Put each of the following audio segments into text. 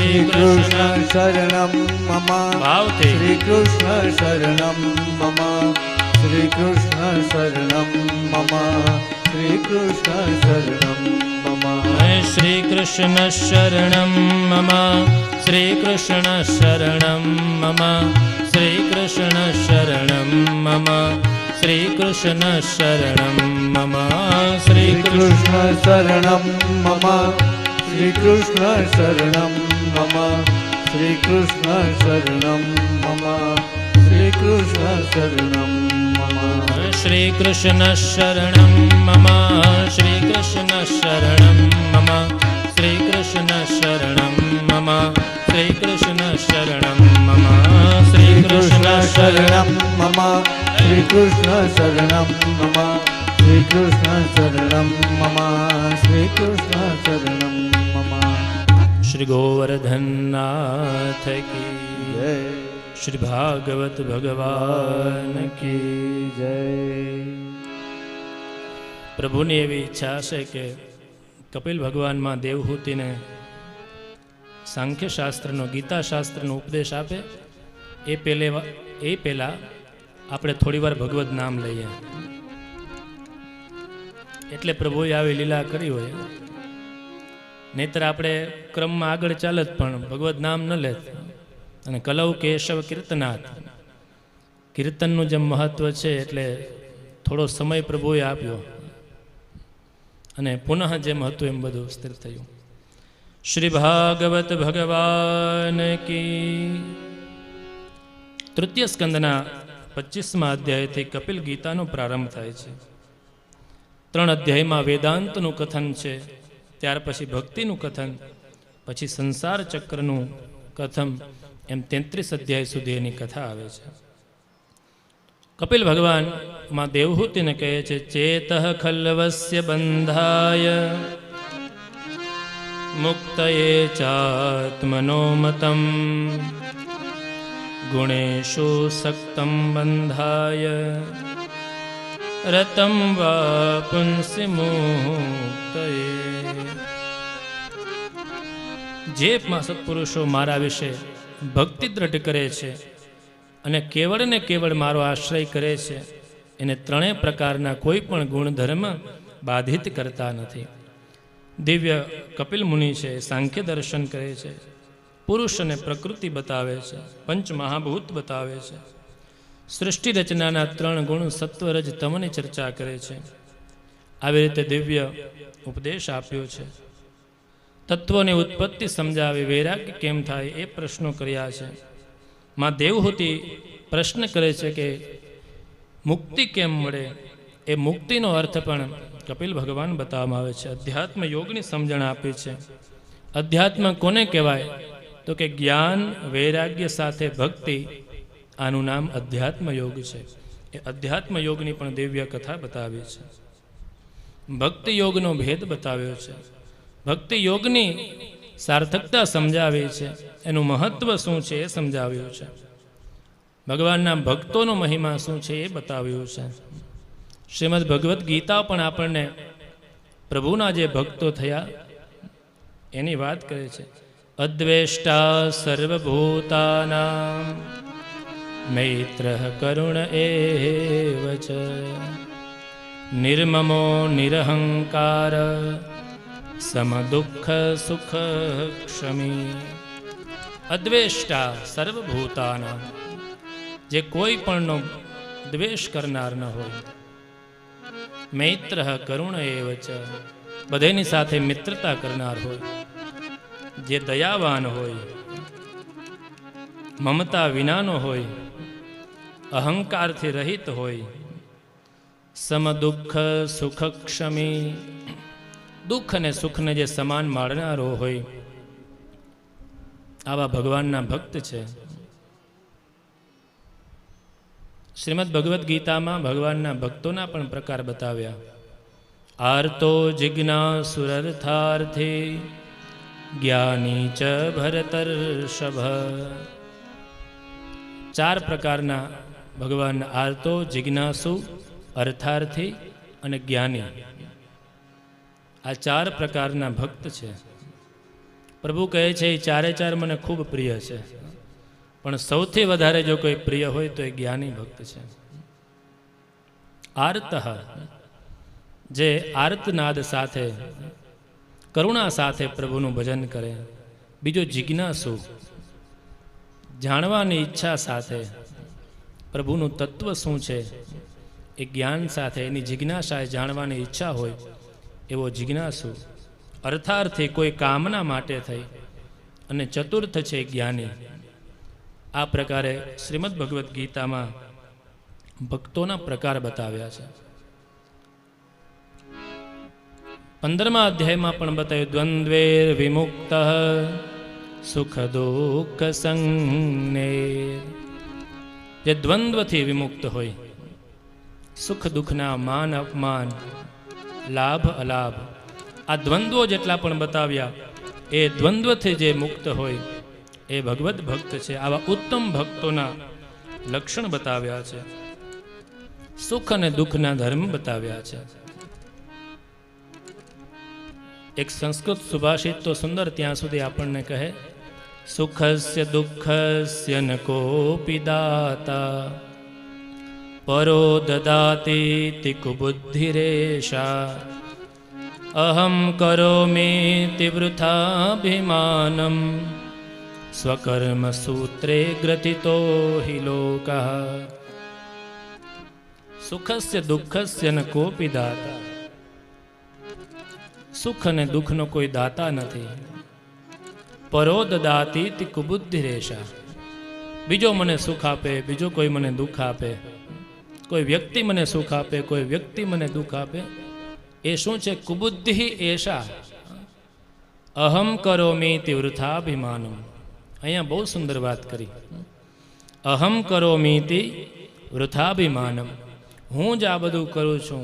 શ્રી કૃષ્ણ શરણમ મમ ભાવથી શ્રી કૃષ્ણ શરણમ મમ શ્રી કૃષ્ણ શરણમ મમ શ્રી કૃષ્ણ શરણમ મમ શ્રી કૃષ્ણ શરણમ મમ શ્રી કૃષ્ણ શરણમ મમ શ્રી કૃષ્ણ શરણમ મમ શ્રી કૃષ્ણ શરણમ મમ શ્રી કૃષ્ણ શરણમ મમ શ્રી કૃષ્ણ શરણમ મમ શ્રી કૃષ્ણ શરણમ મમ શ્રી કૃષ્ણ શરણમ મમ શ્રી કૃષ્ણ શરણમ મમ શ્રી કૃષ્ણ શરણમ મમ શ્રી કૃષ્ણ શરણમ મમ શ્રી કૃષ્ણ શરણમ મમ શ્રી કૃષ્ણ શરણમ મમ શ્રી કૃષ્ણ શરણમ મમ શ્રી કૃષ્ણ શરણમ મમ શ્રી કૃષ્ણ શરણમ મમ શ્રી ગોવર્ધનનાથ કી જય શ્રી ભાગવત ભગવાન કી જય પ્રભુની એવી ઈચ્છા છે કે કપિલ ભગવાનમાં દેવહૂતિને સાંખ્ય શાસ્ત્રનો ગીતા શાસ્ત્રનો ઉપદેશ આપે એ પહેલા આપણે થોડી વાર ભગવત નામ લઈએ. એટલે પ્રભુએ આવી લીલા કરી હોય, નહીતર આપણે ક્રમમાં આગળ ચાલત પણ ભગવત નામ ન લેત. અને કલૌ કેશવ કીર્તનાથ, કીર્તનનું જે મહત્વ છે એટલે થોડો સમય પ્રભુએ આપ્યો અને પુનઃ જેમ હતું એમ બધું સ્થિર થયું. શ્રી ભાગવત ભગવાન કી. તૃતીય સ્કંદના 25મા અધ્યાયથી કપિલ ગીતાનો પ્રારંભ થાય છે. 3 અધ્યાયમાં વેદાંતનું કથન છે, ત્યાર પછી ભક્તિનું કથન, પછી સંસાર ચક્રનું કથન, એમ 33 અધ્યાય સુધી એની કથા આવે છે. કપિલ ભગવાન માં દેવહૂતિને કહે છે, ચેતઃ ખલ્વસ્ય બંધાય મુક્તયે ચાત્મનોમતમ ગુણેશુ સક્તમ બંધાય રતમ વા પુંસી મુક્તયે. જે સત્પુરુષો મારા વિશે ભક્તિ દ્રઢ કરે છે અને કેવળ ને કેવળ મારો આશ્રય કરે છે, એને 3 પ્રકારના કોઈ પણ ગુણધર્મ બાધિત કરતા નથી. દિવ્ય કપિલ મુનિ છે, સાંખ્ય દર્શન કરે છે, પુરુષ અને પ્રકૃતિ બતાવે છે, પંચ મહાભૂત બતાવે છે, સૃષ્ટિ રચનાના 3 ગુણ સત્વ રજ તમની ચર્ચા કરે છે. આવી રીતે દિવ્ય ઉપદેશ આપ્યો છે. તત્વની ઉત્પત્તિ સમજાવી, વૈરાગ્ય કેમ થાય એ પ્રશ્નો કર્યા છે. માં દેવહૂતિ પ્રશ્ન કરે છે કે મુક્તિ કેમ મળે. એ મુક્તિનો અર્થ પણ કપિલ ભગવાન બતાવવામાં આવે છે. અધ્યાત્મ યોગની સમજણ આપી છે. અધ્યાત્મ કોને કહેવાય તો કે જ્ઞાન વૈરાગ્ય સાથે ભક્તિ, આનું નામ અધ્યાત્મ યોગ છે. એ અધ્યાત્મ યોગની પણ દિવ્ય કથા બતાવી છે. ભક્તિ યોગનો ભેદ બતાવ્યો છે. ભક્તિ યોગની સાર્થકતા સમજાવી છે, એનું મહત્વ શું છે એ સમજાવ્યું છે. ભગવાનના ભક્તોનો મહિમા શું છે એ બતાવ્યું છે. શ્રીમદ ભગવદ્ ગીતા પણ આપણને પ્રભુના જે ભક્તો થયા એની વાત કરે છે. અદ્વેષ્ટા સર્વભૂતાનાં મૈત્રઃ કરુણ એવ ચ નિર્મમો નિરહંકાર સમદુઃખ સુખ ક્ષમી. અદ્વેષ્ટા સર્વભૂતાનાં, જે કોઈ પણનો દ્વેષ કરનાર ન હોય. મૈત્રઃ કરુણ એવ ચ, બધાની સાથે મિત્રતા કરનાર હોય. જે દયાવાન હોય, મમતા વિનાનો હોય, અહંકારથી રહિત હોય. સમદુઃખ સુખ ક્ષમી, દુઃખ અને સુખને જે સમાન માણનારો હોય, આવા ભગવાનના ભક્ત છે. શ્રીમદ ભગવદ્ ગીતામાં ભગવાનના ભક્તોના પણ પ્રકાર બતાવ્યા. આર્તો જિજ્ઞાસુરર્થાર્થી જ્ઞાની ચ ભરતર્ષભ. 4 પ્રકારના ભગવાન આર્તો, જિજ્ઞાસુ, અર્થાર્થી અને જ્ઞાની. આ 4 પ્રકારના ભક્ત છે. પ્રભુ કહે છે એ ચારે ચાર મને ખૂબ પ્રિય છે, પણ સૌથી વધારે જો કોઈ પ્રિય હોય તો એ જ્ઞાની ભક્ત છે. આર્તઃ, જે આર્તનાદ સાથે કરુણા સાથે પ્રભુનું ભજન કરે. બીજો જિજ્ઞાસુ, જાણવાની ઈચ્છા સાથે પ્રભુનું તત્વ શું છે એ જ્ઞાન સાથે એની જિજ્ઞાસા જાણવાની ઈચ્છા હોય એવો જિજ્ઞાસુ. અર્થાર્થી કોઈ કામના માટે થઈ. અને ચતુર્થ છે જ્ઞાની. આ પ્રકારે શ્રીમદ ભગવદ્ ગીતામાં ભક્તોના પ્રકાર બતાવ્યા છે. 15મા અધ્યાયમાં પણ બતાવ્યું દ્વંદ્વેર વિમુક્ત સુખ દુઃખ સંજ્ઞે. જે દ્વંદ્વથી વિમુક્ત હોય, સુખ દુઃખના માન અપમાન, લાભ અલાભ, આ દ્વંદ્વો જેટલા પણ બતાવ્યા એ દ્વંદ્વથી જે મુક્ત હોય એ ભગવદ્ ભક્ત છે. આવા ઉત્તમ ભક્તોના લક્ષણ બતાવ્યા છે. સુખ અને દુઃખના ધર્મ બતાવ્યા છે. એક સંસ્કૃત સુભાષિત તો સુંદર ત્યાં સુધી આપણને કહે, સુખસ્ય દુઃખસ્ય ન કોપી દાતા પરો દદાતિ કુબુદ્ધિરેષા અહમ કરોમિતિ વૃથાભિમાનમ સ્વકર્મ સૂત્રે ગ્રથિતો હિ લોકઃ. સુખસ્ય દુઃખસ્ય ન કોપી દાતા. સુખ અને દુઃખનો કોઈ દાતા નથી. પરો દદાતિ કુબુદ્ધિરેષા. બીજો મને સુખ આપે, બીજો કોઈ મને દુઃખ આપે, કોઈ વ્યક્તિ મને સુખ આપે, કોઈ વ્યક્તિ મને દુઃખ આપે, એ શું છે? કુબુદ્ધિ એષા અહમ કરોમિતિ વૃથાભિમાનમ. અહીંયા બહુ સુંદર વાત કરી. અહમ કરોમિતિ વૃથાભિમાનમ. હું જ આ બધું કરું છું,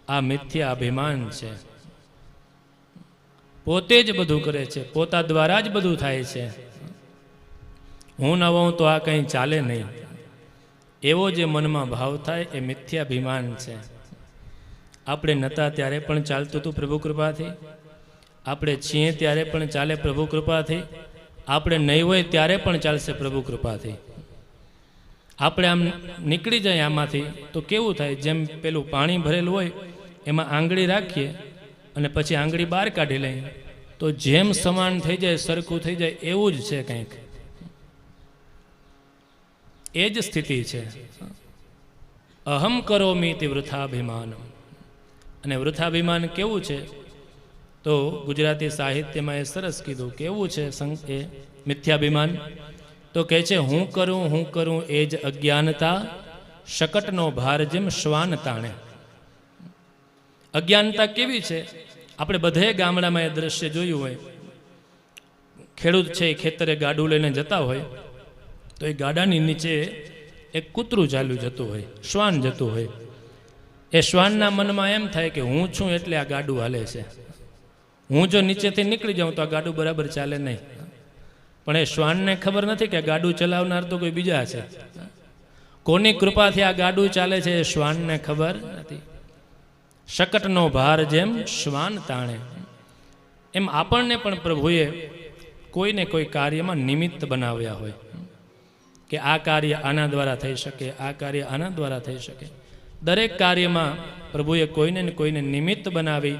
આ મિથ્યા અભિમાન છે. પોતે જ બધું કરે છે, પોતા દ્વારા જ બધું થાય છે. હું ન હોઉં તો આ કંઈ ચાલે નહીં, એવો જે મનમાં ભાવ થાય એ મિથ્યાભિમાન છે. આપણે નહોતા ત્યારે પણ ચાલતું હતું પ્રભુ કૃપાથી, આપણે છીએ ત્યારે પણ ચાલે પ્રભુ કૃપાથી, આપણે નહીં હોય ત્યારે પણ ચાલશે પ્રભુ કૃપાથી. આપણે આમ નીકળી જાય આમાંથી તો કેવું થાય? જેમ પેલું પાણી ભરેલું હોય એમાં આંગળી રાખીએ અને પછી આંગળી બહાર કાઢી લઈએ તો જેમ સમાન થઈ જાય, સરખું થઈ જાય, એવું જ છે કંઈક. એ જ સ્થિતિ છે. અહમ કરોમિતિ વૃથાભિમાનમ. અને વૃથાભિમાન કેવું છે? તો ગુજરાતી સાહિત્યમાં એ સરસ કીધું. કેવું છે એ મિથ્યાભિમાન? તો કહે છે હું કરું એ જ અજ્ઞાનતા, શકટનો ભાર જેમ શ્વાન તાણે. અજ્ઞાનતા કેવી છે? આપણે બધે ગામડામાં એ દ્રશ્ય જોયું હોય. ખેડૂત છે એ ખેતરે ગાડું લઈને જતા હોય તો એ ગાડાની નીચે એક કૂતરું ચાલ્યું જતું હોય, શ્વાન જતું હોય. એ શ્વાનના મનમાં એમ થાય કે હું છું એટલે આ ગાડું હાલે છે, હું જો નીચેથી નીકળી જાઉં તો આ ગાડું બરાબર ચાલે નહીં. પણ એ શ્વાનને ખબર નથી કે ગાડું ચલાવનાર તો કોઈ બીજા છે. કોની કૃપાથી આ ગાડું ચાલે છે એ શ્વાનને ખબર નથી. શકટનો ભાર જેમ શ્વાન તાણે. એમ આપણને પણ પ્રભુએ કોઈને કોઈ કાર્યમાં નિમિત્ત બનાવ્યા હોય કે આ કાર્ય આના દ્વારા થઈ શકે, આ કાર્ય આના દ્વારા થઈ શકે. દરેક કાર્યમાં પ્રભુએ કોઈને ને કોઈને નિમિત્ત બનાવી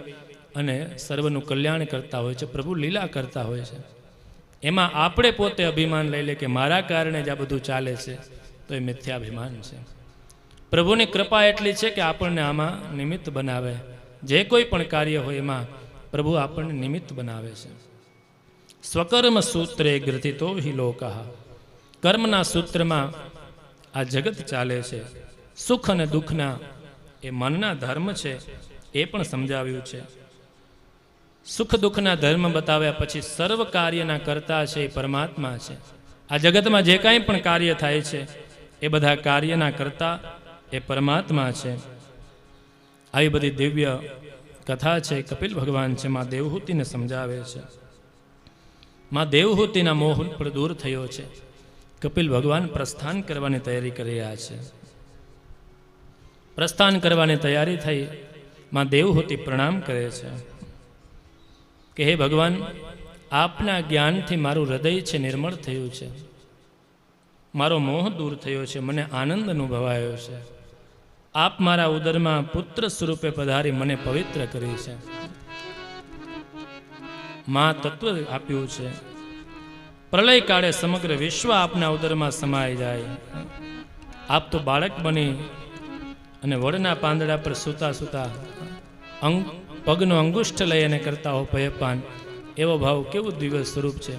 અને સર્વનું કલ્યાણ કરતા હોય છે. પ્રભુ લીલા કરતા હોય છે. એમાં આપણે પોતે અભિમાન લઈ લે કે મારા કારણે જ આ બધું ચાલે છે, તો એ મિથ્યાભિમાન છે. પ્રભુની કૃપા એટલી છે કે આપણને આમાં નિમિત્ત બનાવે. જે કોઈ પણ કાર્ય હોય એમાં પ્રભુ આપણને નિમિત્ત બનાવે છે. સ્વકર્મ સૂત્રે ગ્રથિતો હિ લોકઃ. કર્મના સૂત્રમાં આ જગત ચાલે છે. સુખ અને દુઃખના એ મનના ધર્મ છે એ પણ સમજાવ્યું છે. સુખ દુઃખના ધર્મ બતાવ્યા પછી સર્વ કાર્યના કર્તા છે એ પરમાત્મા છે. આ જગતમાં જે કાંઈ પણ કાર્ય થાય છે એ બધા કાર્યના કર્તા એ પરમાત્મા છે. આવી બધી દિવ્ય કથા છે. કપિલ ભગવાન છે માં દેવહૂતિને સમજાવે છે. માં દેવહૂતિના મોહ પર દૂર થયો છે. કપિલ ભગવાન પ્રસ્થાન કરવાની તૈયારી કરી રહ્યા છે. પ્રસ્થાન કરવાની તૈયારી થઈ. માં દેવહૂતિ પ્રણામ કરે છે કે હે ભગવાન, આપના જ્ઞાનથી મારું હૃદય છે નિર્મળ થયું છે, મારો મોહ દૂર થયો છે, મને આનંદ અનુભવાયો છે. આપ મારા ઉદરમાં પુત્ર સ્વરૂપે પધારી મને પવિત્ર કરી છે. મા તત્વ આપ્યું છે. પ્રલય કાળે સમગ્ર વિશ્વ આપના ઉદરમાં સમાઈ જાય. આપ તો બાળક બની અને વડના પાંદડા પર સૂતા સૂતા પગનો અંગુષ્ઠ લઈ અને કરતા હો પયપાન, એવો ભાવ કેવું દિવ્ય સ્વરૂપ છે.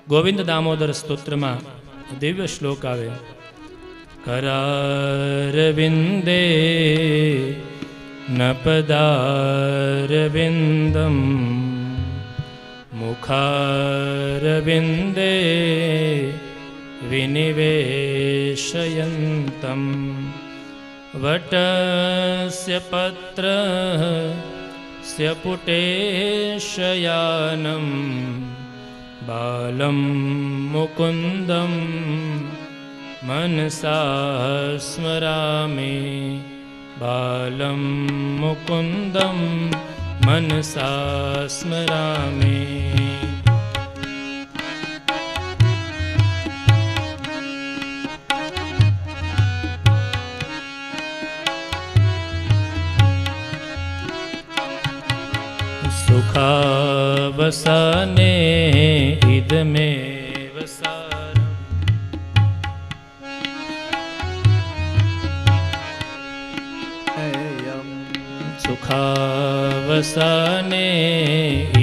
ગોવિંદ દામોદર સ્તોત્રમાં દિવ્ય શ્લોક આવે, કરારવિંદે નપદારવિંદમ મુખારવિંદે વિનિવેશયંતમ વટસ્ય પત્રસ્ય પુટેશયાનમ બાલમ મુકુંદમ મનસા સ્મરામી, બાલમ મુકુંદમ મનસા સ્મરામી. સુખાવસને ઇદમેવ સારમ, સુખાવસને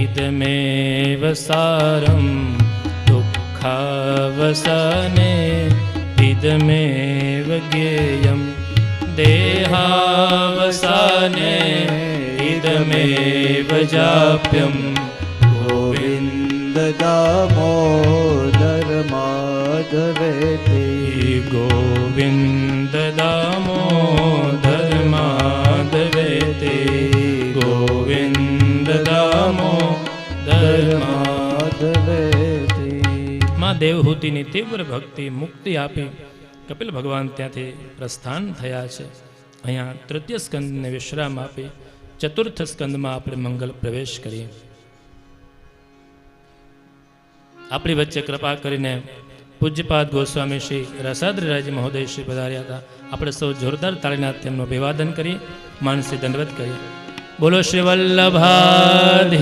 ઇદમેવ સારમ, દુઃખાવસને ઇદમેવ જ્ઞેયમ, દેહાવસને ઇદમેવ જાપ્યમ, ગોવિંદ દામોદર માધવેતિ, ગોવિંદ દામોદર માધવેતિ, ગોવિંદ દામોદર માધવેતિ. માં દેવહૂતિની તીવ્ર ભક્તિ મુક્તિ આપી કપિલ ભગવાન ત્યાંથી પ્રસ્થાન થયા છે. અહીંયા તૃતીય સ્કંદને વિશ્રામ આપી ચતુર્થ સ્કંદમાં આપણે મંગલ પ્રવેશ કરીએ. આપણી વચ્ચે કૃપા કરીને પૂજ્યપાદ ગોસ્વામી શ્રી રસાદ્રીરાજ મહોદય શ્રી પધાર્યા હતા. આપણે સૌ જોરદાર તાળીના તેમનું અભિવાદન કરી માનસી દંડવત કરીએ. બોલો શ્રી વલ્લભાધીશ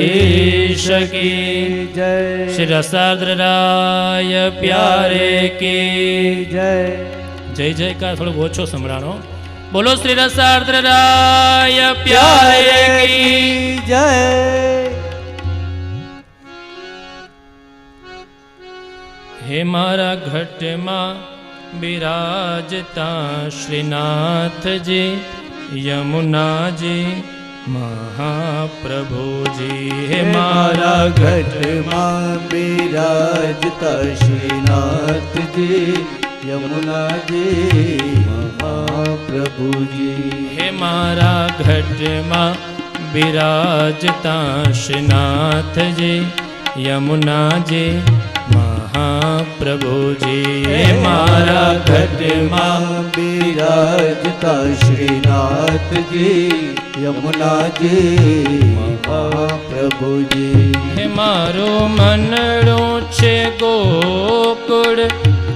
કી જય, શ્રી રસાદ્રરાય પ્યારે કી જય. જય જયકાર થોડો ઓછો સંભળાણો. બોલો શ્રી રસાર્દ્રરાય પ્યારે કી જય. હે મારા ઘટમાં બિરાજતા શ્રીનાથજી યમુનાજી મહાપ્રભુજી. હે મારા ઘટમાં બિરાજતા શ્રીનાથજી યમુનાજી મહાપ્રભુજી. હે મારા ઘટમાં બિરાજતા શ્રીનાથજી યમુનાજી મહાપ્રભુજી. હે મારા ઘટમાં બિરાજતા શ્રીનાથજી યમુનાજી મહાપ્રભુજી. હે મારું મનડું છે ગોકુળ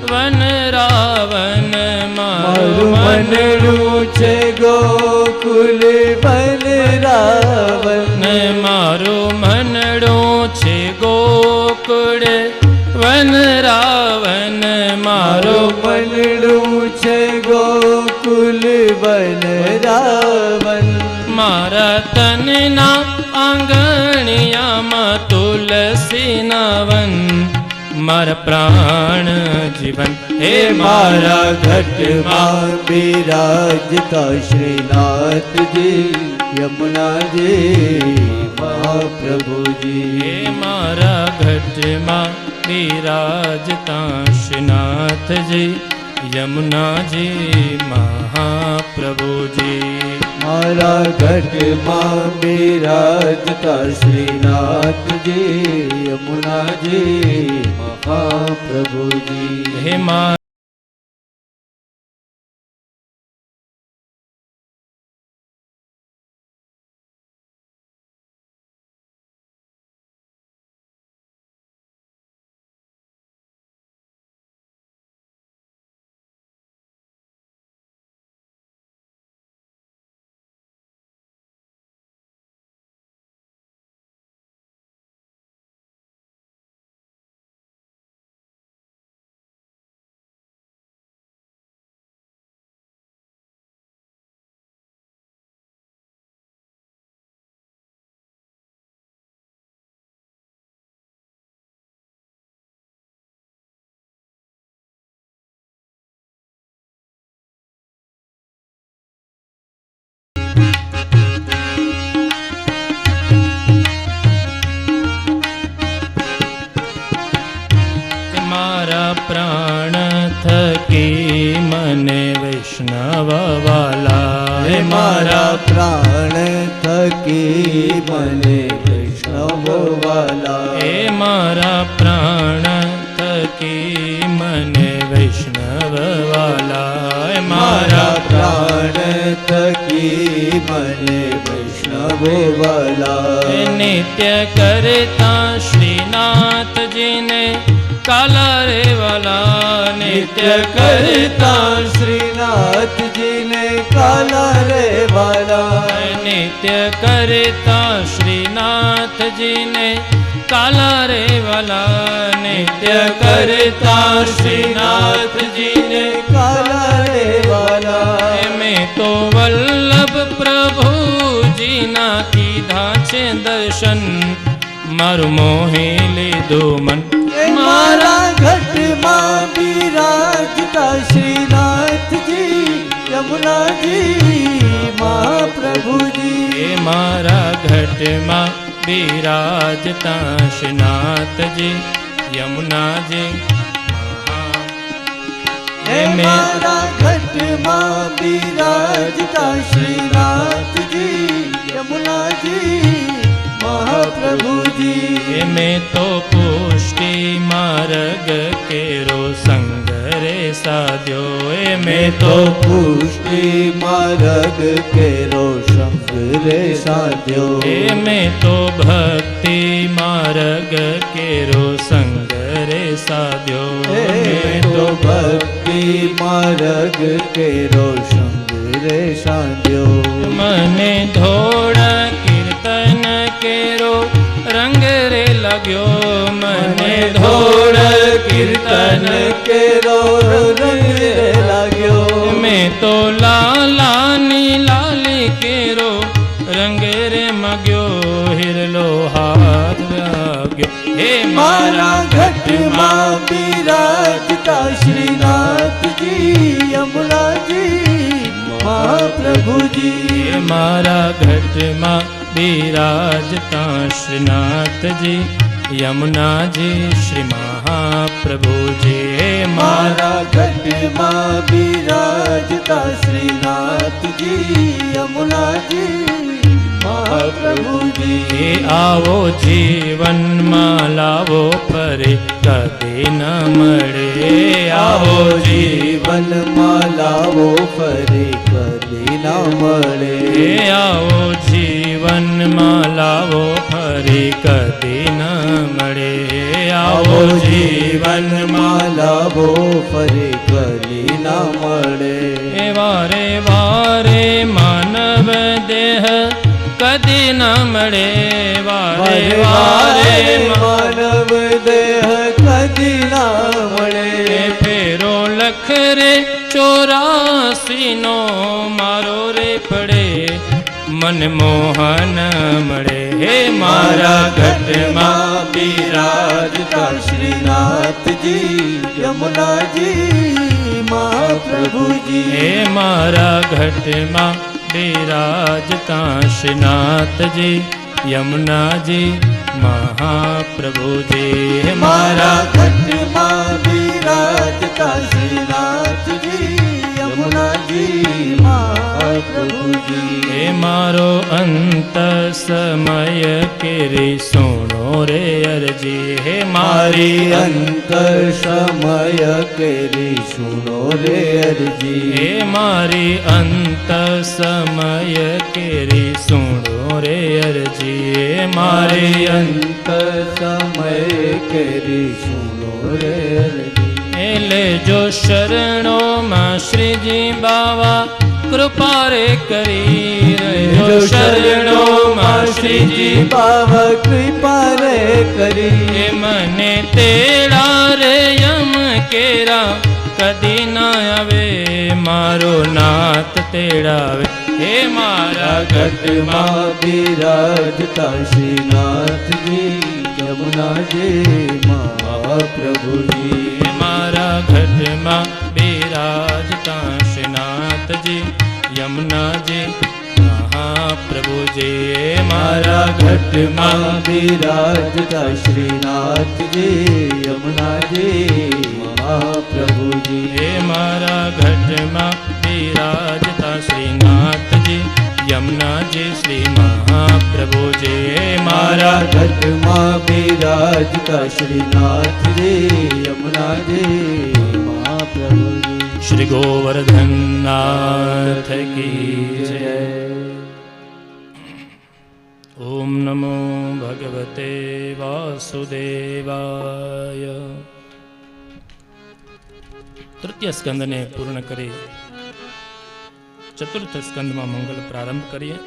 વન રાવન, મારું મનડું છે ગોકુલ વન રાવન. મારું મનડું છે ગોકુળ વન રાવન, મારું મનડું છે ગોકુલ વન રાવન. મારા તનના આંગણિયામાં તુલસીના વન, મારા પ્રાણ જીવન. હે મારા ઘટમાં બિરાજતા શ્રીનાથજી યમુનાજી મહાપ્રભુજી. હે મારા ઘટમાં બિરાજતા શ્રીનાથજી યમુનાજી મહાપ્રભુજી. મારા ઘટમાં બિરાજતા શ્રીનાથજી યમુનાજી મહાપ્રભુજી. હે મા પ્રાણ થકી મને વૈષ્ણવ વાલા હે મારા પ્રાણ થકી મને વૈષ્ણવ વાલા હે મારા પ્રાણ થકી મને વૈષ્ણવ વાલા હે મારા પ્રાણ થકી મને વૈષ્ણવ વાલા નિત્ય કરતા શ્રીનાથજીને કાલા રે વાલા નિત્ય કરતા શ્રીનાથજીને કાલા રે વાલા નિત્ય કરતા શ્રીનાથજીને કાલા રે વાલા નિત્ય કરતા શ્રીનાથજીને કાલા રે વાલા મેં તો વલ્લભ પ્રભુજીના કીધા છે દર્શન મારું મોહી લીધું મન મારા ઘટમાં બિરાજતા શ્રીનાથજી યમુનાજી મહાપ્રભુજી એ મારા ઘટમાં બિરાજતા શ્રીનાથજી યમુનાજી હે મારા ઘટમાં બિરાજતા શ્રીનાથજી યમુનાજી મહાપ્રભુજી મેં તો પુષ્ટિ માર્ગ કેરો સંગ રે સાધ્યો મેં તો પુષ્ટિ માર્ગ કેરો સંગ રે સાધ્યો મેં તો ભક્તિ માર્ગ કેરો સંગ રે સાધ્યો મેં તો ભક્તિ માર્ગ કેરો સંગ રે સાધ્યો મને ધોળ કીર્તન કેરો રંગ રે લાગ્યો મને ધોળ કીર્તન કેરો રંગ રે લાગ્યો મેં તો લાલાની લાલી કેરો રંગ રે મગ્યો હિરલો હાથ વાગ્યો હે મારા ઘટમાં બિરાજતા શ્રીનાથજી યમુનાજી મહાપ્રભુજી મારા ઘટમાં બિરાજતા શ્રીનાથજી યમુનાજી શ્રી મહાપ્રભુજી મારા ઘટમાં બિરાજતા શ્રીનાથજી યમુનાજી મહાપ્રભુજી આવો જીવનમાં લાવો ફરી કદી ન મળે આવો જીવનમાં લાવો ફરી કદી ન મળે આવો જીવનમાં લાવો ફરી કદી ન મળે આવો જીવનમાં લાવો ફરી કદી ન મળે વારે વારે માનવ દેહ કદી ન મળે વારે વારે માનવ દેહ કદી ન મળે ફેરો લખ રે 84 નો મારો રે પડે મન મોહન મળે હે મારા ઘટમાં બિરાજતા શ્રીનાથજી યમુનાજી મહાપ્રભુજી હે મારા ઘટમાં બિરાજતા શ્રીનાથજી યમુનાજી મહાપ્રભુજી મારા ઘટમાં બિરાજતા શ્રીનાથજી યમુનાજી મહાપ્રભુજી હે મારો અંત સમય કેરી સોણો રે અરજી હે મારી અંતર સમય કેરી સુનો રે અરજી હે મારી અંત સમય કેરી સુણો રે અરજી હે મારી અંત સમય કેરી સુનો રે અરજી લેજો શરણોમાં શ્રીજી બાવા કૃપા રે કરી રહેજો શરણોમાં શ્રીજી બાવા કૃપા રે કરી મને તેડા રે યમ કેરા કદી ના આવે મારો નાથ તેડાવે હે મારા ઘટમાં બિરાજતા શ્રીનાથજી યમુનાજી મહાપ્રભુજી મારા ઘટમાં બિરાજતા શ્રીનાથજી યમુનાજી મહાપ્રભુ મહાપ્રભુજી મારા ઘટમાં બિરાજતા શ્રીનાથજી યમુનાજી મહાપ્રભુજી. હે મારા ઘટમાં બિરાજતા શ્રીનાથજી યમુનાજી શ્રી મહાપ્રભુજી. હે મારા ઘટમાં બિરાજતા શ્રીનાથજી યમુનાજી મહાપ્રભુજી. શ્રી ગોવર્ધનનાથ કી જય. ઓમ નમો ભગવતે વાસુદેવાય. તૃતીય સ્કંદને પૂર્ણ કરી ચતુર્થ સ્કંદમાં મંગલ પ્રારંભ કરીએ.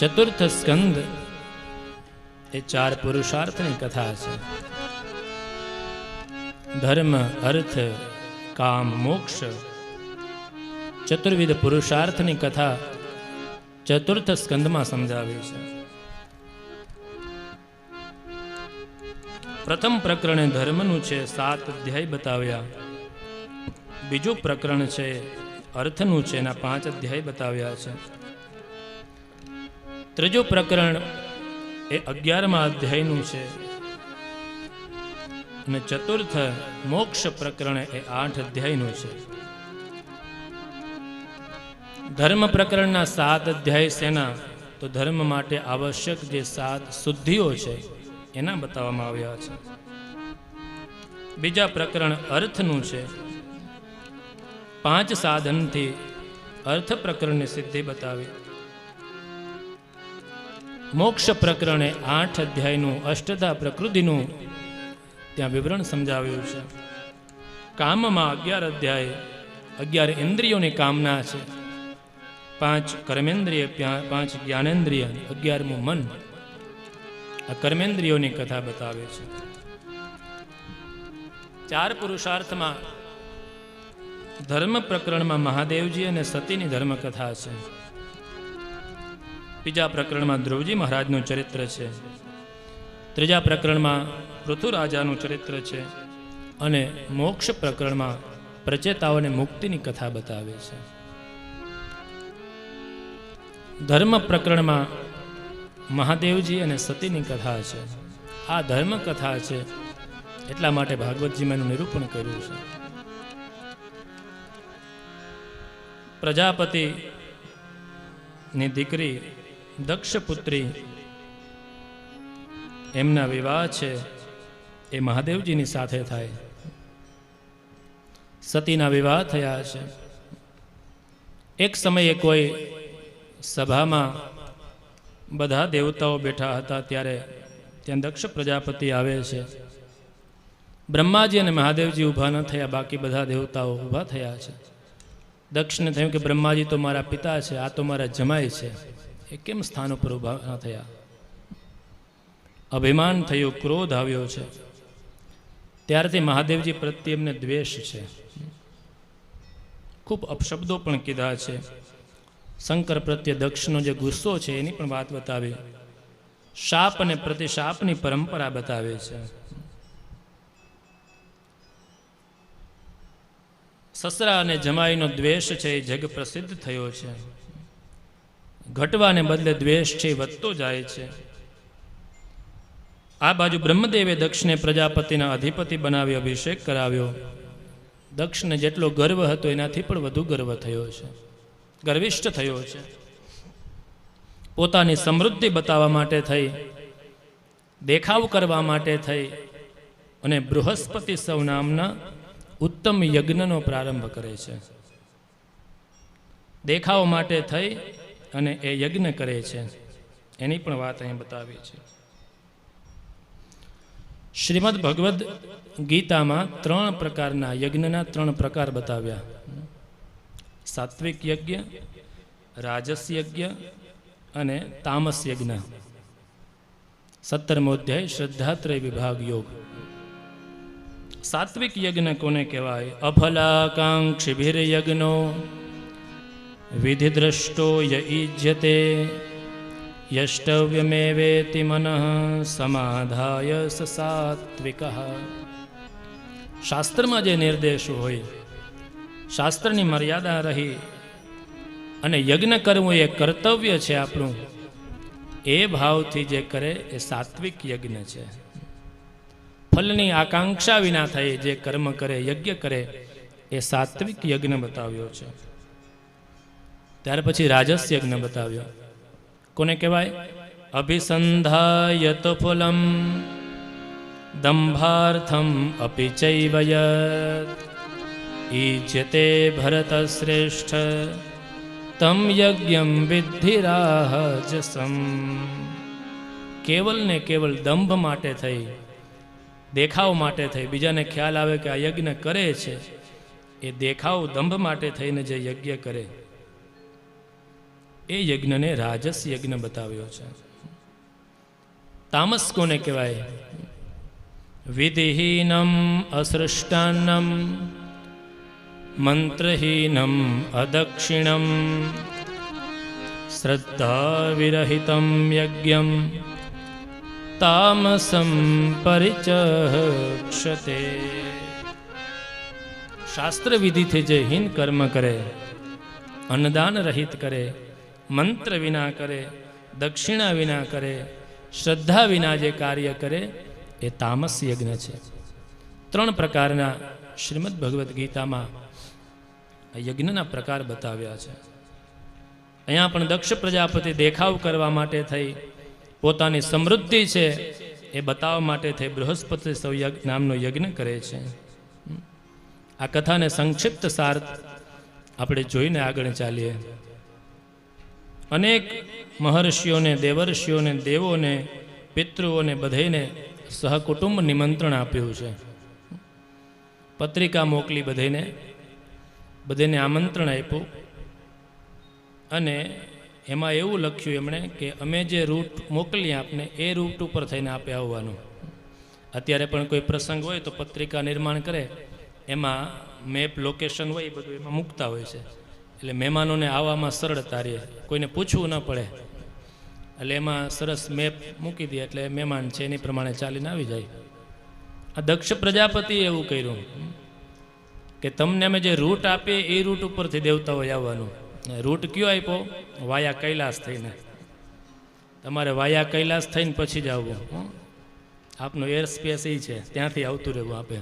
ચતુર્થ સ્કંદ એ 4 પુરુષાર્થની કથા છે. ધર્મ, અર્થ, કામ, મોક્ષ ચતુર્વિધ પુરુષાર્થની કથા ચતુર્થ સ્કંદમાં સમજાવી છે. પ્રથમ પ્રકરણ ધર્મનું છે, 7 અધ્યાય બતાવ્યા. બીજું પ્રકરણ છે અર્થનું છે, એના 5 અધ્યાય બતાવ્યા છે. ત્રીજું પ્રકરણ એ 11મા અધ્યાયનું છે અને ચતુર્થ મોક્ષ પ્રકરણ એ 8 અધ્યાયનું છે. ધર્મ પ્રકરણના 7 અધ્યાય સેના તો ધર્મ માટે આવશ્યક જે 7 શુદ્ધિઓ છે એના બતાવવામાં આવ્યા છે. બીજા પ્રકરણ અર્થનું છે, 5 સાધનથી અર્થ પ્રકરણની સિદ્ધિ બતાવી. મોક્ષ પ્રકરણે 8 અધ્યાયનું અષ્ટધા પ્રકૃતિનું ત્યાં વિવરણ સમજાવ્યું છે. કામમાં 11 અધ્યાય 11 ઇન્દ્રિયોની કામના છે, 5 કર્મેન્દ્રિય, 5 જ્ઞાનેન્દ્રિય, 11મું મન. આ કર્મેન્દ્રિયોની કથા બતાવે છે. 4 પુરુષાર્થમાં ધર્મ પ્રકરણમાં મહાદેવજી અને સતીની ધર્મ કથા છે. બીજા પ્રકરણમાં ધ્રુવજી મહારાજનું ચરિત્ર છે. ત્રીજા પ્રકરણમાં પૃથુરાજાનું ચરિત્ર છે અને મોક્ષ પ્રકરણમાં પ્રચેતાઓને મુક્તિની કથા બતાવે છે. ધર્મ પ્રકરણમાં મહાદેવજી અને સતીની કથા છે. આ ધર્મ કથા છે એટલા માટે ભાગવતજીમાં એનું નિરૂપણ કર્યું છે. પ્રજાપતિની દીકરી દક્ષપુત્રી એમના વિવાહ છે એ મહાદેવજીની સાથે થાય. સતીના વિવાહ થયા છે. એક સમયે કોઈ સભામાં બધા દેવતાઓ બેઠા હતા ત્યારે ત્યાં દક્ષ પ્રજાપતિ આવે છે. બ્રહ્માજી અને મહાદેવજી ઊભા ન થયા, બાકી બધા દેવતાઓ ઊભા થયા છે. દક્ષને થયું કે બ્રહ્માજી તો મારા પિતા છે, આ તો મારા જમાઈ છે, એ કેમ સ્થાન ઉપર ઊભા ન થયા? અભિમાન થયું, ક્રોધ આવ્યો છે. ત્યારથી મહાદેવજી પ્રત્યે એમને દ્વેષ છે. ખૂબ અપશબ્દો પણ કીધા છે. શંકર પ્રત્યે દક્ષનો જે ગુસ્સો છે એની પણ વાત બતાવી. શાપ અને પ્રતિશાપની પરંપરા બતાવે છે. સસરા અને જમાઈનો દ્વેષ છે એ જગ પ્રસિદ્ધ થયો છે. ઘટવાને બદલે દ્વેષ છે એ વધતો જાય છે. આ બાજુ બ્રહ્મદેવે દક્ષને પ્રજાપતિના અધિપતિ બનાવી અભિષેક કરાવ્યો. દક્ષને જેટલો ગર્વ હતો એનાથી પણ વધુ ગર્વ થયો છે, ગર્વિષ્ઠ થયો છે. પોતાની સમૃદ્ધિ બતાવવા માટે થઈ, દેખાવ કરવા માટે થઈ અને બૃહસ્પતિ સૌ નામના ઉત્તમ યજ્ઞનો પ્રારંભ કરે છે. દેખાવ માટે થઈ અને એ યજ્ઞ કરે છે. એની પણ વાત અહીં બતાવી છે. શ્રીમદ ભગવદ્ ગીતામાં 3 પ્રકારના યજ્ઞના 3 પ્રકાર બતાવ્યા. સાત્વિક યજ્ઞ, રાજસ યજ્ઞ અને તામસ યજ્ઞ. 17મો અધ્યાય શ્રદ્ધાત્રય વિભાગ યોગ. સાત્વિક યજ્ઞ કોને કહેવાય? અફલાકાંક્ષિભિર યજ્ઞો વિધિદ્રષ્ટો યઈજ્યતે યષ્ટવ્યમેવેતિ મનઃ સમાધાય સ સાત્વિકઃ. શાસ્ત્રમાં જે નિર્દેશ હોય, શાસ્ત્રની મર્યાદા રહી અને યજ્ઞ કરવું એ કર્તવ્ય છે આપણું, એ ભાવથી જે કરે એ સાત્વિક યજ્ઞ છે. ફલની આકાંક્ષા વિના થાય જે કર્મ કરે, યજ્ઞ કરે, એ સાત્વિક યજ્ઞ બતાવ્યો છે. ત્યાર પછી રાજસ યજ્ઞ બતાવ્યો. કોને કહેવાય? અભિસંધાયત ફલમ દંભાર્થમ અપિ ચૈવ યત ઈજ્યતે ભરત શ્રેષ્ઠ તમ યજ્ઞમ વિદ્ધિ રાજસમ. કેવલ ને કેવલ દંભ માટે થઈ, દેખાવ માટે થઈ, બીજાને ખ્યાલ આવે કે આ યજ્ઞ કરે છે, એ દેખાવ દંભ માટે થઈને જે યજ્ઞ કરે એ યજ્ઞને રાજસ યજ્ઞ બતાવ્યો છે. તામસ કોને કહેવાય? વિધિહીનમ અસૃષ્ટાન્નમ મંત્રહીનમ અદક્ષિણમ શ્રદ્ધા વિરહિતમ યજ્ઞમ તામસમ પરિચક્ષતે. શાસ્ત્ર વિધિથી જે હીન કર્મ કરે, અન્નદાન રહિત કરે, મંત્ર વિના કરે, દક્ષિણા વિના કરે, શ્રદ્ધા વિના જે કાર્ય કરે એ તામસ યજ્ઞ છે. 3 પ્રકારના શ્રીમદ ભગવદ્ ગીતામાં યજ્ઞના પ્રકાર બતાવ્યા છે. અહીંયા પણ દક્ષ પ્રજાપતિ દેખાવ કરવા માટે થઈ, પોતાની સમૃદ્ધિ છે એ બતાવવા માટે થઈ બૃહસ્પતિ નામનો યજ્ઞ કરે છે. આ કથાને સંક્ષિપ્ત સાર આપણે જોઈને આગળ ચાલીએ. અનેક મહર્ષિઓને, દેવર્ષિઓને, દેવોને, પિતૃઓને બધાને સહકુટુંબ નિમંત્રણ આપ્યું છે. પત્રિકા મોકલી, બધાને આમંત્રણ આપ્યું. અને એમાં એવું લખ્યું એમણે કે અમે જે રૂટ મોકલીએ આપને એ રૂટ ઉપર થઈને આપે આવવાનું. અત્યારે પણ કોઈ પ્રસંગ હોય તો પત્રિકા નિર્માણ કરે, એમાં મેપ, લોકેશન હોય એ બધું એમાં મૂકતા હોય છે. એટલે મહેમાનોને આવવામાં સરળતા રહે, કોઈને પૂછવું ન પડે. એટલે એમાં સરસ મેપ મૂકી દે એટલે મહેમાન છે એની પ્રમાણે ચાલીને આવી જાય. આ દક્ષ પ્રજાપતિએ એવું કર્યું કે તમને અમે જે રૂટ આપીએ એ રૂટ ઉપરથી દેવતાઓ આવવાનું. રૂટ કયો આપ્યો? વાયા કૈલાસ થઈને. તમારે વાયા કૈલાસ થઈને પછી જ આવવું. આપનું એર સ્પેસ એ છે, ત્યાંથી આવતું રહેવું. આપે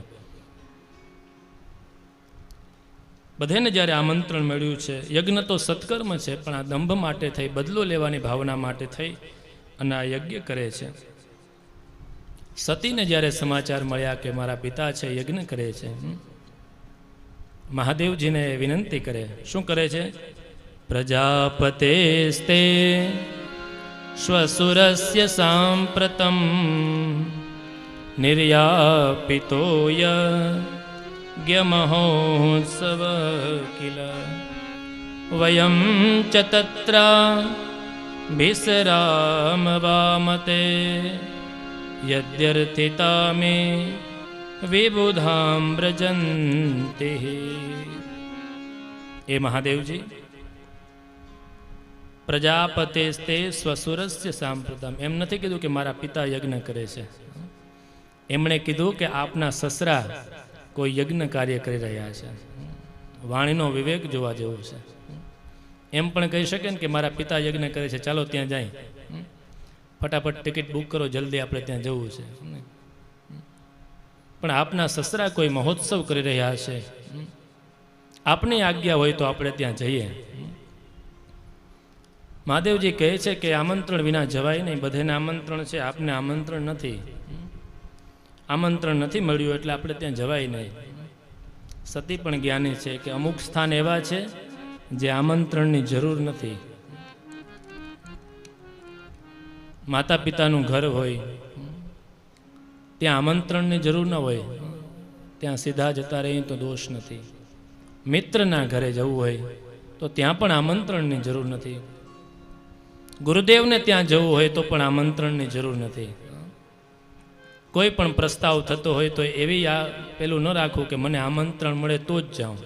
બધાને જ્યારે આમંત્રણ મળ્યું છે, યજ્ઞ તો સત્કર્મ છે, પણ આ દંભ માટે થઈ, બદલો લેવાની ભાવના માટે થઈ અને આ યજ્ઞ કરે છે. સતીને જ્યારે સમાચાર મળ્યા કે મારા પિતા છે યજ્ઞ કરે છે, મહાદેવજીને વિનંતી કરે. શું કરે છે? પ્રજાપતેસ્તે શ્વસુરસ્ય સાંપ્રતમ નિર્યાપિતોય જ્ઞમહોત્સવ કિલ વયમ ચ તત્ર ભીસરામ વામતે યદ્યર્થિતા મે વિબુધામ વ્રજંતિ. એ મહાદેવજી, પ્રજાપતેસ્તે સ્વસુરસ્ય સાંપ્રતમ, એમ નથી કીધું કે મારા પિતા યજ્ઞ કરે છે. એમણે કીધું કે આપના સસરા કોઈ યજ્ઞ કાર્ય કરી રહ્યા છે. વાણીનો વિવેક જોવા જેવો છે. એમ પણ કહી શકે ને કે મારા પિતા યજ્ઞ કરે છે, ચાલો ત્યાં જાય, ફટાફટ ટિકિટ બુક કરો, જલ્દી આપણે ત્યાં જવું છે. પણ આપના સસરા કોઈ મહોત્સવ કરી રહ્યા છે, આપની આજ્ઞા હોય તો આપણે ત્યાં જઈએ. મહાદેવજી કહે છે કે આમંત્રણ વિના જવાય નહીં. બધાને આમંત્રણ છે, આપને આમંત્રણ નથી. આમંત્રણ નથી મળ્યું એટલે આપણે ત્યાં જવાય નહીં. સતી પણ જ્ઞાની છે કે અમુક સ્થાન એવા છે જે આમંત્રણની જરૂર નથી. માતા પિતાનું ઘર હોય ત્યાં આમંત્રણની જરૂર ન હોય, ત્યાં સીધા જતા રહી તો દોષ નથી. મિત્રના ઘરે જવું હોય તો ત્યાં પણ આમંત્રણની જરૂર નથી. ગુરુદેવને ત્યાં જવું હોય તો પણ આમંત્રણની જરૂર નથી. કોઈ પણ પ્રસ્તાવ થતો હોય તો એવી પેલું ન રાખવું કે મને આમંત્રણ મળે તો જ જાઉં.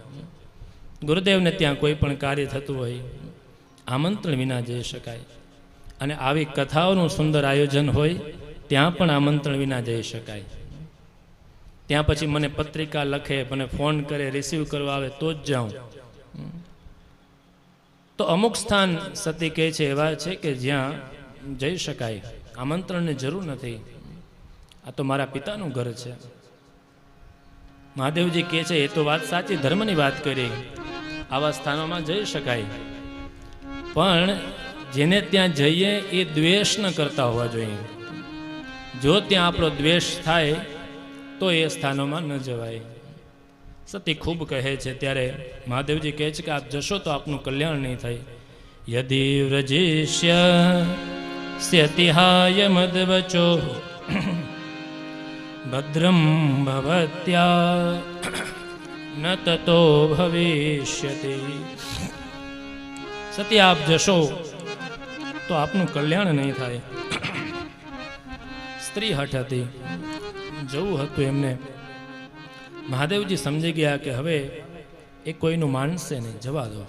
ગુરુદેવને ત્યાં કોઈ પણ કાર્ય થતું હોય આમંત્રણ વિના જઈ શકાય. અને આવી કથાઓનું સુંદર આયોજન હોય ત્યાં પણ આમંત્રણ વિના જઈ શકાય. ત્યાં પછી મને પત્રિકા લખે, મને ફોન કરે, રિસીવ કરવા આવે તો જ જાઉં. તો અમુક સ્થાન સતી કહે છે એવા છે કે જ્યાં જઈ શકાય, આમંત્રણની જરૂર નથી, આ તો મારા પિતાનું ઘર છે. મહાદેવજી કહે છે એ તો વાત સાચી, ધર્મની વાત કરી, આવા સ્થાનોમાં જઈ શકાય, પણ જેને ત્યાં જઈએ એ દ્વેષ ન કરતા હોવા જોઈએ. જો ત્યાં આપણો દ્વેષ થાય તો એ સ્થાનોમાં ન જવાય. સતી ખૂબ કહે છે ત્યારે મહાદેવજી કહે છે કે આપ જશો તો આપનું કલ્યાણ નહીં થાય. યદિ વ્રજેશ્ય સ્યતિહાય મદવચો ભદ્રમ ભવત્યા ન તતો ભવિષ્યતિ. સતી આપ જશો તો આપનું કલ્યાણ નહીં થાય. સ્ત્રી હઠ હતી, જવું હતું એમને. મહાદેવજી સમજી ગયા કે હવે એ કોઈનું માનશે નહીં, જવા દો.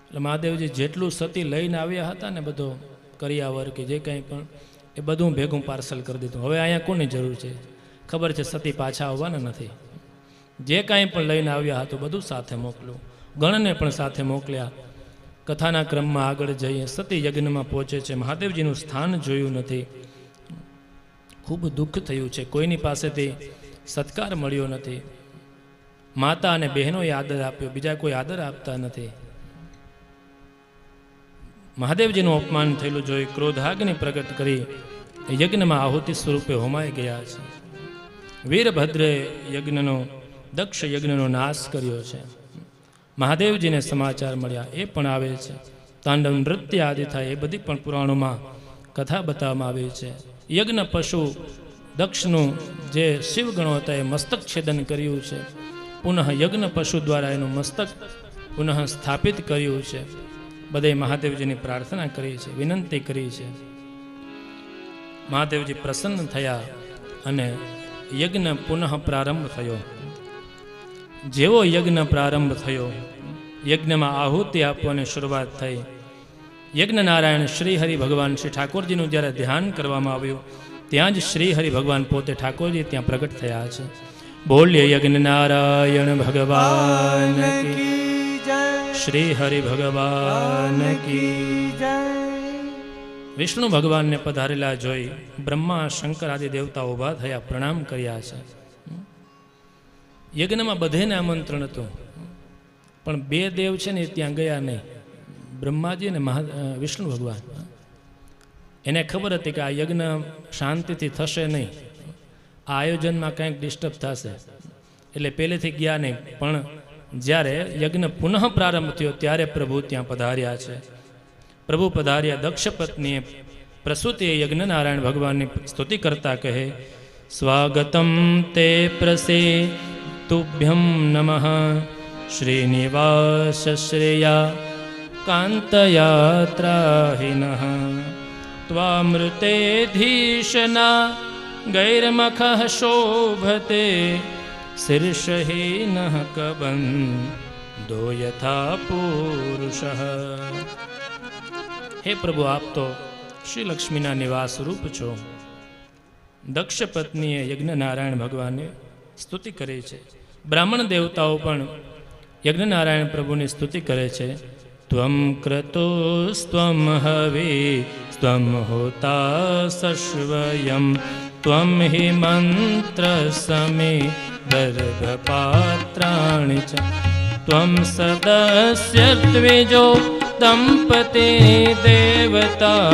એટલે મહાદેવજી જેટલું સતી લઈને આવ્યા હતા ને, બધો કરિયાવર કે જે કંઈ પણ, એ બધું ભેગું પાર્સલ કરી દીધું. હવે અહીંયા કોની જરૂર છે? ખબર છે સતી પાછા આવવાના નથી. જે કાંઈ પણ લઈને આવ્યા હતું બધું સાથે મોકલું. ગણને પણ સાથે મોકલ્યા. કથાના ક્રમમાં આગળ જઈએ. સતી યજ્ઞમાં પહોંચે છે. મહાદેવજીનું સ્થાન જોયું નથી. ખૂબ દુઃખ થયું છે. કોઈની પાસેથી સત્કાર મળ્યો નથી. માતા અને બહેનોએ આદર આપ્યો, બીજા કોઈ આદર આપતા નથી. મહાદેવજીનું અપમાન થયેલું જોઈ ક્રોધાગ્નિ પ્રગટ કરી યજ્ઞમાં આહુતિ સ્વરૂપે હોમાઈ ગયા છે. વીરભદ્રે યજ્ઞનો, દક્ષ યજ્ઞનો નાશ કર્યો છે. મહાદેવજીને સમાચાર મળ્યા, એ પણ આવે છે. તાંડવ નૃત્ય આદિ થાય એ બધી પણ પુરાણોમાં કથા બતાવવામાં આવી છે. યજ્ઞ પશુ દક્ષનું જે શિવગણો હતા એ મસ્તક છેદન કર્યું છે. પુનઃ યજ્ઞ પશુ દ્વારા એનું મસ્તક પુનઃ સ્થાપિત કર્યું છે. બધે મહાદેવજીની પ્રાર્થના કરી છે, વિનંતી કરી છે. મહાદેવજી પ્રસન્ન થયા અને યજ્ઞ પુનઃ પ્રારંભ થયો. જેવો યજ્ઞ પ્રારંભ થયો, યજ્ઞમાં આહુતિ આપવાની શરૂઆત થઈ. યજ્ઞ નારાયણ શ્રી હરિ ભગવાન શ્રી ઠાકોરજીનું જ્યારે ધ્યાન કરવામાં આવ્યું, ત્યાં જ શ્રી હરિ ભગવાન પોતે ઠાકોરજી ત્યાં પ્રગટ થયા છે. બોલ્ય યજ્ઞ નારાયણ ભગવાન કી જય, શ્રી હરિ ભગવાન કી જય. વિષ્ણુ ભગવાનને પધારેલા જોઈ બ્રહ્મા શંકર આદિ દેવતા ઊભા થયા, પ્રણામ કર્યા છે. યજ્ઞમાં બધેને આમંત્રણ હતું, પણ બે દેવ છે ને ત્યાં ગયા નહીં, બ્રહ્માજી અને વિષ્ણુ ભગવાન. એને ખબર હતી કે આ યજ્ઞ શાંતિથી થશે નહીં, આ આયોજનમાં કંઈક ડિસ્ટર્બ થશે, એટલે પહેલેથી ગયા નહીં. પણ જ્યારે યજ્ઞ પુનઃ પ્રારંભ થયો ત્યારે પ્રભુ ત્યાં પધાર્યા છે. પ્રભુ પધાર્યા. દક્ષ પત્નીએ પ્રસૂતિએ યજ્ઞ નારાયણ ભગવાનની સ્તુતિ કરતા કહે, સ્વાગતમ તે પ્રસે તુભ્યમ નમઃ શ્રીનિવાસ શ્રેયા કાંતયાત્રાહિનઃ ત્વામૃતેધીશના ગૈર્મખઃ શોભતે શીર્ષહીનઃ કબંધો યથા પુરુષઃ. હે પ્રભુ, આપ તો શ્રી લક્ષ્મીના નિવાસ રૂપ છો. દક્ષ પત્નીએ યજ્ઞ નારાયણ ભગવાનની સ્તુતિ કરી છે. બ્રાહ્મણ દેવતાઓ પણ યજ્ઞ નારાયણ પ્રભુની સ્તુતિ કરે છે. ત્વમ ક્રતુસ્ત્વમ હવે ત્વમ હોતા સશ્વયમ ત્વમ હિ મંત્ર સમે દર્ભપાત્રાણિ ચ ત્વમ સદસ્ય ત્વિજો દંપતે દેવતા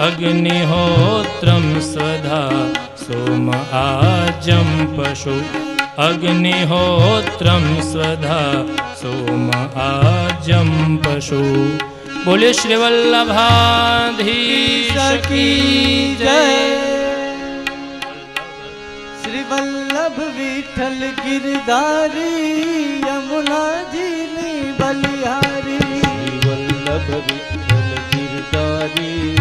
અગ્નિહોત્રમ સ્વધા સોમ આજમ પશુ અગ્નિહોત્રમ સ્વધા સોમ આજમ પશુ. બોલે શ્રી વલ્લભાધીશ કી જય. શ્રી વલ્લભ વિઠ્ઠલ ગિરધારી યમુનાજીની બલિહારી. શ્રી વલ્લભ વિઠ્ઠલ ગિરધારી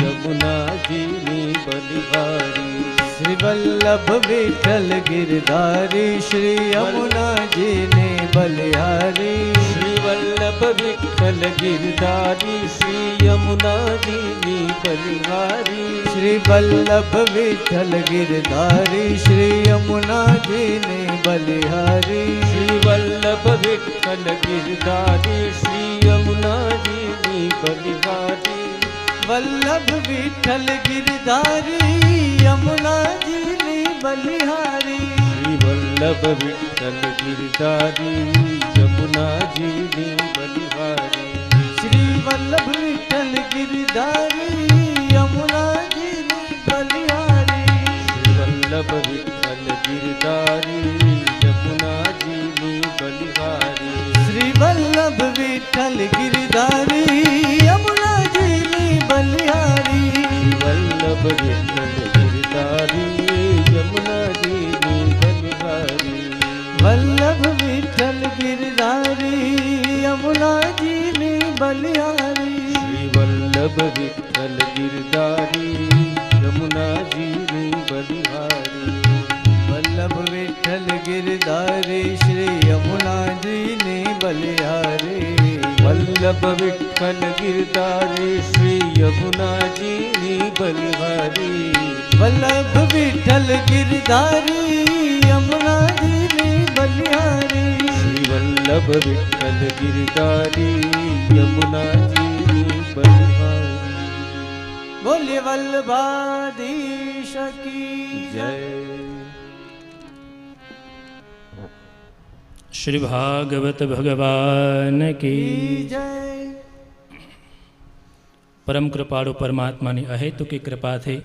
યમુનાજીની બલિહારી. શ્રી વલ્લભ વિઠ્ઠલ ગિરધારી શ્રી યમુનાજીને બલિહારી. શ્રી વલ્લભ વિઠ્ઠલ ગિરધારી શ્રી યમુનાજીની બલિહારી. શ્રી વલ્લભ વિઠ્ઠલ ગિરધારી શ્રી યમુનાજીને બલિહારી. શ્રી વલ્લભ વિઠ્ઠલ ગિરધારી શ્રી યમુનાજીની બલિહારી વલ્લભ વિઠ્ઠલ ગિરધારી યમુનાજીની બલિહારી શ્રી વલ્લભ વિઠ્ઠલ ગિરધારી યમુનાજીની બલિહારી શ્રી વલ્લભ વિઠ્ઠલ ગિરધારી યમુનાજીની બલિહારી શ્રી વલ્લભ વિઠ્ઠલ ગિરધારી યમુનાજીની બલિહારી શ્રી વલ્લભ વિઠ્ઠલ ગિરધારી યમુનાજીની બલિહારી વલ્લભ વિઠ્ઠલ ગિરધારી યમુનાજીની બલિહારી વલ્લભ વિઠ્ઠલ ગિરધારી યમુનાજીની બલિહારી શ્રી વલ્લભ વિઠ્ઠલ ગિરધારી યમુનાજીની બલિહારી વલ્લભ વિઠ્ઠલ ગિરધારી શ્રી યમુનાજીની બલિહારી વલ્લભ વિઠ્ઠલ ગિરધારી શ્રી યમુનાજીની બલિહારી વલ્લભ વિઠ્ઠલ ગિરધારી યમુનાજીની બલિહારી શ્રી વલ્લભ વિઠ્ઠલ ગિરધારી યમુનાજીની બલિહારી બોલે વલ્લભાધીશ કી જય શ્રી ભાગવત ભગવાન કી કી જય પરમ કૃપાળુ પરમાત્માની અહેતુકી કૃપાથી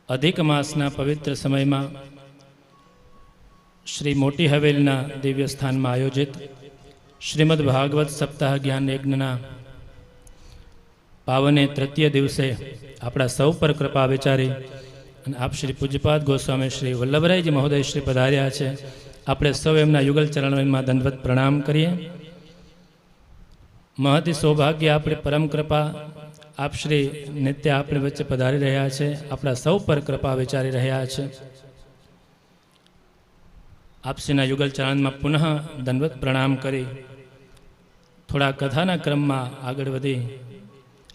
અધિક માસના પવિત્ર સમયમાં શ્રી મોટી હવેલીના દિવ્ય સ્થાનમાં આયોજિત શ્રીમદ ભાગવત સપ્તાહ જ્ઞાન યજ્ઞના પાવને તૃતીય દિવસે આપણા સૌ પર કૃપા વિચારી અને આપ શ્રી પૂજ્યપાદ ગોસ્વામી શ્રી વલ્લભરાયજી મહોદય શ્રી પધાર્યા છે. આપણે સૌ એમના યુગલ ચરણોમાં દંડવત પ્રણામ કરીએ. મહતી સૌભાગ્ય આપણી પરમ કૃપા આપ શ્રી નિત્ય આપણી વચ્ચે પધારી રહ્યા છે. આપણા સૌ પર કૃપા વિચારી રહ્યા છે. આપશ્રીના યુગલ ચરણમાં પુનઃ દંડવત પ્રણામ કરી થોડા કથાના ક્રમમાં આગળ વધી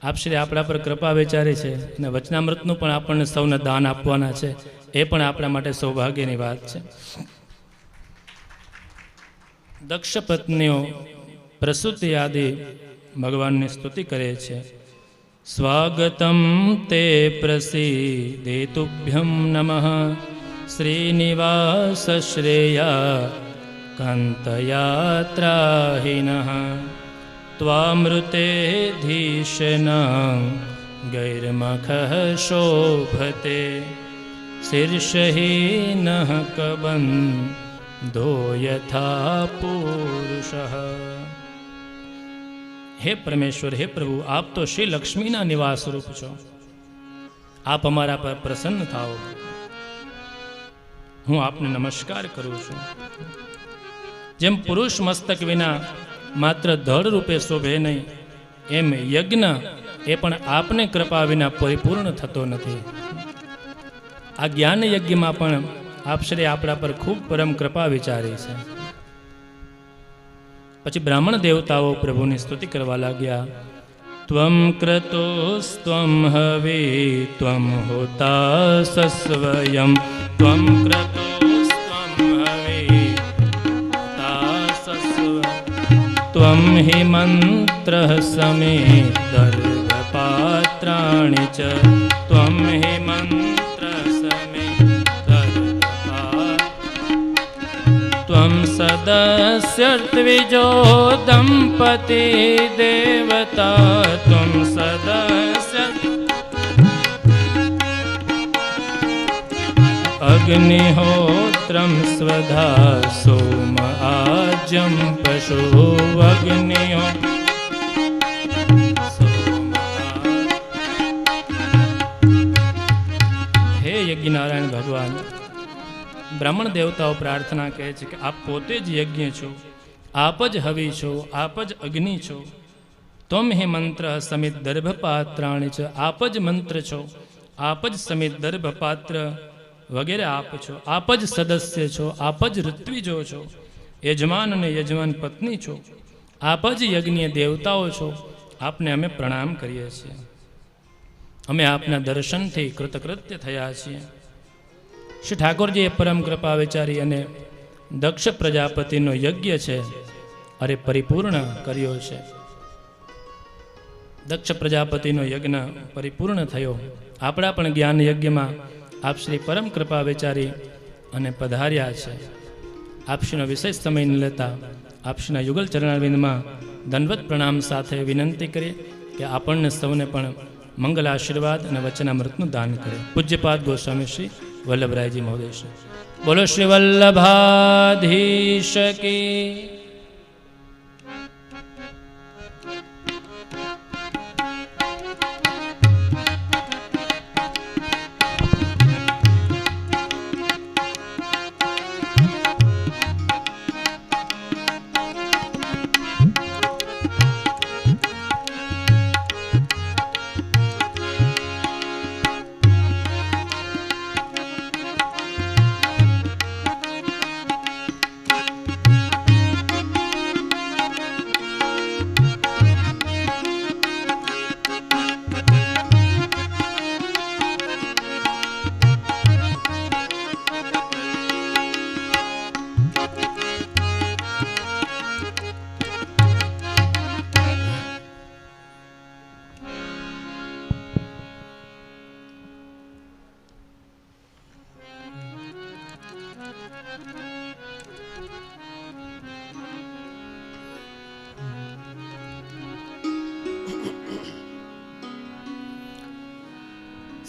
આપશ્રી આપણા પર કૃપા વિચારી છે અને વચનામૃતનું પણ આપણને સૌને દાન આપવાના છે. એ પણ આપણા માટે સૌભાગ્યની વાત છે. દક્ષ પત્નીઓ પ્રસૂતિ આદિ ભગવાનની સ્તુતિ કરે છે. સ્વાગતમ તે પ્રસીદેતુભ્યં નમઃ શ્રીનિવાસ શ્રેયા કાંતયાત્રાહિનઃ ત્વામૃતેધીશના ગૈર્મખઃ શોભતે શીર્ષહીનઃ કબંધો યથા પુરુષઃ. હે પરમેશ્વર, હે પ્રભુ, આપ તો શ્રી લક્ષ્મીના નિવાસ રૂપ છો. આપ અમારા પર પ્રસન્ન થાઓ. હું આપને નમસ્કાર કરું છું. જેમ પુરુષ મસ્તક વિના માત્ર ધડ રૂપે શોભે નહીં, એમ યજ્ઞ એ પણ આપને કૃપા વિના પરિપૂર્ણ થતો નથી. આ જ્ઞાન યજ્ઞમાં પણ આપશ્રી આપણા પર ખૂબ પરમ કૃપા વિચારી છે. પછી બ્રાહ્મણ દેવતાઓ પ્રભુની સ્તુતિ કરવા લાગ્યા. ત્વમ ક્રતોસ્ત્વમ હવે ત્વમ હોતા સસ્વયં ત્વમ ક્રતોસ્ત્વમ હવે હોતા સસ્વયં ત્વમ હિ મંત્રઃ સમે દર્ભપાત્રાણિ ચ ત્વમ હિ મંત્રઃ સમે ત્વમ સદસ્ય દ્વિજો દંપતિ દેવતા ત્વમ સદસ્ય અગ્નિહોત્રમ સ્વધા સોમ આજ્યમ પશુ અગ્નિહો હે યજ્ઞનારાયણ ભગવાન, બ્રાહ્મણ દેવતાઓ પ્રાર્થના કહે છે કે આપ પોતે જ યજ્ઞ છો, આપ જ હવિ છો, આપ જ અગ્નિ છો. ત્વમ હે મંત્ર સમિત દર્ભપાત્રાણી છે, આપ જ મંત્ર છો, આપ જ સમિત દર્ભપાત્ર વગેરે આપ છો. આપ જ સદસ્ય છો, આપ જ ઋત્વિજો છો, યજમાન અને યજમાન પત્ની છો, આપ જ યજ્ઞ દેવતાઓ છો. આપને અમે પ્રણામ કરીએ છીએ. અમે આપના દર્શનથી કૃતકૃત્ય થયા છીએ. શ્રી ઠાકોરજીએ પરમ કૃપા વિચારી અને દક્ષ પ્રજાપતિનો યજ્ઞ છે અરે પરિપૂર્ણ કર્યો છે. દક્ષ પ્રજાપતિનો યજ્ઞ પરિપૂર્ણ થયો. આપણા પણ જ્ઞાન યજ્ઞમાં આપ શ્રી પરમ કૃપા વિચારી અને પધાર્યા છે. આપશ્રીનો વિશેષ સમય ન લેતા આપશ્રીના યુગલ ચરણારવિંદમાં દંડવત પ્રણામ સાથે વિનંતી કરીએ કે આપણને સૌને પણ મંગલ આશીર્વાદ અને વચનામૃતનું દાન કરે. પૂજ્યપાદ ગોસ્વામી શ્રી વલ્લભરાયજી મહોદય શ્રી. બોલો શ્રી વલ્લભાધીશ કી.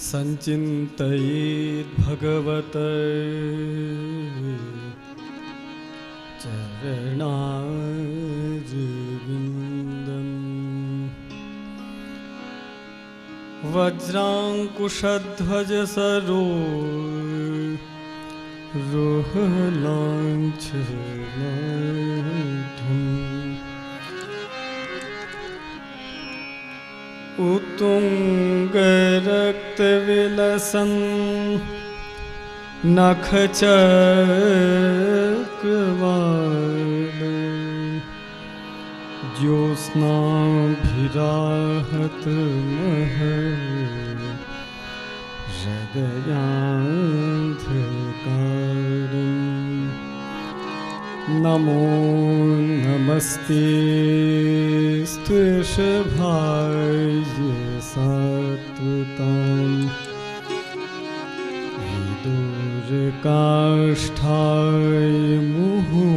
संचिन्तयेत् भगवत चरणारविन्दम् वज्राङ्कुशध्वज सरोहलाञ्छनाढ्यम् उत्तुङ्गरक्तविलसन् नखचक्रवाल ज्योत्स्नाभिराहतमः हृदयान्धकारम् नमो नमस्ते स्तुषभाय सात्वताम् विदुरकाष्ठाय मुहुर्योगिनाम्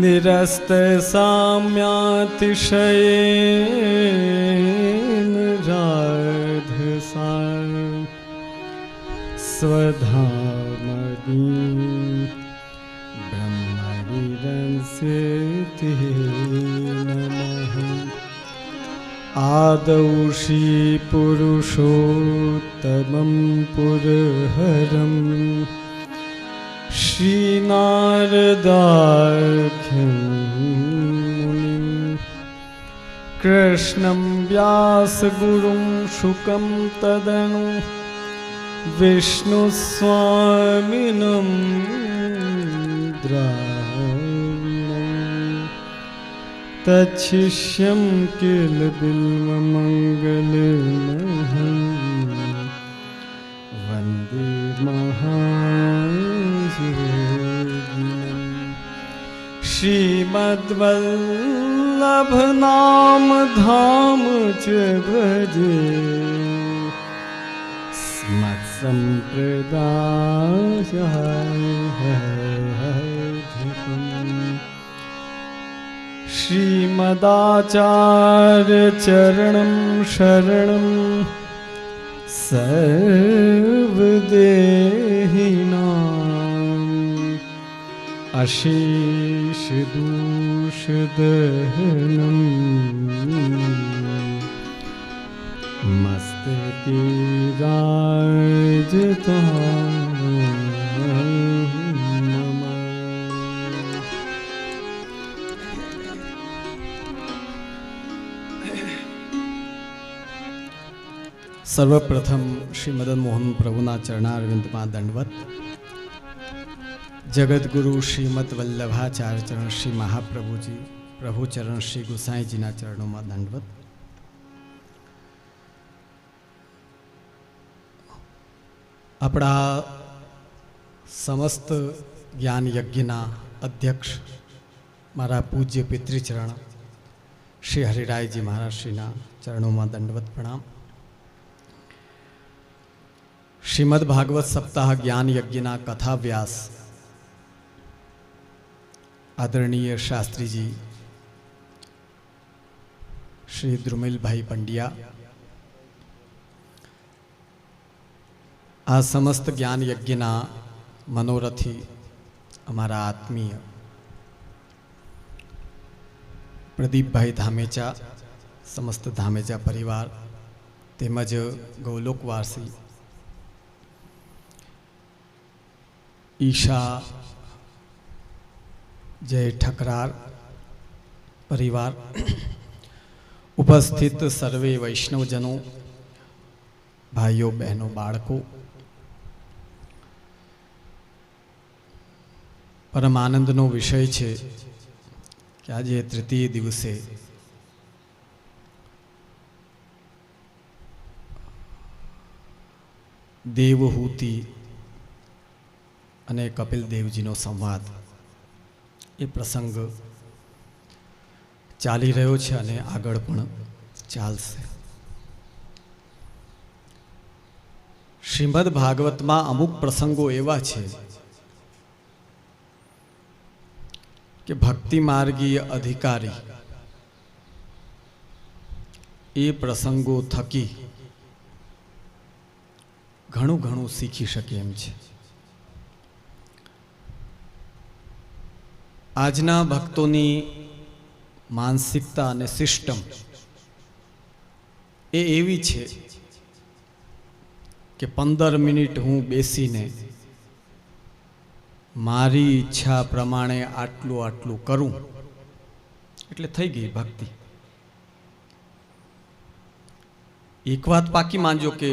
निरस्तसाम्यातिशयेन राधसा स्वधामनि ब्रह्मविरंस्यते नमः। आदौ श्रीपुरुषोत्तमं पुरहरं श्रीनारदाख्यं मुनिं कृष्णं व्यासगुरुं शुकं तदनु विष्णुस्वामिनं द्राविणं तच्छिष्यं किल बिल्वमङ्गलमहं वन्दे महायोगिनं। श्रीमद्वल्लभनाम धाम च भजे मत्सम्प्रदायाधिकम्। श्रीमदाचार्यचरणं शरणं सर्वदेहिनाम् अशेषदोषदहनम् मस्तकीराजताम् नमः। સર્વપ્રથમ શ્રી મદન મોહન પ્રભુના ચરણારવિંદમાં દંડવત. જગતગુરુ શ્રીમદ વલ્લભાચાર્ય ચરણ શ્રી મહાપ્રભુજી પ્રભુ ચરણ શ્રી ગુસાઈજીના ચરણોમાં દંડવત. આપણા સમસ્ત જ્ઞાન યજ્ઞના અધ્યક્ષ મારા પૂજ્ય પિતૃચરણ શ્રી હરિરાયજી મહારાજશ્રીના ચરણોમાં દંડવત પ્રણામ. શ્રીમદ ભાગવત સપ્તાહ જ્ઞાન યજ્ઞના કથાવ્યાસ આદરણીય શાસ્ત્રીજી શ્રી દ્રુમિલભાઈ પંડ્યા, આ સમસ્ત જ્ઞાન યજ્ઞના મનોરથી અમારા આત્મીય પ્રદીપભાઈ ધામેચા, સમસ્ત ધામેચા પરિવાર તેમજ ગૌલોકવાસી ઈશા જય ઠકરાર પરિવાર, ઉપસ્થિત સર્વે વૈષ્ણવજનો, ભાઈઓ બહેનો, બાળકો, પરમ આનંદનો વિષય છે કે આજે તૃતીય દિવસે દેવહૂતિ અને કપિલ દેવજીનો સંવાદ એ પ્રસંગ ચાલી રહ્યો છે અને આગળ પણ ચાલશે. શ્રીમદ ભાગવતમાં અમુક પ્રસંગો એવા છે કે ભક્તિ માર્ગીય અધિકારી એ પ્રસંગો થકી ઘણું શીખી શકે એમ છે. આજના ભક્તોની માનસિકતા અને સિસ્ટમ એ એવી છે કે 15 મિનિટ હું બેસીને મારી ઈચ્છા પ્રમાણે આટલું કરું એટલે થઈ ગઈ ભક્તિ. એક વાત પાકી માનજો કે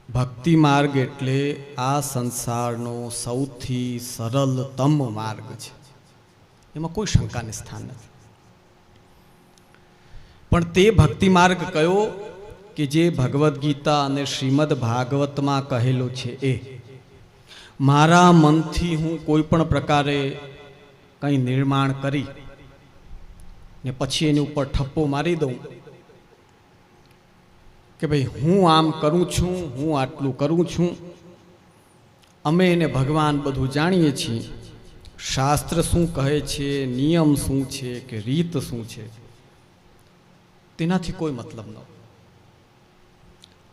ભક્તિ માર્ગ એટલે આ સંસારનો સૌથી સરળતમ માર્ગ છે, એમાં કોઈ શંકાને સ્થાન નથી. પણ તે ભક્તિ માર્ગ કયો કે જે ભગવદ્ ગીતા અને શ્રીમદ ભાગવતમાં કહેલો છે એ મારા મનથી હું કોઈ પણ પ્રકારે કંઈ નિર્માણ કરી ને પછી એની ઉપર ઠપ્પો મારી દઉં કે ભાઈ હું આમ કરું છું, હું આટલું કરું છું, અમે એને ભગવાન બધું જાણીએ છીએ, શાસ્ત્ર શું કહે છે, નિયમ શું છે કે રીત શું છે, તેનાથી કોઈ મતલબ ન.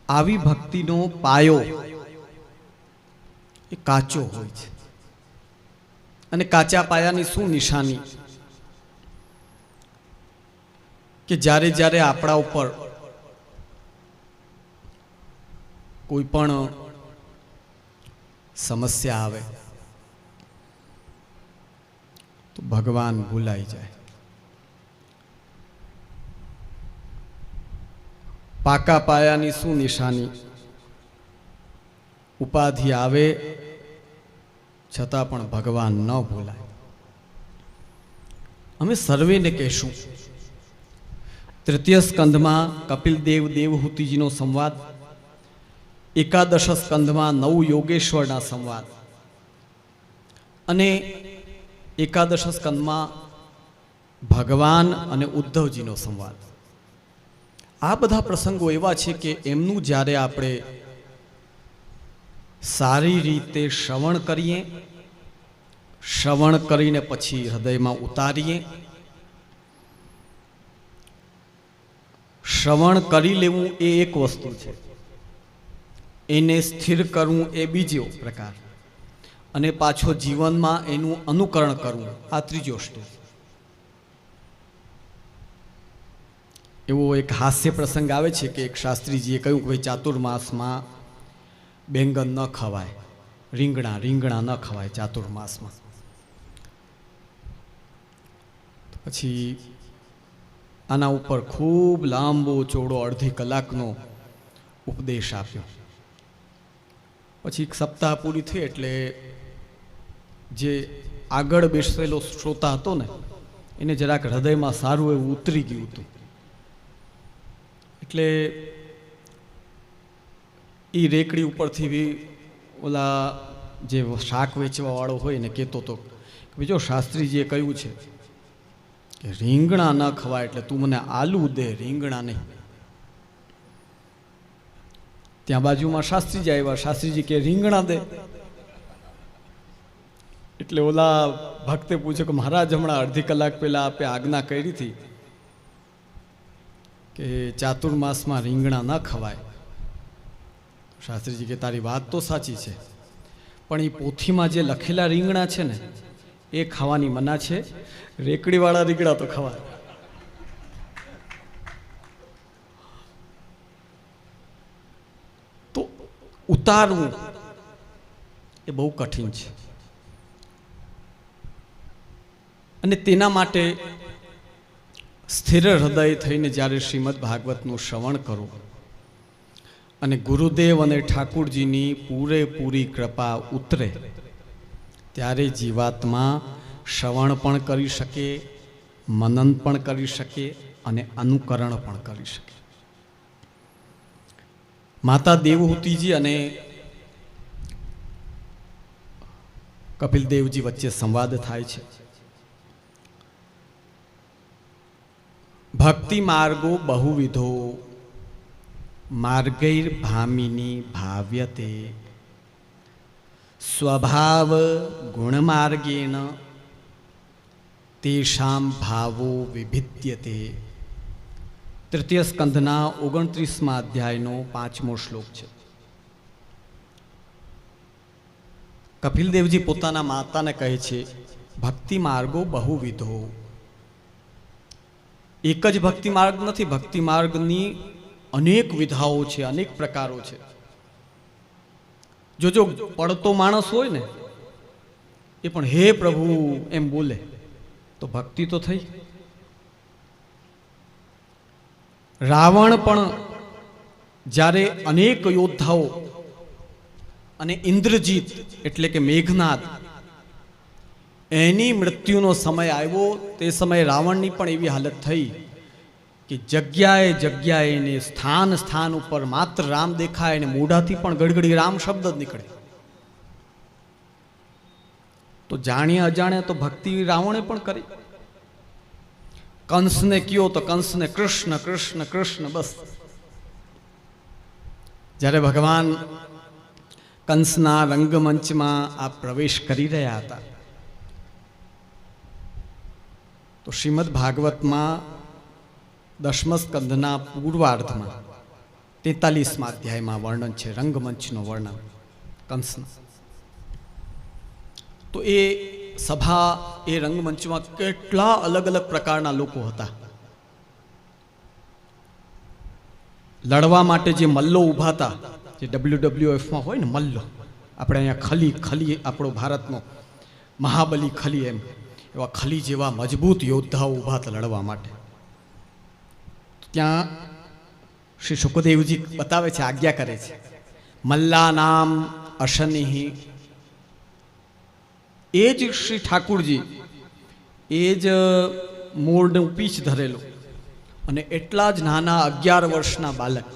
આવી ભક્તિનો પાયો એ કાચો હોય છે. અને કાચા પાયાની શું નિશાની કે જ્યારે આપણા ઉપર કોઈ પણ સમસ્યા આવે તો ભગવાન ભૂલાઈ જાય. પાકા પાયાની શું નિશાની? ઉપાધિ આવે છતાં પણ ભગવાન ન ભૂલાય. અમે સર્વેને કહેશું, તૃતીય સ્કંધમાં કપિલ દેવ દેવહૂતિજીનો સંવાદ, એકાદશ સ્કંધમાં 9 યોગેશ્વરના સંવાદ અને એકાદશ સ્કંધમાં ભગવાન અને ઉદ્ધવજીનો સંવાદ. આ બધા પ્રસંગો એવા છે કે એમનું જ્યારે આપણે સારી રીતે શ્રવણ કરીએ, શ્રવણ કરીને પછી હૃદયમાં ઉતારીએ, શ્રવણ કરી લેવું એ એક વસ્તુ છે, એને સ્થિર કરવું એ બીજો પ્રકાર, અને પાછો જીવનમાં એનું અનુકરણ કરવું આ ત્રીજો સ્ટેજ. એવો એક હાસ્ય પ્રસંગ આવે છે કે એક શાસ્ત્રીજીએ કહ્યું કે ભાઈ ચાતુર્માસમાં બેંગન ન ખવાય, રીંગણા ન ખવાય ચાતુર્માસમાં. પછી આના ઉપર ખૂબ લાંબો ચોડો અડધી કલાકનો ઉપદેશ આપ્યો. પછી એક સપ્તાહ પૂરી થઈ એટલે જે આગળ બેસેલો શ્રોતા હતો ને એને જરાક હૃદયમાં સારું એવું ઉતરી ગયું હતું. એટલે એ રેકડી ઉપરથી બી ઓલા જે શાક વેચવાવાળો હોય ને કહેતો હતો કે બીજો શાસ્ત્રીજીએ કહ્યું છે કે રીંગણા ન ખવાય એટલે તું મને આલુ દે, રીંગણા નહીં. ત્યાં બાજુમાં શાસ્ત્રીજી આવ્યા, શાસ્ત્રીજી કે રીંગણા દે. એટલે ઓલા ભક્તે પૂછ્યું કે મહારાજ હમણાં અડધી કલાક પહેલા આપે આજ્ઞા કરી હતી કે ચાતુર્માસમાં રીંગણા ન ખવાય. શાસ્ત્રીજી કે તારી વાત તો સાચી છે, પણ એ પોથીમાં જે લખેલા રીંગણા છે ને એ ખાવાની મના છે, રેકડીવાળા રીંગણા તો ખવાય. તો ઉતારવું એ બહુ કઠિન છે, અને તેના માટે સ્થિર હૃદય થઈને જ્યારે શ્રીમદ ભાગવતનું શ્રવણ કરો અને ગુરુદેવ અને ઠાકુરજીની પૂરેપૂરી કૃપા ઉતરે ત્યારે જીવાત્મા શ્રવણ પણ કરી શકે, મનન પણ કરી શકે અને અનુકરણ પણ કરી શકે. માતા દેવહૂતિજી અને કપિલદેવજી વચ્ચે સંવાદ થાય છે. ભક્તિ માર્ગો બહુવિધો માર્ગૈર ભામિની ભાવ્યતે સ્વભાવ ગુણમાર્ગેણ તેષામ ભાવો વિભિદ્યતે. તૃતીય સ્કંધના 29મા અધ્યાયનો 5મો શ્લોક છે. કપિલદેવજી પોતાના માતાને કહે છે ભક્તિ માર્ગો બહુવિધો. એક જ ભક્તિ માર્ગ નથી, ભક્તિ માર્ગની અનેક વિધાઓ છે, અનેક પ્રકારો છે. જો પડતો માણસ હોય ને એ પણ હે પ્રભુ એમ બોલે તો ભક્તિ તો થઈ. રાવણ પણ જ્યારે અનેક યોદ્ધાઓ અને ઇન્દ્રજીત એટલે કે મેઘનાદ એની મૃત્યુનો સમય આવ્યો, તે સમયે રાવણની પણ એવી હાલત થઈ કે જગ્યાએ જગ્યાએ ને સ્થાન સ્થાન ઉપર માત્ર રામ દેખાય અને મોઢાથી પણ ગડગડી રામ શબ્દ જ નીકળે. તો જાણ્યા અજાણ્યા તો ભક્તિ રાવણે પણ કરી. કંસને કયો તો કંસને કૃષ્ણ કૃષ્ણ કૃષ્ણ બસ. જ્યારે ભગવાન કંસના રંગમંચમાં આ પ્રવેશ કરી રહ્યા હતા તો શ્રીમદ ભાગવતમાં 10મ સ્કંધના પૂર્વાર્ધમાં 43મા અધ્યાયમાં વર્ણન છે રંગમંચનું વર્ણન કંસનું. તો એ સભા, એ રંગમંચમાં કેટલા અલગ અલગ પ્રકારના લોકો હતા. લડવા માટે જે મલ્લો ઊભા હતા, જે WWFમાં હોય ને મલ્લો, આપણે અહીંયા ખલી આપણો ભારતનો મહાબલી ખલી, એમ એવા ખલી જેવા મજબૂત યોદ્ધાઓ ઊભા હતા લડવા માટે. ત્યાં શ્રી સુખદેવજી બતાવે છે, આજ્ઞા કરે છે મલ્લા નામ અશનિહિ. એ જ શ્રી ઠાકુરજી, એ જ મોરનું પીછ ધરેલું અને એટલા જ નાના 11 વર્ષના બાલક,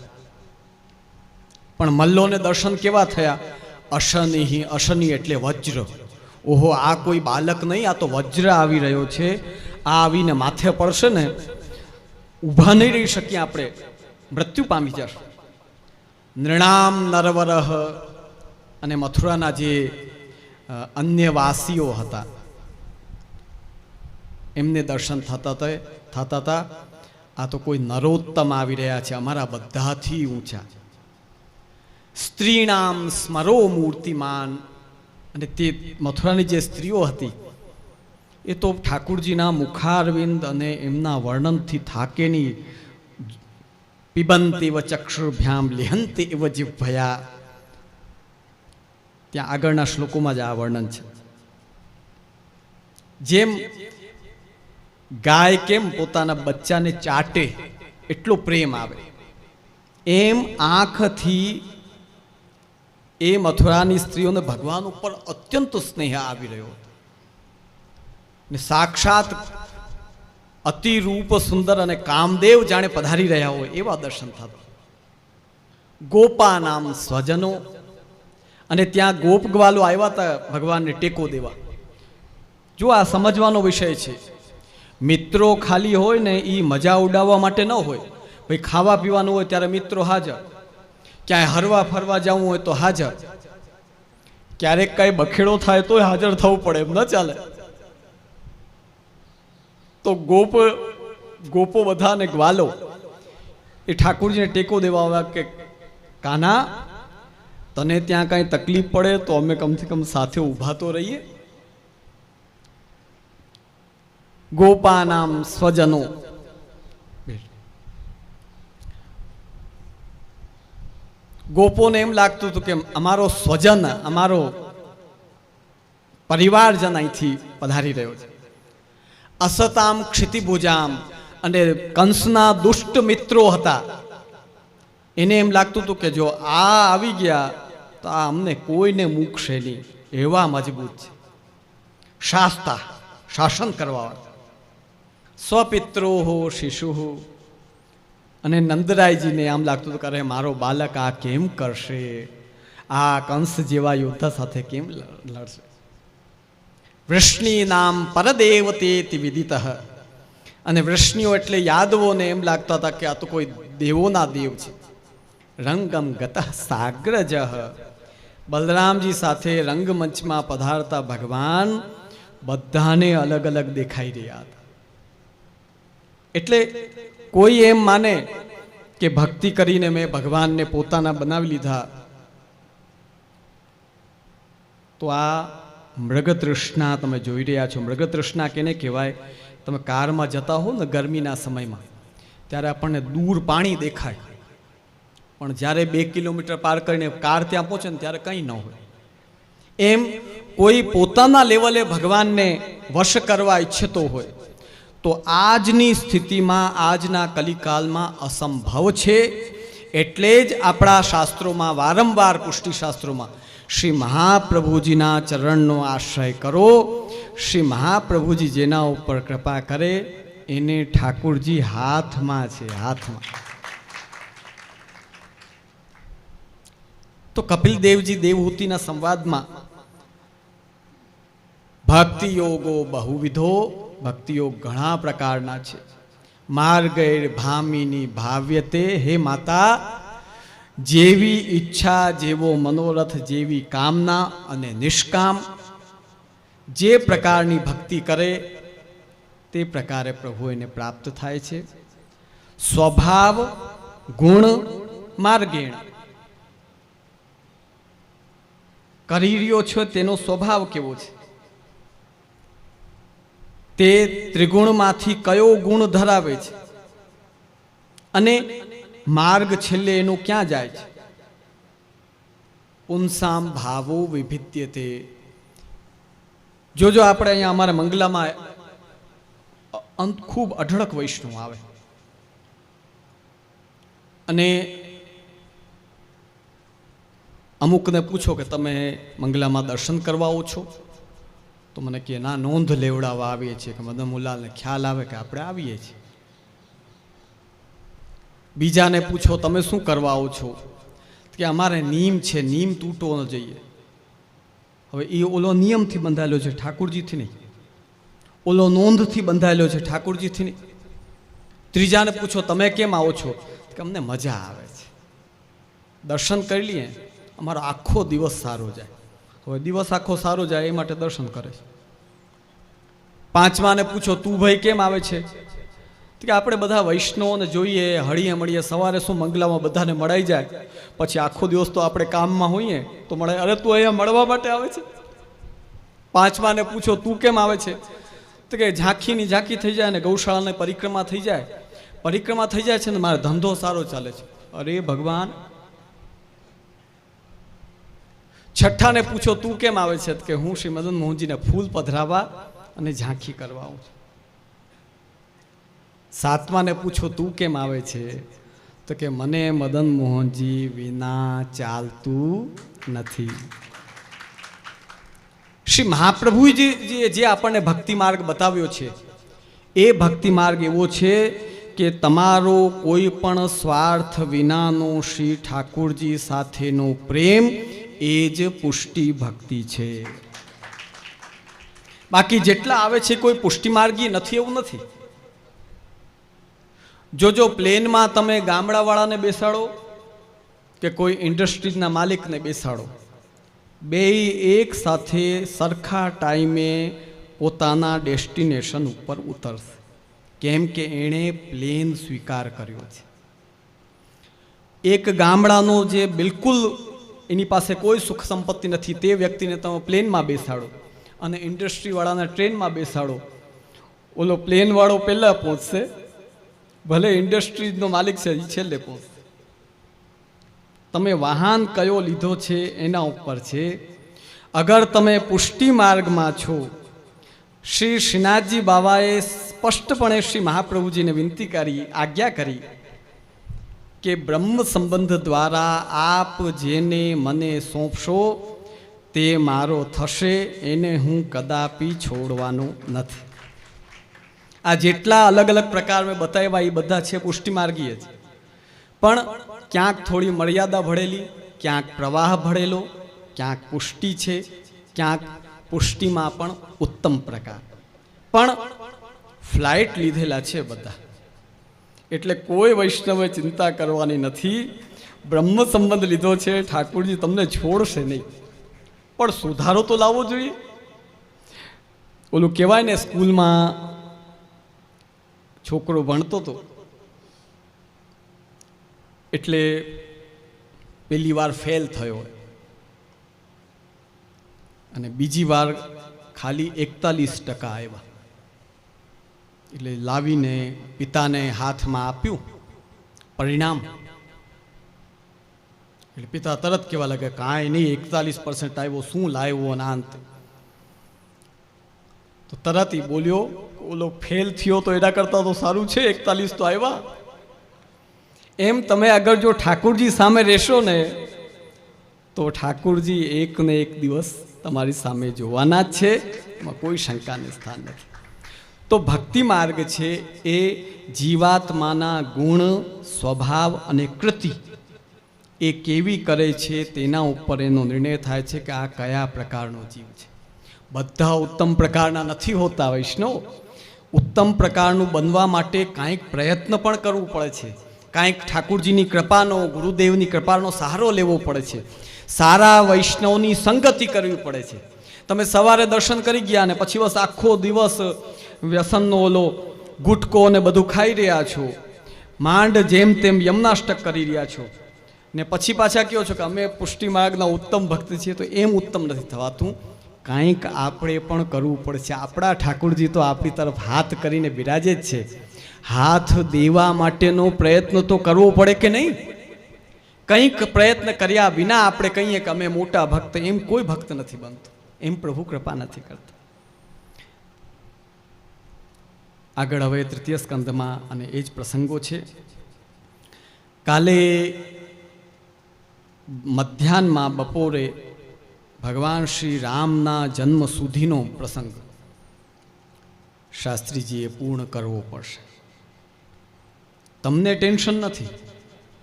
પણ મલ્લોને દર્શન કેવા થયા? અશનિહિ. અશનિ એટલે વજ્ર. ઓહો, આ કોઈ બાલક નહીં, આ તો વજ્ર આવી રહ્યો છે. આ આવીને માથે પડશે ને, ઊભા નહીં રહી શકીએ આપણે, મૃત્યુ પામી જશે. નૃણામ નરવરહ. અને મથુરાના જે અન્ય વાસીઓ હતા એમને દર્શન થતા હતા. આ તો કોઈ નરોત્તમ આવી રહ્યા છે, અમારા બધાથી ઊંચા. સ્ત્રીણામ સ્મરો મૂર્તિમાન. અને તે મથુરાની જે સ્ત્રીઓ હતી એ તો ઠાકુરજીના મુખારવિંદ અને એમના વર્ણનથી થાકે નહીં. પિબંતી વ ચક્ષુર્ભ્યામ લિહંતી એવ જીભયા. ત્યાં આગળના શ્લોકોમાં જ આ વર્ણન છે. જેમ ગાય કેમ પોતાના બચ્ચાને ચાટે એટલો પ્રેમ આવે, એમ આંખથી એ મથુરાની સ્ત્રીઓને ભગવાન ઉપર અત્યંત સ્નેહ આવી રહ્યો ને સાક્ષાત અતિરૂપ સુંદર અને કામદેવ જાણે પધારી રહ્યા હોય એવા દર્શન થતા. ગોપા નામ સ્વજનો. અને ત્યાં ગોપ ગ્વાલો આવ્યા હતા ભગવાનને ટેકો દેવા. જો આ સમજવાનો વિષય છે. મિત્રો ખાલી હોય ને એ મજા ઉડાવવા માટે ન હોય. ભાઈ ખાવા પીવાનું હોય ત્યારે મિત્રો હાજર, ક્યાંય હરવા ફરવા જવું હોય તો હાજર, ક્યારેક કાંઈ બખેડો થાય તોય હાજર થવું પડે, એમ ન ચાલે. તો ગોપો બધા ને ગ્વાલો એ ઠાકોરજીને ટેકો દેવા આવ્યા કે કાના, તને ત્યાં કાંઈ તકલીફ પડે તો અમે કમથી કમ સાથે ઊભા તો રહીએ. ગોપાનામ સ્વજનો, ગોપોને એમ લાગતું હતું કે અમારો સ્વજન, અમારો પરિવારજન અહીંથી પધારી રહ્યો છે. અસતામ ક્ષિતિભુજામ, અને કંસના દુષ્ટ મિત્રો હતા, એને એમ લાગતું હતું કે જો આ આવી ગયા તો આ અમને કોઈને મૂકશે નહીં, એવા મજબૂત છે. શાસ્તા, શાસન કરવાવાળા. સ્વપિત્રો શિશુ, અને નંદરાયજીને આમ લાગતું હતું કે અરે મારો બાલક આ કેમ કરશે, આ કંસ જેવા યોદ્ધા સાથે કેમ લડશે. વૃષ્ણિ નામ પરદેવતે વિદિત, અને વૃષ્ણિઓ એટલે યાદવોને એમ લાગતા હતા કે આ તો કોઈ દેવોના દેવ છે. રંગમ ગત સાગ્રજ, બલરામજી સાથે રંગમંચમાં પધારતા ભગવાન બધાને અલગ અલગ દેખાઈ રહ્યા હતા. એટલે કોઈ એમ માને કે ભક્તિ કરીને મેં ભગવાનને પોતાના બનાવી લીધા, તો આ મૃગતૃષ્ણા તમે જોઈ રહ્યા છો. મૃગતૃષ્ણા કેને કહેવાય? તમે કારમાં જતા હો ને ગરમીના સમયમાં, ત્યારે આપણને દૂર પાણી દેખાય, પણ જ્યારે 2 કિલોમીટર પાર કરીને કાર ત્યાં પહોંચે ને ત્યારે કંઈ ન હોય. એમ કોઈ પોતાના લેવલે ભગવાનને વશ કરવા ઈચ્છતો હોય તો આજની સ્થિતિમાં, આજના કલિકાલમાં અસંભવ છે. એટલે જ આપણા શાસ્ત્રોમાં વારંવાર, પુષ્ટિશાસ્ત્રોમાં શ્રી મહાપ્રભુજીના ચરણનો આશ્રય કરો. શ્રી મહાપ્રભુજી જેના ઉપર કૃપા કરે એને ઠાકુરજી હાથમાં છે, હાથમાં. તો કપિલ દેવજી દેવહૂતિના સંવાદમાં ભક્તિ યોગો બહુવિધો, ભક્તિ યોગ ઘણા પ્રકારના છે. માર્ગૈર ભામિની ભાવ્યતે, હે માતા, જેવી ઈચ્છા, જેવો મનોરથ, જેવી કામના અને નિષ્કામ, જે પ્રકારની ભક્તિ કરે તે પ્રકારે પ્રભુ એને પ્રાપ્ત થાય છે. સ્વભાવ ગુણ માર્ગેણ, કરી રહ્યો છો તેનો સ્વભાવ કેવો છે, તે ત્રિગુણમાંથી કયો ગુણ ધરાવે છે, અને માર્ગ છેલ્લે એનું ક્યાં જાય છે. પુંસામ ભાવો વિભિદ્યતે. જોજો આપણે અહીંયા અમારા મંગલામાં ખૂબ અઢળક વૈષ્ણવ આવે, અને અમુકને પૂછો કે તમે મંગલામાં દર્શન કરવા આવો છો, તો મને કે ના, નોંધ લેવડાવવા આવીએ છીએ, કે મદન મુલાલને ખ્યાલ આવે કે આપણે આવીએ છીએ. બીજાને પૂછો તમે શું કરવા આવો છો, કે અમારે નિયમ છે, નિયમ તૂટવો ન જોઈએ. હવે એ ઓલો નિયમથી બંધાયેલો છે, ઠાકુરજીથી નહીં. ઓલો નોંધથી બંધાયેલો છે, ઠાકુરજીથી નહીં. ત્રીજાને પૂછો તમે કેમ આવો છો, કે અમને મજા આવે છે, દર્શન કરી લઈએ, અમારો આખો દિવસ સારો જાય. હવે દિવસ આખો સારો જાય એ માટે દર્શન કરે છે. પાંચમાને પૂછો તું ભાઈ કેમ આવે છે, કે આપણે બધા વૈષ્ણવોને જોઈએ, હળીએ મળીએ, સવારે શું મંગલામાં બધાને મળાઈ જાય, પછી આખો દિવસ તો આપણે કામમાં હોઈએ તો મળે, અરે તું અહીંયા મળવા માટે આવે છે. પાંચમાને પૂછો તું કેમ આવે છે, તો કે ઝાંખીની ઝાંખી થઈ જાય ને ગૌશાળાની પરિક્રમા થઈ જાય, પરિક્રમા થઈ જાય છે ને મારો ધંધો સારો ચાલે છે. અરે ભગવાન. છઠ્ઠાને પૂછો તું કેમ આવે છે, કે હું શ્રી મદન મોહનજીને ફૂલ પધરાવા અને ઝાંખી કરવા આવું છું. સાતમાને પૂછો તું કેમ આવે છે, તો કે મને મદન મોહનજી વિના ચાલતું નથી. શ્રી મહાપ્રભુજીએ જે આપણને ભક્તિ માર્ગ બતાવ્યો છે એ ભક્તિ માર્ગ એવો છે કે તમારો કોઈ પણ સ્વાર્થ વિનાનો શ્રી ઠાકુરજી સાથેનો પ્રેમ એ જ પુષ્ટિ ભક્તિ છે. બાકી જેટલા આવે છે કોઈ પુષ્ટિ માર્ગી નથી એવું નથી. જો પ્લેનમાં તમે ગામડાવાળાને બેસાડો કે કોઈ ઇન્ડસ્ટ્રીઝના માલિકને બેસાડો, બેય એક સાથે સરખા ટાઈમે પોતાના ડેસ્ટિનેશન ઉપર ઉતરશે, કેમ કે એણે પ્લેન સ્વીકાર કર્યો છે. એક ગામડાનો જે બિલકુલ એની પાસે કોઈ સુખ સંપત્તિ નથી તે વ્યક્તિને તમે પ્લેનમાં બેસાડો અને ઇન્ડસ્ટ્રીવાળાને ટ્રેનમાં બેસાડો, ઓલો પ્લેનવાળો પહેલાં પહોંચશે, ભલે ઇન્ડસ્ટ્રીઝનો માલિક છે એ છેલ્લે પહોંચશે. તમે વાહન કયો લીધો છે એના ઉપર છે. અગર તમે પુષ્ટિ માર્ગમાં છો, શ્રી શ્રીનાથજી બાબાએ સ્પષ્ટપણે શ્રી મહાપ્રભુજીને વિનંતી કરી, આજ્ઞા કરી કે બ્રહ્મ સંબંધ દ્વારા આપ જેને મને સોંપશો તે મારો થશે, એને હું કદાપી છોડવાનો નથી. આ જેટલા અલગ અલગ પ્રકાર મેં બતાવ્યા એ બધા છે પુષ્ટિ માર્ગીય છે, પણ ક્યાંક થોડી મર્યાદા ભળેલી, ક્યાંક પ્રવાહ ભળેલો, ક્યાંક પુષ્ટિ છે, ક્યાંક પુષ્ટિમાં પણ ઉત્તમ પ્રકાર, પણ ફ્લાઇટ લીધેલા છે બધા. એટલે કોઈ વૈષ્ણવે ચિંતા કરવાની નથી. બ્રહ્મ સંબંધ લીધો છે, ઠાકોરજી તમને છોડશે નહીં, પણ સુધારો તો લાવવો જોઈએ. ઓલું કહેવાય ને, સ્કૂલમાં છોકરો ભણતો હતો એટલે પહેલી વાર ફેલ થયો અને બીજી વાર ખાલી 41% આવ્યા, એટલે લાવીને પિતાને હાથમાં આપ્યું પરિણામ. એટલે પિતા તરત કહેવા લાગે, કાંઈ નહીં, 41% આવ્યો, શું લાવ્યો અને અંત. તો તરત એ બોલ્યો, ઓલો ફેલ થયો તો એના કરતાં તો સારું છે, 41 તો આવ્યા. એમ તમે અગર જો ઠાકોરજી સામે રહેશો ને તો ઠાકોરજી એક ને એક દિવસ તમારી સામે જોવાના જ છે, એમાં કોઈ શંકાને સ્થાન નથી. તો ભક્તિ માર્ગ છે એ જીવાત્માના ગુણ, સ્વભાવ અને કૃતિ એ કેવી કરે છે તેના ઉપર એનો નિર્ણય થાય છે કે આ કયા પ્રકારનો જીવ છે. બધા ઉત્તમ પ્રકારના નથી હોતા વૈષ્ણવ. ઉત્તમ પ્રકારનું બનવા માટે કાંઈક પ્રયત્ન પણ કરવું પડે છે, કાંઈક ઠાકોરજીની કૃપાનો, ગુરુદેવની કૃપાનો સહારો લેવો પડે છે, સારા વૈષ્ણવની સંગતિ કરવી પડે છે. તમે સવારે દર્શન કરી ગયા ને પછી બસ આખો દિવસ વ્યસનનો ઓલો ગુટકો ને બધું ખાઈ રહ્યા છો, માંડ જેમ તેમ યમનાષ્ટક કરી રહ્યા છો ને પછી પાછા કહો છો કે અમે પુષ્ટિ માર્ગના ઉત્તમ ભક્ત છીએ, તો એમ ઉત્તમ નથી થવાતું. કાંઈક આપણે પણ કરવું પડશે. આપણા ઠાકોરજી તો આપણી તરફ હાથ કરીને બિરાજે જ છે. હાથ દેવા માટેનો પ્રયત્ન તો કરવો પડે કે નહીં? કંઈક પ્રયત્ન કર્યા વિના આપણે કહીએ કે અમે મોટા ભક્ત, એમ કોઈ ભક્ત નથી બનતો, એમ પ્રભુ કૃપા નથી કરતા. આગળ હવે તૃતીય સ્કંદમાં અને એ જ પ્રસંગો છે. કાલે મધ્યાહ્નમાં બપોરે ભગવાન શ્રી રામના જન્મ સુધીનો પ્રસંગ શાસ્ત્રીજીએ પૂર્ણ કરવો પડશે. તમને ટેન્શન નથી,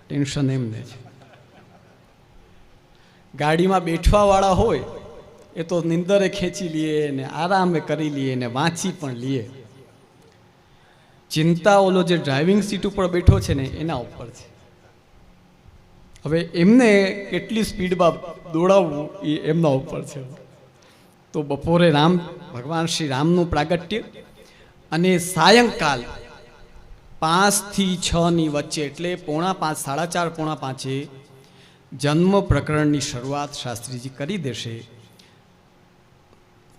ટેન્શન એમને છે. ગાડીમાં બેઠવાવાળા હોય એ તો નિંદરે ખેંચી લઈએ ને આરામે કરી લઈએ ને વાંચી પણ લઈએ. ચિંતા ઓલો જે ડ્રાઇવિંગ સીટ ઉપર બેઠો છે ને એના ઉપર છે. હવે એમને કેટલી સ્પીડમાં દોડાવવું એ એમના ઉપર છે. તો બપોરે ભગવાન શ્રી રામનું પ્રાગટ્ય અને સાયંકાલ 5 થી 6 વચ્ચે એટલે 4:45, 4:30, 4:45 જન્મ પ્રકરણની શરૂઆત શાસ્ત્રીજી કરી દેશે.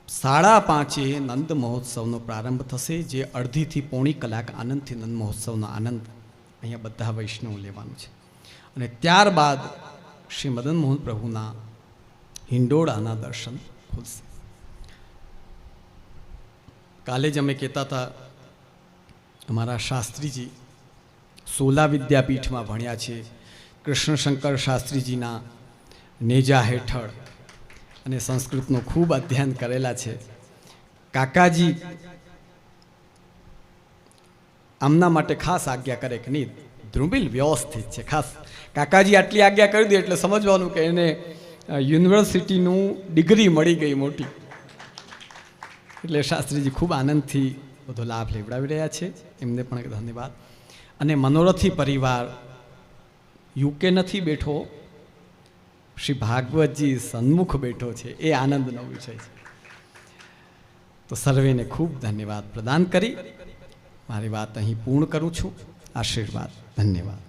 5:30 નંદ મહોત્સવનો પ્રારંભ થશે, જે અડધીથી પોણી કલાક આનંદથી નંદ મહોત્સવનો આનંદ અહીંયા બધા વૈષ્ણવ લેવાનું છે. અને ત્યારબાદ શ્રી મદન મોહન પ્રભુના હિંડોળાના દર્શન ખુલશે. કાલે જ અમે કહેતા હતા, અમારા શાસ્ત્રીજી સોલા વિદ્યાપીઠમાં ભણ્યા છે, કૃષ્ણશંકર શાસ્ત્રીજીના નેજા હેઠળ, અને સંસ્કૃતનું ખૂબ અધ્યયન કરેલા છે. કાકાજી આમના માટે ખાસ આજ્ઞા કરે કે નહીં, ધ્રુમિલ વ્યવસ્થિત છે. ખાસ કાકાજી આટલી આજ્ઞા કરી દે એટલે સમજવાનું કે એને યુનિવર્સિટીનું ડિગ્રી મળી ગઈ મોટી. એટલે શાસ્ત્રીજી ખૂબ આનંદથી બધો લાભ લેવડાવી રહ્યા છે, એમને પણ ધન્યવાદ. અને મનોરથી પરિવાર યુકે નથી બેઠો, શ્રી ભાગવતજી સન્મુખ બેઠો છે, એ આનંદનો વિષય છે. તો સર્વેને ખૂબ ધન્યવાદ પ્રદાન કરી મારી વાત અહીં પૂર્ણ કરું છું. આશીર્વાદ. ધન્યવાદ.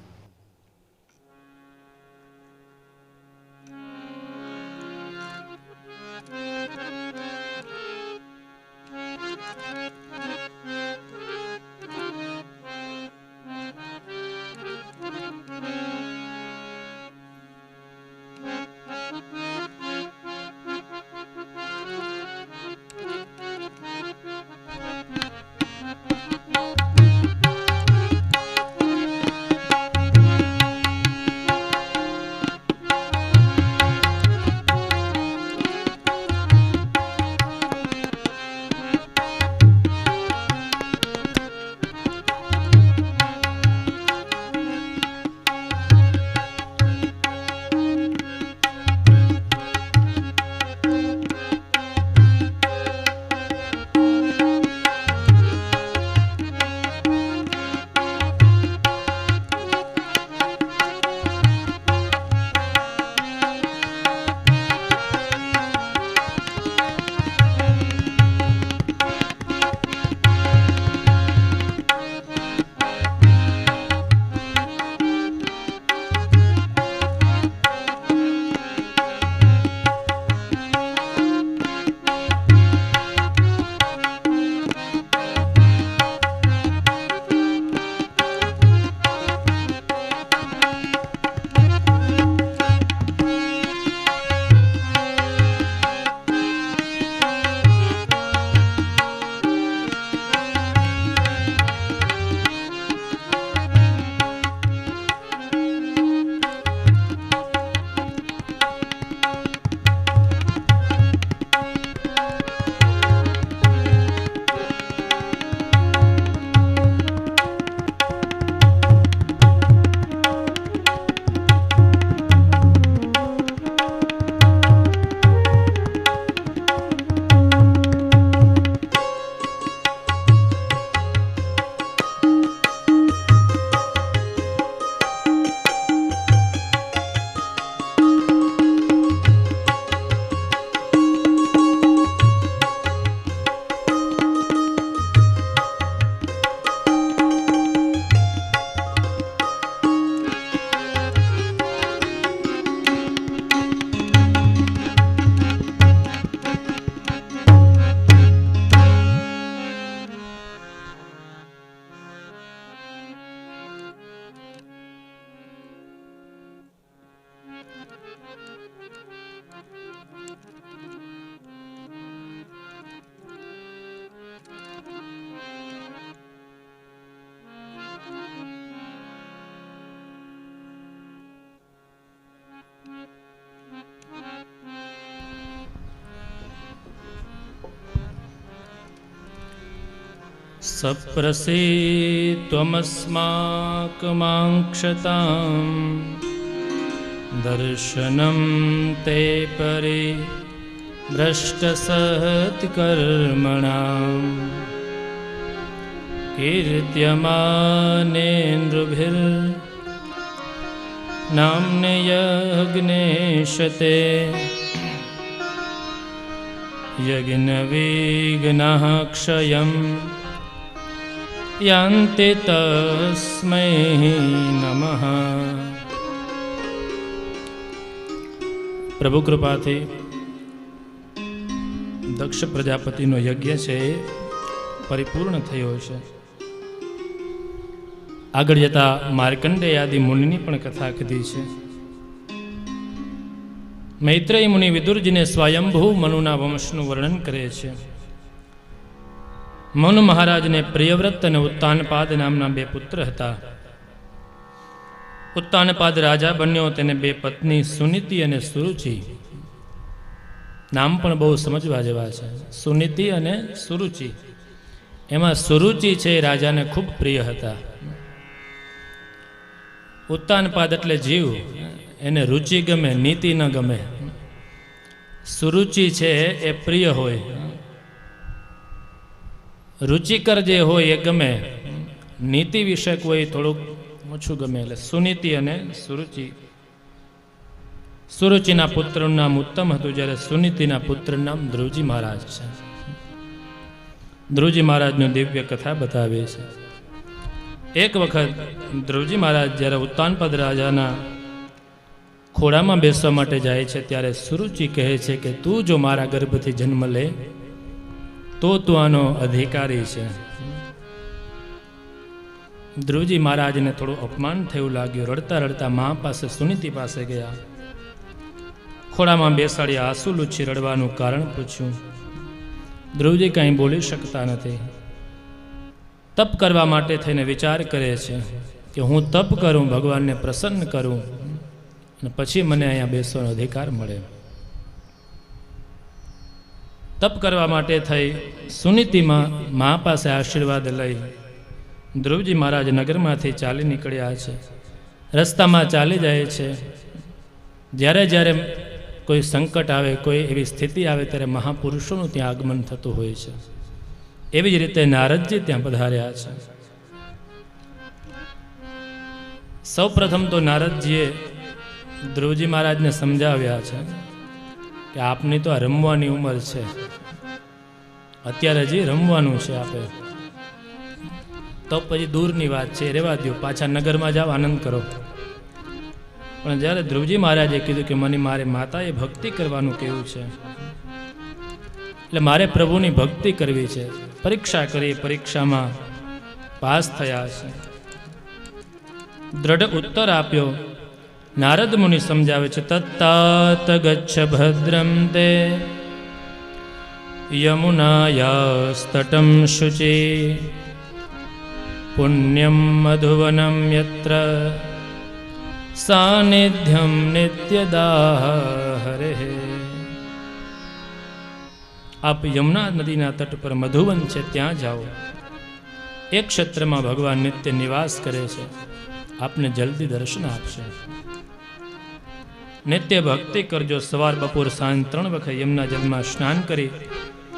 સપ્રસી ત્વમસ્માકમાંક્ષતાં દર્શનમ તે પરે ભ્રષ્ટસત્કર્મણાં કીર્ત્યમાનેન્દ્રુભિર નામ્ને યજ્ઞેશતે યજ્ઞવિઘ્નઃ ક્ષયં યાન્તિ તસ્મૈ નમઃ. પ્રભુ કૃપાથી દક્ષ પ્રજાપતિનો યજ્ઞ છે એ પરિપૂર્ણ થયો છે. આગળ જતા માર્કંડેય આદિ મુનિની પણ કથા કીધી છે. મૈત્રેય મુનિ વિદુરજીને સ્વયંભૂ મનુના વંશનું વર્ણન કરે છે. મનુ મહારાજને પ્રિયવ્રત અને ઉત્તાનપાદ નામના બે પુત્ર હતા. ઉત્તાનપાદ રાજા બન્યો, તેને બે પત્ની સુનીતિ અને સુરુચિ. નામ પણ બહુ સમજવા જેવા છે, સુનીતિ અને સુરુચિ. એમાં સુરુચિ છે એ રાજાને ખૂબ પ્રિય હતા. ઉત્તાનપાદ એટલે જીવ, એને રુચિ ગમે, નીતિ ન ગમે. સુરુચિ છે એ પ્રિય હોય, રુચિકર જે હોય એ ગમે, નીતિ વિષયક હોય થોડુંક ઓછું ગમે. એટલે સુનીતિ અને સુરુચિ. સુરુચિના પુત્રનું નામ ઉત્તમ હતું, જ્યારે સુનીતિના પુત્રનું નામ ધ્રુવજી મહારાજ છે. ધ્રુવજી મહારાજનું દિવ્ય કથા બતાવે છે. એક વખત ધ્રુવજી મહારાજ જ્યારે ઉત્તાનપદ રાજાના ખોળામાં બેસવા માટે જાય છે, ત્યારે સુરુચિ કહે છે કે તું જો મારા ગર્ભથી જન્મ લે તો તું આનો અધિકારી છે. ધ્રુવજી મહારાજને થોડું અપમાન થયું લાગ્યું. રડતા રડતા મા પાસે સુનીતિ પાસે ગયા. ખોળામાં બેસાડી આંસુ લૂછી રડવાનું કારણ પૂછ્યું. ધ્રુવજી કંઈ બોલી શકતા નથી. તપ કરવા માટે થઈને વિચાર કરે છે કે હું તપ કરું, ભગવાનને પ્રસન્ન કરું, અને પછી મને અહીંયા બેસવાનો અધિકાર મળે. તપ કરવા માટે થઈ સુનીતિમાં મા પાસે આશીર્વાદ લઈ ધ્રુવજી મહારાજ નગરમાંથી ચાલી નીકળ્યા છે. રસ્તામાં ચાલી જાય છે. જ્યારે જ્યારે કોઈ સંકટ આવે, કોઈ એવી સ્થિતિ આવે, ત્યારે મહાપુરુષોનું ત્યાં આગમન થતું હોય છે. એવી જ રીતે નારદજી ત્યાં પધાર્યા છે. સૌ પ્રથમ તો નારદજીએ ધ્રુવજી મહારાજને સમજાવ્યા છે કે આપની તો આ રમવાની ઉંમર છે, અત્યારે હજી રમવાનું છે આપે, તો પછી દૂરની વાત છે, રહેવા દો, પાછા નગરમાં જાઓ, આનંદ કરો. પણ જ્યારે ધ્રુવજી મહારાજે કીધું કે મને મારે માતાએ ભક્તિ કરવાનું કેવું છે, એટલે મારે પ્રભુની ભક્તિ કરવી છે, પરીક્ષા કરી, પરીક્ષામાં પાસ થયા છે, દ્રઢ ઉત્તર આપ્યો. નારદ મુનિ સમજાવે છે તત્તાત ગચ્છ ભદ્રમ તે યમુનાયાસ્તટમ શુચિ પુણ્યમ મધુવનમ યત્ર સાનિધ્યમ નિત્યદાહ હરે. આપ યમુના નદીના તટ પર મધુવન છે, ત્યાં જાઓ. એક ક્ષેત્રમાં ભગવાન નિત્ય નિવાસ કરે છે, આપને જલ્દી દર્શન આપશે. નિત્ય ભક્તિ કરજો. સવાર, બપોર, સાંજ 3 વખત યમુના જલમાં સ્નાન કરી,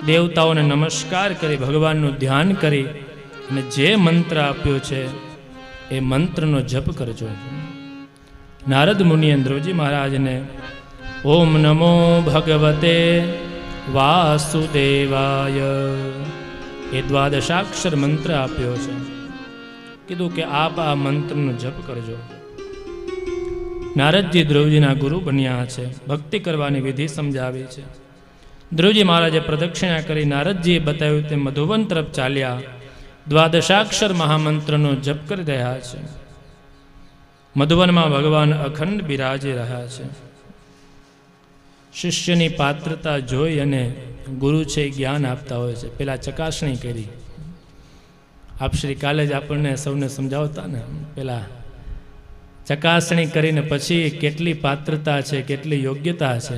દેવતાઓને નમસ્કાર કરી, ભગવાનનું ધ્યાન કરી, અને જે મંત્ર આપ્યો છે એ મંત્રનો જપ કરજો. નારદ મુનિએ ધ્રુવજી મહારાજને ઓમ નમો ભગવતે વાસુદેવાય એ દ્વાદશાક્ષર મંત્ર આપ્યો છે. કીધું કે આપ આ મંત્રનો જપ કરજો. નારદજી ધ્રુવજીના ગુરુ બન્યા છે, ભક્તિ કરવાની વિધિ સમજાવી છે. ધ્રુવજી મહારાજે પ્રદક્ષિણા કરી નારદજીએ બતાવ્યું તે મધુવન તરફ ચાલ્યા, દ્વાદશાક્ષર મહામંત્રનો જપ કરી રહ્યા છે. મધુવનમાં ભગવાન અખંડ બિરાજી રહ્યા છે. શિષ્યની પાત્રતા જોઈ અને ગુરુ છે જ્ઞાન આપતા હોય છે. પેલા ચકાસણી કરી. આપ શ્રી કાલે જ આપણને સૌને સમજાવતા ને, પેલા ચકાસણી કરીને પછી કેટલી પાત્રતા છે, કેટલી યોગ્યતા છે,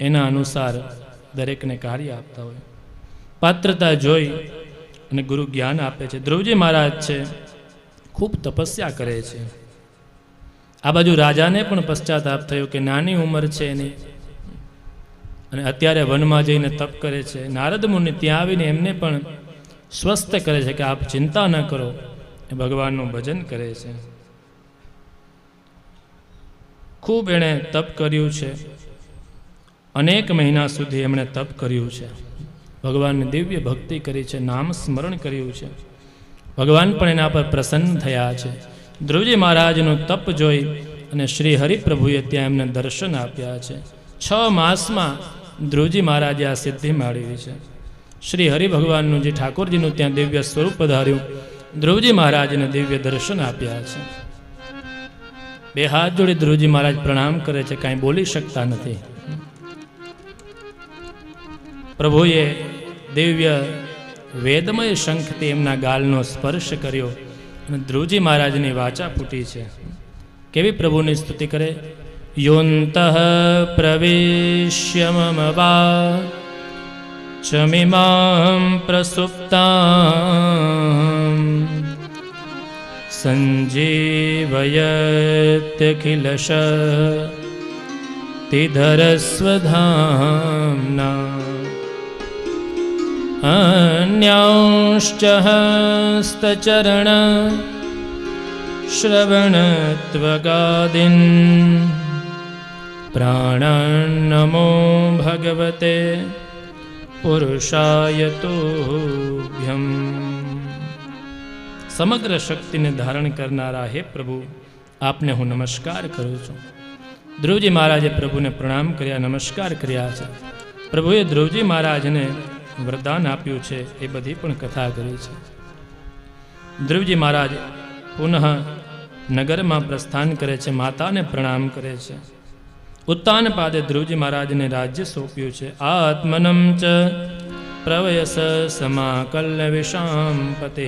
એના અનુસાર દરેકને કાર્ય આપતા હોય. પાત્રતા જોઈ અને ગુરુ જ્ઞાન આપે છે. ધ્રુવજી મહારાજ છે ખૂબ તપસ્યા કરે છે. આ બાજુ રાજાને પણ પશ્ચાતાપ થયો કે નાની ઉંમર છે એની, અને અત્યારે વનમાં જઈને તપ કરે છે. નારદ મુનિ ત્યાં આવીને એમને પણ સ્વસ્થ કરે છે કે આપ ચિંતા ન કરો, એ ભગવાનનું ભજન કરે છે. ખૂબ એણે તપ કર્યું છે. અનેક મહિના સુધી એમણે તપ કર્યું છે. ભગવાનની દિવ્ય ભક્તિ કરી છે, નામ સ્મરણ કર્યું છે. ભગવાન પણ એના પર પ્રસન્ન થયા છે. ધ્રુવજી મહારાજનું તપ જોઈ અને શ્રી હરિપ્રભુએ ત્યાં એમને દર્શન આપ્યા છે. 6 માસમાં ધ્રુવજી મહારાજે આ સિદ્ધિ મેળવી છે. શ્રી હરિ ભગવાનનું જે ઠાકોરજીનું ત્યાં દિવ્ય સ્વરૂપ પધાર્યું, ધ્રુવજી મહારાજને દિવ્ય દર્શન આપ્યા છે. 2 હાથ જોડી ધ્રુવજી મહારાજ પ્રણામ કરે છે, કાંઈ બોલી શકતા નથી. પ્રભુએ દિવ્ય વેદમય શંખથી એમના ગાલનો સ્પર્શ કર્યો અને ધ્રુવજી મહારાજની વાચા ફૂટી છે. કેવી પ્રભુની સ્તુતિ કરે. યોંતઃ પ્રવેશ્ય મમ વાચમિમાં પ્રસુપ્તાં સંજીવયત્યખિલશ तिधरस्वधाम्ना अन्यांश्च हस्तचरण श्रवणत्वगादीन् प्राणान्नमो भगवते પુરુષાય તુભ્યમ. સમગ્ર શક્તિને ધારણ કરનારા હે પ્રભુ, આપને હું નમસ્કાર કરું છું. ધ્રુવજી મહારાજે પ્રભુને પ્રણામ કર્યા, નમસ્કાર કર્યા છે. પ્રભુએ ધ્રુવજી મહારાજને વરદાન આપ્યું છે, એ બધી પણ કથા કરી છે. ધ્રુવજી મહારાજ પુનઃ નગરમાં પ્રસ્થાન કરે છે, માતાને પ્રણામ કરે છે. ઉત્તાન પાદે ધ્રુવજી મહારાજને રાજ્ય સોંપ્યું છે. આત્મનમ ચ પ્રવયસ સમાકલ્ય વિષામ પતે.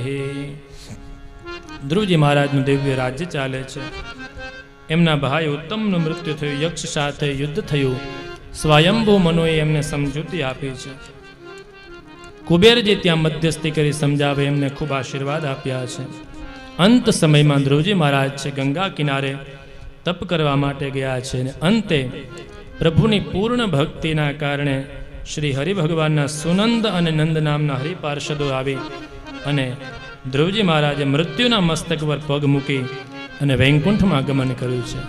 ધ્રુવજી મહારાજનું દિવ્ય રાજ્ય ચાલે છે. એમના ભાઈ ઉત્તમનું મૃત્યુ થયું, યક્ષ સાથે યુદ્ધ થયું. સ્વયંભૂ મનુએ એમને સમજૂતી આપી છે. કુબેરજી ત્યાં મધ્યસ્થી કરી સમજાવે, એમને ખૂબ આશીર્વાદ આપ્યા છે. અંત સમયમાં ધ્રુવજી મહારાજ છે ગંગા કિનારે તપ કરવા માટે ગયા છે. અને અંતે પ્રભુની પૂર્ણ ભક્તિના કારણે શ્રી હરિભગવાનના સુનંદ અને નંદ નામના હરિપાર્ષદો આવી અને ધ્રુવજી મહારાજે મૃત્યુના મસ્તક પર પગ મૂકી અને વૈકુંઠમાં ગમન કર્યું છે.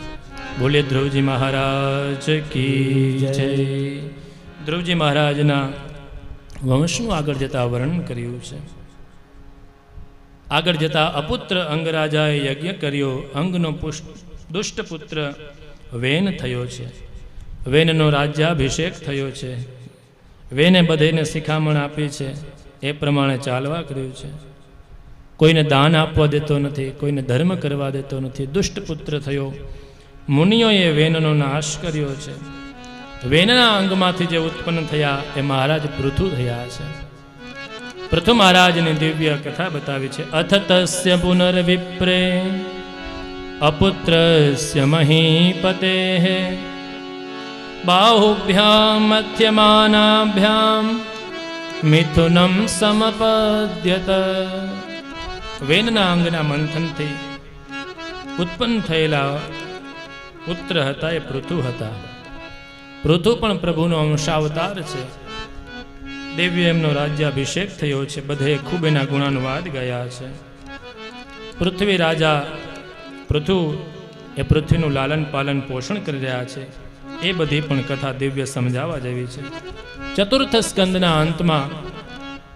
બોલે ધ્રુવજી મહારાજ કી જય. ધ્રુવજી મહારાજના વંશનું આગળ જતા વર્ણન કર્યું છે. આગળ જતા અપુત્ર અંગરાજાએ યજ્ઞ કર્યો. અંગનો દુષ્ટ પુત્ર વેન થયો છે. વેનનો રાજ્યાભિષેક થયો છે. વેને બધેને શિખામણ આપી છે, એ પ્રમાણે ચાલવા કર્યું છે. કોઈને દાન આપવા દેતો નથી, કોઈને ધર્મ કરવા દેતો નથી. દુષ્ટ પુત્ર થયો. મુનિઓએ વેનનો નાશ કર્યો છે. વેનના અંગમાંથી જે ઉત્પન્ન થયા એ મહારાજ પૃથુ થયા છે. પૃથુ મહારાજની દિવ્ય કથા બતાવી છે. અથ તસ્ય પુનર્વિપ્રે અપુત્રસ્ય મહીપતેઃ બાહુભ્યામ મધ્યમાનાભ્યામ મિથુનમ સમપદ્યત. વેનના અંગના મંથનથી ઉત્પન્ન થયેલા પુત્ર હતા એ પૃથુ હતા. પૃથુ પણ પ્રભુનો અંશાવતાર છે. દિવ્ય એમનો રાજ્યાભિષેક થયો છે. બધે ખૂબ એના ગુણાનુવાદ ગયા છે. પૃથ્વી રાજા પૃથુ એ પૃથ્વીનું લાલન પાલન પોષણ કરી રહ્યા છે. એ બધી પણ કથા દિવ્ય સમજાવવા જેવી છે. ચતુર્થ સ્કંદના અંતમાં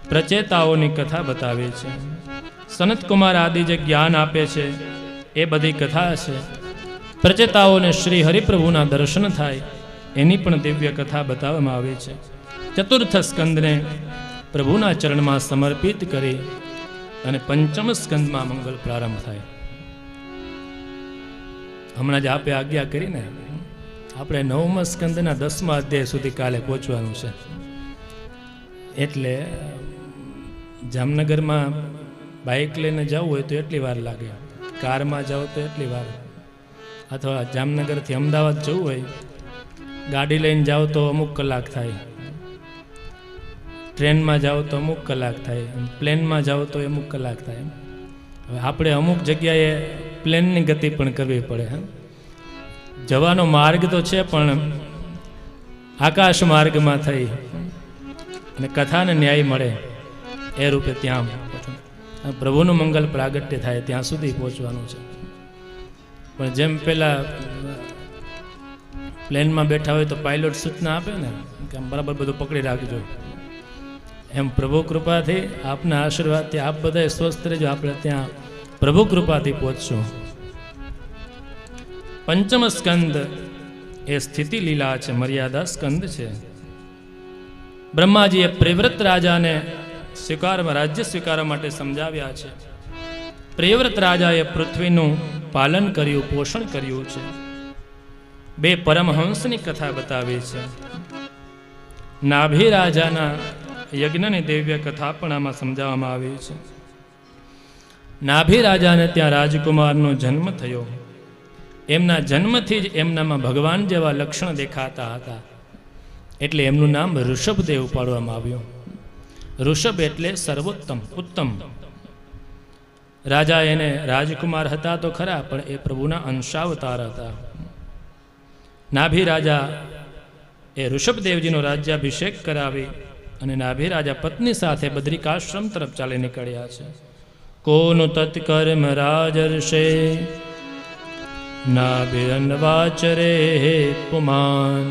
પ્રચેતાઓની કથા બતાવે છે. સનતકુમાર આદિ જે જ્ઞાન આપે છે એ બધી કથા છે. પ્રચેતાઓને શ્રી હરિપ્રભુના દર્શન થાય એની પણ દિવ્ય કથા બતાવવામાં આવી છે. ચતુર્થ સ્કંદને પ્રભુના ચરણમાં સમર્પિત કરી અને પંચમ સ્કંદમાં મંગલ પ્રારંભ થાય. હમણાં જ આપે આજ્ઞા કરીને આપણે 9મા સ્કંદના 10મા અધ્યાય સુધી કાલે પહોંચવાનું છે. એટલે જામનગરમાં બાઇક લઈને જવું હોય તો એટલી વાર લાગે, કારમાં જાઓ તો એટલી વાર, અથવા જામનગરથી અમદાવાદ જવું હોય ગાડી લઈને જાઓ તો અમુક કલાક થાય, ટ્રેનમાં જાઓ તો અમુક કલાક થાય, પ્લેનમાં જાઓ તો અમુક કલાક થાય. હવે આપણે અમુક જગ્યાએ પ્લેનની ગતિ પણ કરવી પડે. જવાનો માર્ગ તો છે પણ આકાશ માર્ગમાં થઈ અને કથાને ન્યાય મળે એ રૂપે ત્યાં પ્રભુનું મંગલ પ્રાગટ્ય થાય ત્યાં સુધી પહોંચવાનું છે. પણ જેમ પેલા પ્લેનમાં બેઠા હોય તો પાયલોટ સૂચના આપે ને કે આમ બરાબર બધું પકડી રાખજો, એમ પ્રભુ કૃપાથી આપના આશીર્વાદથી આપ બધા સ્વસ્થ રહેજો, આપણે ત્યાં પ્રભુ કૃપાથી પહોંચશું. પંચમ સ્કંદ એ સ્થિતિ લીલા છે, મર્યાદા સ્કંદ છે. બ્રહ્માજીએ પ્રિવ્રત રાજાને રાજ્ય સ્વીકારવા માટે સમજાવ્યા છે. પ્રિવ્રત રાજાએ પૃથ્વીનું પાલન કર્યું, પોષણ કર્યું છે. બે પરમહંસની કથા બતાવી છે. નાભી રાજાના યજ્ઞની દિવ્ય કથા પણ આમાં સમજાવવામાં આવી છે. નાભી રાજાને ત્યાં રાજકુમારનો જન્મ થયો. એમના જન્મથી જ એમનામાં ભગવાન જેવા લક્ષણ દેખાતા હતા, એટલે એમનું નામ ઋષભદેવ પાડવામાં આવ્યું. ઋષભ એટલે સર્વોત્તમ, ઉત્તમ. રાજા એને રાજકુમાર હતા તો ખરા, પણ એ પ્રભુના અંશાવતાર હતા. નાભી રાજા એ ઋષભદેવજીનો રાજ્યાભિષેક કરાવી અને નાભી રાજા પત્ની સાથે બદ્રિકાશ્રમ તરફ ચાલી નીકળ્યા છે. કોનું તત્કર્મ રાજર્ષે નાભિરન્વાચરે પુમાન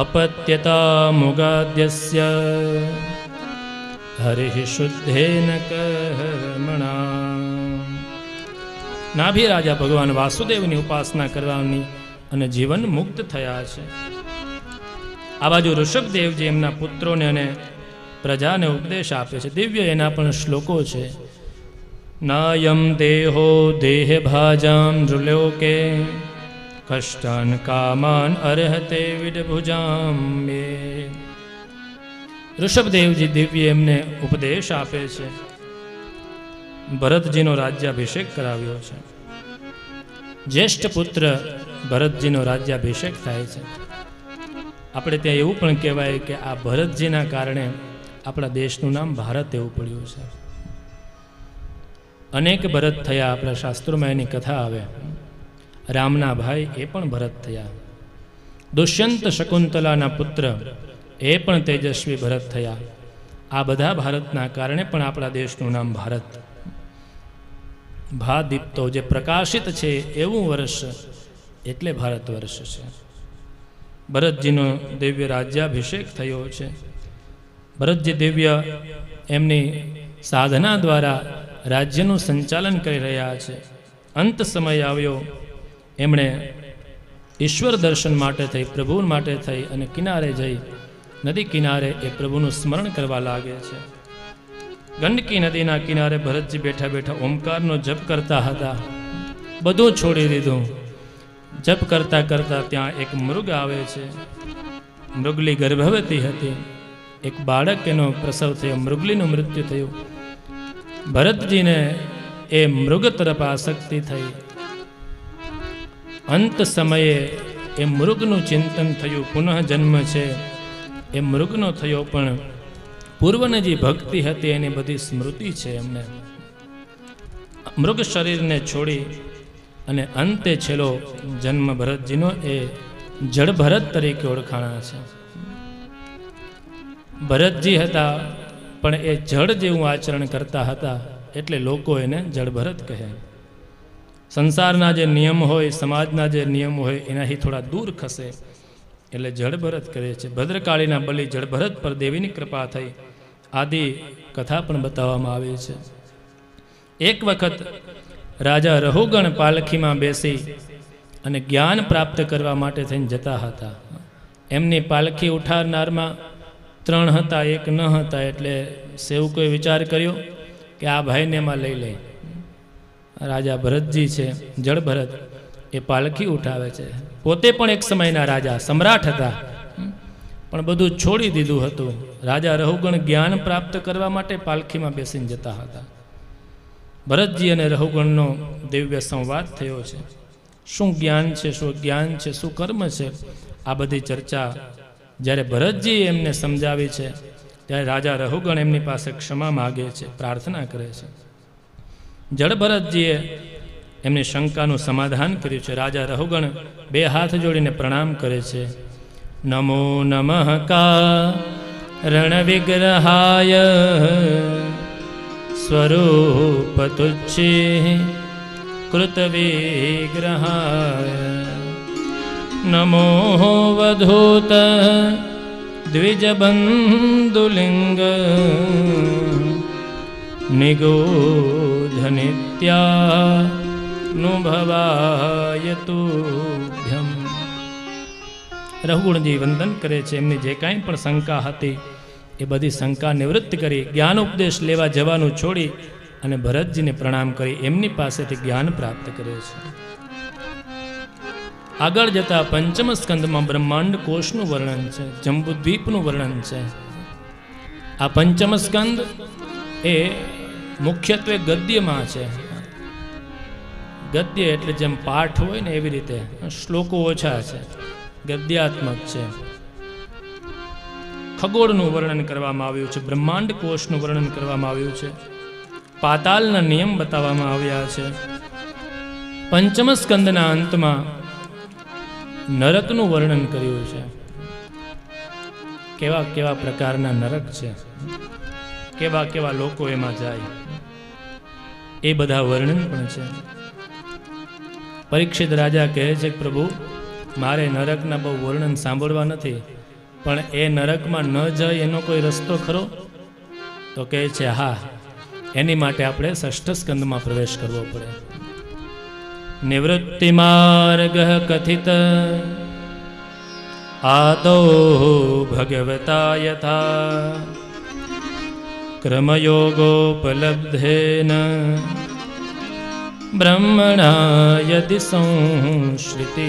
અપત્યતા મુગાદ્યસ્ય હરિ શુદ્ધેન કર્મણા. નાભી રાજા ભગવાન વાસુદેવની ઉપાસના કરવાની અને જીવન મુક્ત થયા છે. આ બાજુ ઋષભદેવજી એમના પુત્રોને અને પ્રજાને ઉપદેશ આપે છે. દિવ્ય એના પણ શ્લોકો છે. નાયમ દેહો દેહ ભાજામ નૃલોકે કષ્ટાન કામાન અર્હતે વિડભુજામ મે. ઋષભદેવજી દિવ્ય એમને ઉપદેશ આપે છે. ભરતજીનો રાજ્યાભિષેક કરાવ્યો છે. જ્યેષ્ઠ પુત્ર ભરતજીનો રાજ્યાભિષેક થાય છે. આપણે ત્યાં એવું પણ કહેવાય કે આ ભરતજીના કારણે આપણા દેશનું નામ ભારત એવું પડ્યું છે. અનેક ભરત થયા. આપણા શાસ્ત્રોમાં એની કથા આવે. રામના ભાઈ એ પણ ભરત થયા. દુષ્યંત શકુંતલાના પુત્ર એ પણ તેજસ્વી ભરત થયા. આ બધા ભારતના કારણે પણ આપણા દેશનું નામ ભારત. ભા દીપ્તો જે પ્રકાશિત છે એવું વર્ષ એટલે ભારત વર્ષ છે. ભરતજીનો દિવ્ય રાજ્યાભિષેક થયો છે. ભરતજી દિવ્ય એમની સાધના દ્વારા રાજ્યનું સંચાલન કરી રહ્યા છે. અંત સમય આવ્યો. એમણે ઈશ્વર દર્શન માટે થઈ, પ્રભુ માટે થઈ અને કિનારે જઈ નદી કિનારે એ પ્રભુનું સ્મરણ કરવા લાગે છે. ગંડકી નદીના કિનારે ભરતજી બેઠા બેઠા ઓમકારનો જપ કરતા હતા. બધું છોડી દીધું. જપ કરતા કરતા ત્યાં એક મૃગ આવે છે. મૃગલી ગર્ભવતી હતી. એક બાળક એનો પ્રસવ થયો. મૃગલીનું મૃત્યુ થયું. ભરતજીને એ મૃગ તરફ આસક્તિ થઈ. અંત સમયે એ મૃગનું ચિંતન થયું. પુનઃ જન્મ છે એ મૃગનો થયો, પણ પૂર્વની જે ભક્તિ હતી એની બધી સ્મૃતિ છે એમને. મૃગ શરીરને છોડી અને અંતે છેલ્લો જન્મ ભરતજીનો એ જળ ભરત તરીકે ઓળખાણા છે. ભરતજી હતા પણ એ જળ જેવું આચરણ કરતા હતા એટલે લોકો એને જળ ભરત કહે. સંસારના જે નિયમ હોય, સમાજના જે નિયમ હોય એનાથી થોડા દૂર ખસે એટલે જળ ભરત કરે છે. ભદ્રકાળીના બલિ જળ ભરત પર દેવીની કૃપા થઈ આદિ કથા પણ બતાવવામાં આવી છે. એક વખત રાજા રહુગણ પાલખીમાં બેસી અને જ્ઞાન પ્રાપ્ત કરવા માટે થઈને જતા હતા. એમની પાલખી ઉઠારનારમાં 3 હતા, 1 ન હતા. એટલે સેવકોએ વિચાર કર્યો કે આ ભાઈને એમાં લઈ લે. રાજા ભરતજી છે, જળ ભરત, એ પાલખી ઉઠાવે છે. પોતે પણ એક સમયના રાજા સમ્રાટ હતા, પણ બધું છોડી દીધું હતું. રાજા રહુગણ જ્ઞાન પ્રાપ્ત કરવા માટે પાલખીમાં બેસીને જતા હતા. ભરતજી અને રહુગણનો દિવ્ય સંવાદ થયો છે. શું જ્ઞાન છે, શું જ્ઞાન છે, શું કર્મ છે, આ બધી ચર્ચા જ્યારે ભરતજી એમને સમજાવી છે ત્યારે રાજા રહુગણ એમની પાસે ક્ષમા માગે છે, પ્રાર્થના કરે છે. જળ ભરતજીએ એમની શંકાનું સમાધાન કર્યું છે. રાજા રહુગણ 2 હાથ જોડીને પ્રણામ કરે છે. નમો નમઃ કા રણ વિગ્રહાય સ્વરૂપ તુચ્છે કૃત વિગ્રહાય નમો વધૂત દ્વિજબંધુલિંગ નિગોધ નિત્યાનુભવાય તુભ્યમ. રહુગણજી વંદન કરે છે. એમની જે કાંઈ પણ શંકા હતી એ બધી શંકા નિવૃત્ત કરી જ્ઞાન ઉપદેશ લેવા જવાનું છોડી અને ભરતજીને પ્રણામ કરી એમની પાસેથી જ્ઞાન પ્રાપ્ત કરે છે. આગળ જતા 5મ સ્કંદમાં બ્રહ્માંડ કોષનું વર્ણન છે, જંબુદ્વીપનું વર્ણન છે. આ 5મ સ્કંદ એ મુખ્યત્વે ગદ્યમાં છે. ગદ્ય એટલે જેમ પાઠ હોય ને એવી રીતે શ્લોકો ઓછા છે, ગદ્યાત્મક છે. ખગોળનું વર્ણન કરવામાં આવ્યું છે, બ્રહ્માંડ કોષનું વર્ણન કરવામાં આવ્યું છે, પાતાલના નિયમ બતાવવામાં આવ્યા છે. 5મ સ્કંદના અંતમાં નરકનું વર્ણન કર્યું છે. કેવા કેવા પ્રકારના નરક છે, કેવા કેવા લોકો એમાં જાય, એ બધા વર્ણન પણ છે. પરીક્ષિત રાજા કહે છે કે પ્રભુ, મારે નરકના બહુ વર્ણન સાંભળવા નથી, પણ એ નરકમાં ન જાય એનો કોઈ રસ્તો ખરો? તો કહે છે હા, એની માટે આપણે ષષ્ઠ સ્કંદમાં પ્રવેશ કરવો પડે. નિવૃત્તિ માર્ગ કથિત આદો ભગવતા યથા ક્રમયોગોપલબ્ધેન બ્રહ્મણા યદિ સંશ્રુતિ.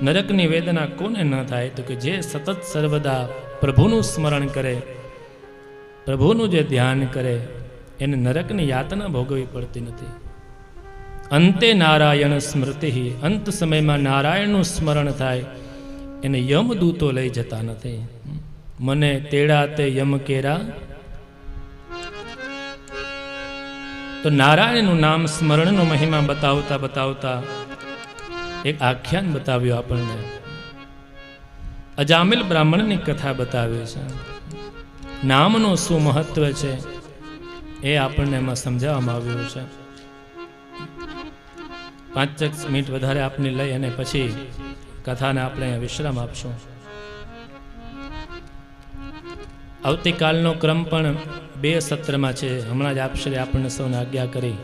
નરકની વેદના કોને ન થાય? તો કે જે સતત સર્વદા પ્રભુનું સ્મરણ કરે, પ્રભુનું જે ધ્યાન કરે, એને નરકની યાતના ભોગવવી પડતી નથી. અંતે નારાયણ સ્મૃતિ, અંત સમયમાં નારાયણનું સ્મરણ થાય, એને યમદૂતો લઈ જતા નથી. મને તેડા તે યમ કેરા. તો નારાયણનું નામ સ્મરણનો મહિમા બતાવતા બતાવતા એક આખ્યાન બતાવ્યું આપણને. અજામિલ બ્રાહ્મણની કથા બતાવી છે. નામનું શું મહત્વ છે એ આપણને એમાં સમજાવવામાં આવ્યું છે. 5 મિનિટ વધારે આપને લઈ અને પછી કથાને આપણે વિશ્રામ આપશું. આવતીકાલનો ક્રમ પણ 2 સત્રમાં છે. હમણાં જ આપશ્રી આપણને સૌને આજ્ઞા કરી.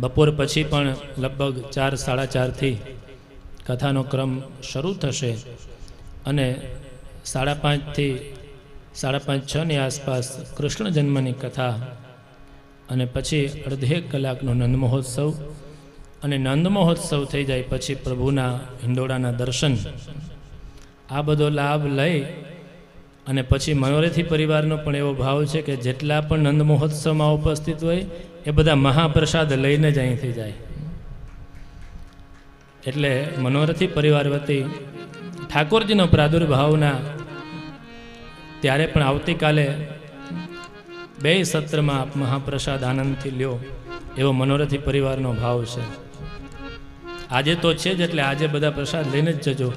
બપોર પછી પણ લગભગ 4, 4:30 કથાનો ક્રમ શરૂ થશે અને 5:30 થી 5:30, 6 ની આસપાસ કૃષ્ણ જન્મની કથા અને પછી અડધેક કલાકનો નંદ મહોત્સવ, અને નંદ મહોત્સવ થઈ જાય પછી પ્રભુના હિંડોળાના દર્શન. આ બધો લાભ લઈ અને પછી મનોરથી પરિવારનો પણ એવો ભાવ છે કે જેટલા પણ નંદ મહોત્સવમાં ઉપસ્થિત હોય એ બધા મહાપ્રસાદ લઈને જ અહીંથી જાય. એટલે મનોરથી પરિવાર વતી ઠાકોરજીનો પ્રાદુર્ભાવના ત્યારે પણ આવતીકાલે 2 સત્રમાં આપ મહાપ્રસાદ આનંદથી લ્યો, એવો મનોરથી પરિવારનો ભાવ છે. આજે તો છે જ, એટલે આજે બધા પ્રસાદ લઈને જ જજો.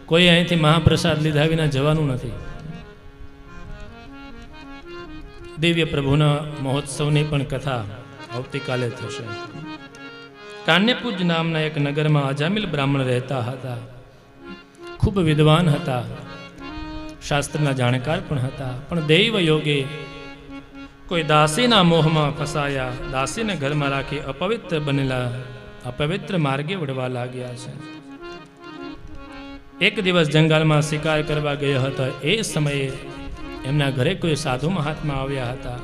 કોઈ અહીંથી મહાપ્રસાદ લીધા વિના જવાનું નથી. દિવ્ય પ્રભુના મહોત્સવની પણ કથા આવતીકાલે થશે. કાન્યપુજ નામના એક નગરમાં અજામિલ બ્રાહ્મણ રહેતા હતા. ખૂબ વિદ્વાન હતા, શાસ્ત્રના જાણકાર પણ હતા, પણ દૈવ યોગે કોઈ દાસીના મોહમાં ફસાયા, દાસીને ઘરમાં રાખી અપવિત્ર બનેલા, અપવિત્ર માર્ગે વળવા લાગ્યા છે. એક દિવસ જંગલમાં શિકાર કરવા ગયા હતા. એ સમયે એમના ઘરે કોઈ સાધુ મહાત્મા આવ્યા હતા.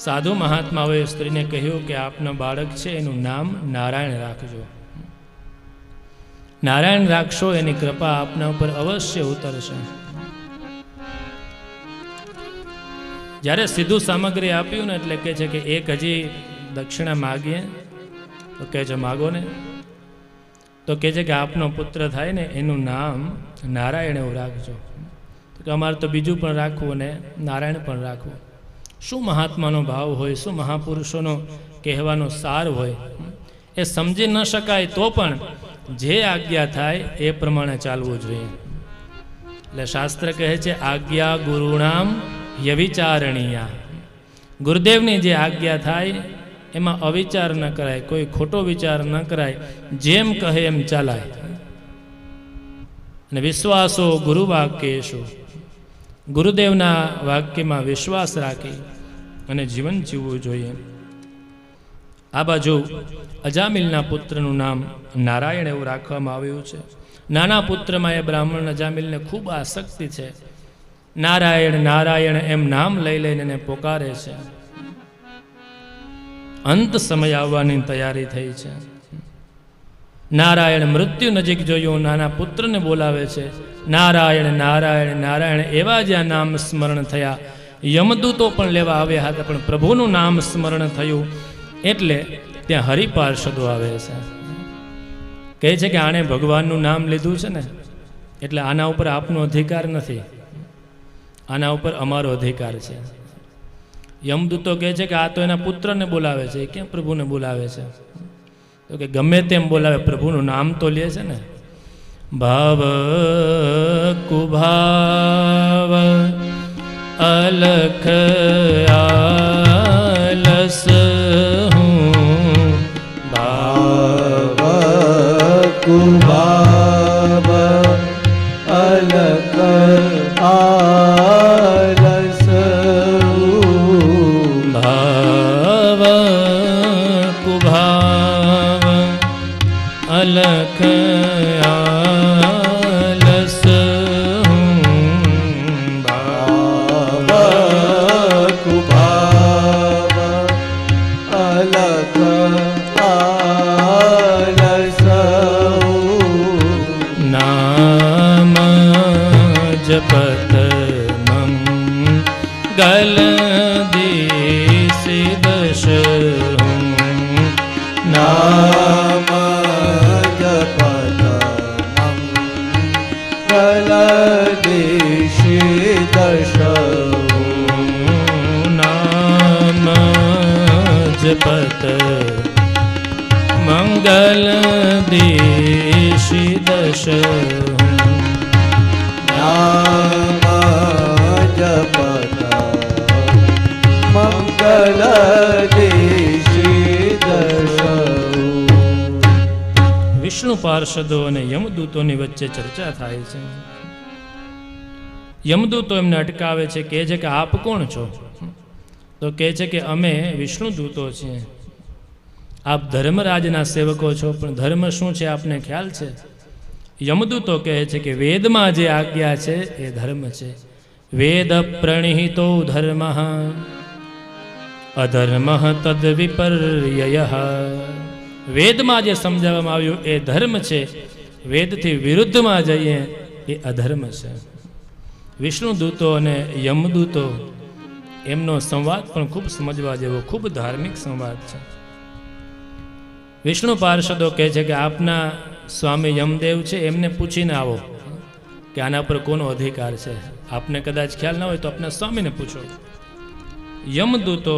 સાધુ મહાત્માઓએ સ્ત્રીને કહ્યું કે આપનો બાળક છે, એનું નામ નારાયણ રાખજો. નારાયણ રાખશો, એની કૃપા આપના ઉપર અવશ્ય ઉતરશે. જ્યારે સીધું સામગ્રી આપ્યું ને એટલે કહે છે કે એક હજી દક્ષિણા માગીએ. તો કહે છે માગો ને. તો કહે છે કે આપનો પુત્ર થાય ને એનું નામ નારાયણ એવું રાખજો. તો કે અમારે તો બીજું પણ રાખવું અને નારાયણ પણ રાખવું. શું મહાત્માનો ભાવ હોય, શું મહાપુરુષોનો કહેવાનો સાર હોય, એ સમજી ન શકાય તો પણ જે આજ્ઞા થાય એ પ્રમાણે ચાલવું જોઈએ. એટલે શાસ્ત્ર કહે છે આજ્ઞા ગુરુણામ યવિચારણીયા. ગુરુદેવની જે આજ્ઞા થાય એમાં અવિચાર ન કરાય, કોઈ ખોટો વિચાર ન કરાય, જેમ કહે એમ ચાલાય. અને વિશ્વાસો ગુરુ વાક્યેશુ, ગુરુદેવના વાક્યમાં વિશ્વાસ રાખી અને જીવન જીવવું જોઈએ. આ બાજુ અજામિલના પુત્રનું નામ નારાયણ એવું રાખવામાં આવ્યું છે. નાના પુત્રમાં એ બ્રાહ્મણ અજામિલને ખૂબ આસક્તિ છે. નારાયણ નારાયણ એમ નામ લઈ લઈને એને પોકારે છે. અંત સમય આવવાની તૈયારી થઈ છે. નારાયણ મૃત્યુ નજીક જોયું, નાના પુત્રને બોલાવે છે નારાયણ નારાયણ નારાયણ. એવા જ આ નામ સ્મરણ થયા. યમદૂતો પણ લેવા આવ્યા હતા, પણ પ્રભુનું નામ સ્મરણ થયું એટલે ત્યાં હરિપાર્ષદો આવે છે. કહે છે કે આણે ભગવાનનું નામ લીધું છે ને, એટલે આના ઉપર આપનો અધિકાર નથી, આના ઉપર અમારો અધિકાર છે. યમદૂતો કહે છે કે આ તો એના પુત્રને બોલાવે છે, એ કેમ પ્રભુને બોલાવે છે? તો કે ગમે તેમ બોલાવે, પ્રભુનું નામ તો લે છે ને. ભાવ કુભાવ અલખ આલસ હું, ભાવ કુભાવ અલખ આલસ ભાવ કુભાવ અલખ આલસ હું, ભાવ કુભાવ અલખ આલસ નામ જપત મંગલ દિશી દશ હું, નામ જપત મંગલ દિશી દશ નામ જપત મંગલ દિશી દશ નામ જપત મંગલ દિશી દશ. વિષ્ણુ પાર્ષદો અને યમદૂતોની વચ્ચે ચર્ચા થાય છે. યમદૂતો એમને અટકાવે છે, કહે છે કે આપ કોણ છો? તો કહે છે કે અમે વિષ્ણુ દૂતો છીએ. આપ ધર્મરાજના સેવકો છો, પણ ધર્મ શું છે આપને ખ્યાલ છે? યમદૂતો કહે છે કે વેદમાં જે આજ્ઞા છે એ ધર્મ છે. વેદ પ્રણિહિતો ધર્મ અધર્મ તદ વિપર્યય. વેદમાં જે સમજાવવામાં આવ્યું એ ધર્મ છે, વેદથી વિરુદ્ધમાં જઈએ એ અધર્મ છે. વિષ્ણુ દૂતો અને યમદૂતો એમનો સંવાદ પણ ખૂબ સમજવા જેવો, ખૂબ ધાર્મિક સંવાદ છે. વિષ્ણુ પાર્ષદો કહે છે કે આપના સ્વામી યમદેવ છે, એમને પૂછીને આવો કે આના પર કોનો અધિકાર છે. આપને કદાચ ખ્યાલ ના હોય તો આપના સ્વામીને પૂછો. યમદૂતો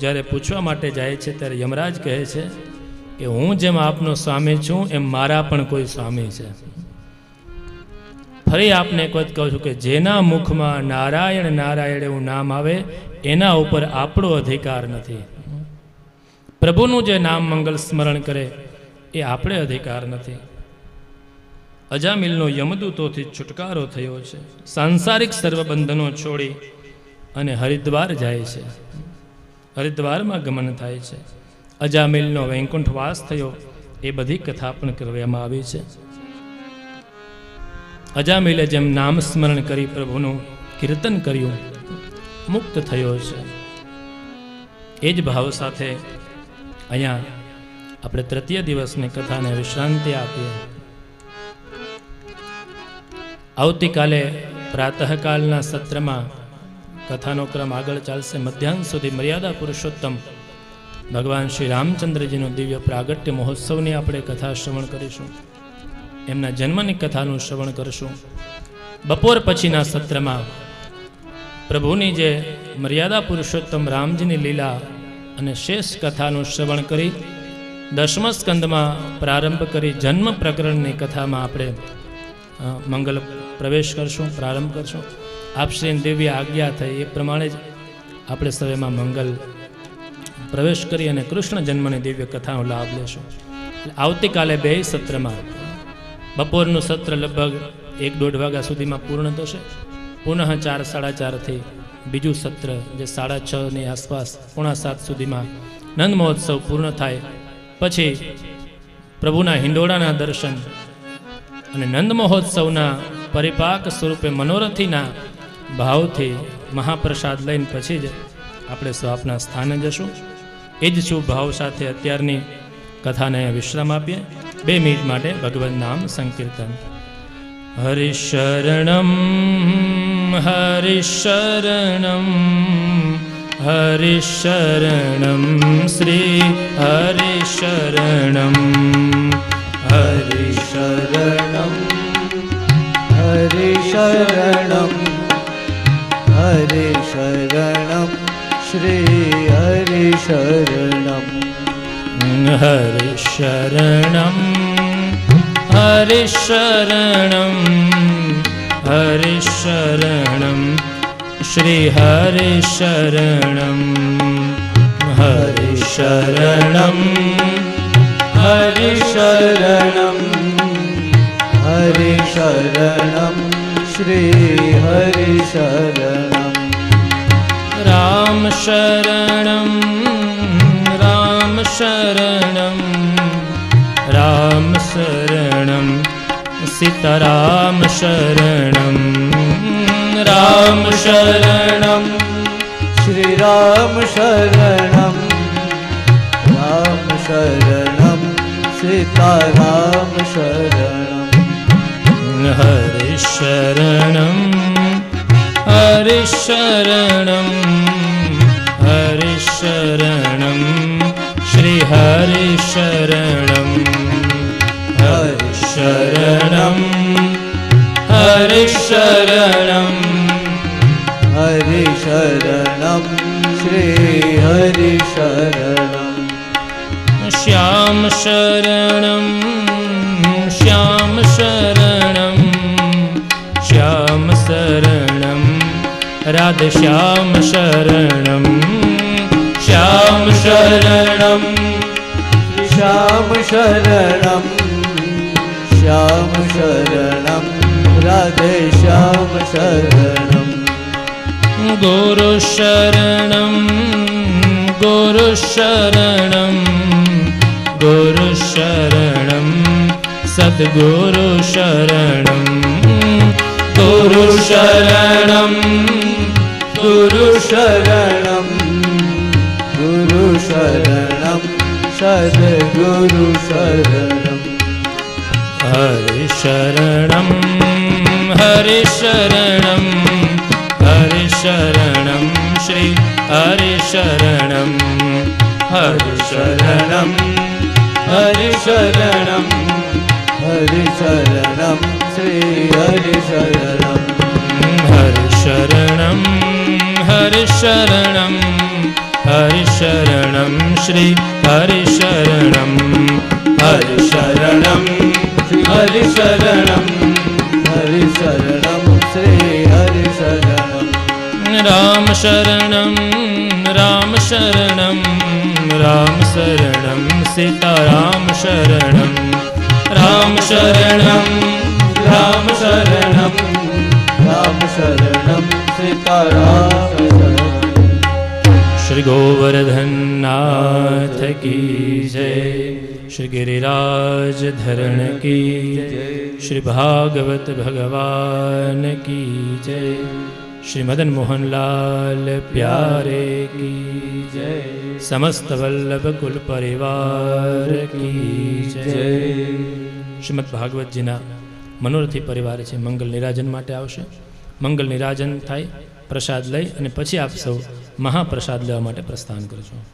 જ્યારે પૂછવા માટે જાય છે ત્યારે યમરાજ કહે છે કે હું જેમ આપનો સ્વામી છું એમ મારા પણ કોઈ સ્વામી છે. ફરી આપને એક વાત કહું છું કે જેના મુખમાં નારાયણ નારાયણ એવું નામ આવે એના ઉપર આપણો અધિકાર નથી. પ્રભુનું જે નામ મંગલ સ્મરણ કરે એ આપણે અધિકાર નથી. અજામિલનો યમદૂતોથી છુટકારો થયો છે. સાંસારિક સર્વ બંધનો છોડી અને હરિદ્વાર જાય છે. હરિદ્વારમાં ગમન થાય છે. અજામિલનો વૈકુંઠવાસ થયો એ બધી કથા પણ કરવામાં આવી છે. અજામિલે જેમ નામ સ્મરણ કરી પ્રભુનું કીર્તન કર્યું, મુક્ત થયો છે. એ જ ભાવ સાથે અહીંયા આપણે તૃતીય દિવસની કથાને વિશ્રાંતિ આપીએ. આવતીકાલે પ્રાતઃકાલના સત્રમાં કથાનો ક્રમ આગળ ચાલશે. મધ્યાહન સુધી મર્યાદા પુરુષોત્તમ ભગવાન શ્રી રામચંદ્રજીનો દિવ્ય પ્રાગટ્ય મહોત્સવની આપણે કથા શ્રવણ કરીશું. એમના જન્મની કથાનું શ્રવણ કરશું. બપોર પછીના સત્રમાં પ્રભુની જે મર્યાદા પુરુષોત્તમ રામજીની લીલા અને શેષ કથાનું શ્રવણ કરી દશમ સ્કંદમાં પ્રારંભ કરી જન્મ પ્રકરણની કથામાં આપણે મંગલ પ્રવેશ કરશું, પ્રારંભ કરશું. આપ શ્રી દિવ્ય આજ્ઞા થઈ એ પ્રમાણે જ આપણે સવેમાં મંગલ પ્રવેશ કરી અને કૃષ્ણ જન્મની દિવ્ય કથાનો લાભ લેશું. આવતીકાલે બે સત્રમાં બપોરનું સત્ર લગભગ 1-1.5 વાગ્યા સુધીમાં પૂર્ણ થશે. પુનઃ 4-4:30 બીજું સત્ર જે 6:30ની આસપાસ 6:45 સુધીમાં નંદ મહોત્સવ પૂર્ણ થાય. પછી પ્રભુના હિંડોળાના દર્શન અને નંદ મહોત્સવના પરિપાક સ્વરૂપે મનોરથીના ભાવથી મહાપ્રસાદ લઈને પછી જ આપણે સ્વાપના સ્થાને જશું. એ જ શુભ ભાવ સાથે અત્યારની કથાને વિશ્રામ આપીએ. 2 મિનિટ માટે ભગવન નામ સંકીર્તન. હરિશરણમ હરિશરણમ હરિશરણમ શ્રી હરિશરણમ હરિશરણમ હરિશરણમ હરિશરણમ શ્રી હરિશરણમ હરિશરણમ હરિશરણમ હરિશરણમ શ્રી હરિશરણમ હરિશરણમ હરિશરણમ હરિશરણમ શ્રી હરિશરણમ રામ શરણમ રામ શરણમ રામ શરણમ સીતારામ શરણમ રામ શરણમ શ્રી રામ શરણમ રામ શરણમ સીતારામ શરણમ હરિશરણમ હરિશરણમ હરિશરણમ શ્રી હરિશરણમ હરિશરણમ હરિશરણમ હરિશરણમ શ્રી હરિશરણમ શ્યામ શરણમ શ્યામ શરણમ શ્યામ શરણમ રાધે શ્યામ શરણમ શ્યામ શરણમ શ્યામ શરણમ શ્યામ શરણમ રાધે શ્યામ શરણમ ગુરુ શરણમ ગુરુ શરણમ ગુરુ શરણમ સદ્ગુરુ શરણમ ગુરુ શરણમ ગુરુ શરણમ ગુરુ શરણમ સદ્ગુરુ શરણમ હરિશરણમ હરિશરણમ હરિશરણમ શ્રી હરિશરણમ હરિશરણમ હરિશરણમ હરિશરણમ શ્રી હરિશરણમ હરિશરણમ હરિશરણમ હરિશરણમ શ્રી હરિશરણમ હરિશરણમ હરિશરણમ હરિશરણમ શ્રી હરિશરણમ રામ શરણમ રામ શરણમ રામ શરણમ સીતારામ શરણમ રામ શરણમ રામ શરણમ રામ શરણમ સીતારામ શરણમ શ્રી ગોવર્ધન નાથ કી જય શ્રી ગિરિરાજ ધરણ કી જય શ્રી ભાગવત ભગવાન કી જય શ્રી મદન મોહનલાલ પ્યારે કી જય સમસ્ત વલ્લભ કુલ પરિવાર કી જય શ્રીમદ ભાગવતજીના મનોરથી પરિવાર છે મંગલ નિરાજન માટે આવશે. મંગલ નિરાજન થાય, પ્રસાદ લઈ અને પછી આપ સૌ મહાપ્રસાદ લેવા માટે પ્રસ્થાન કરજો.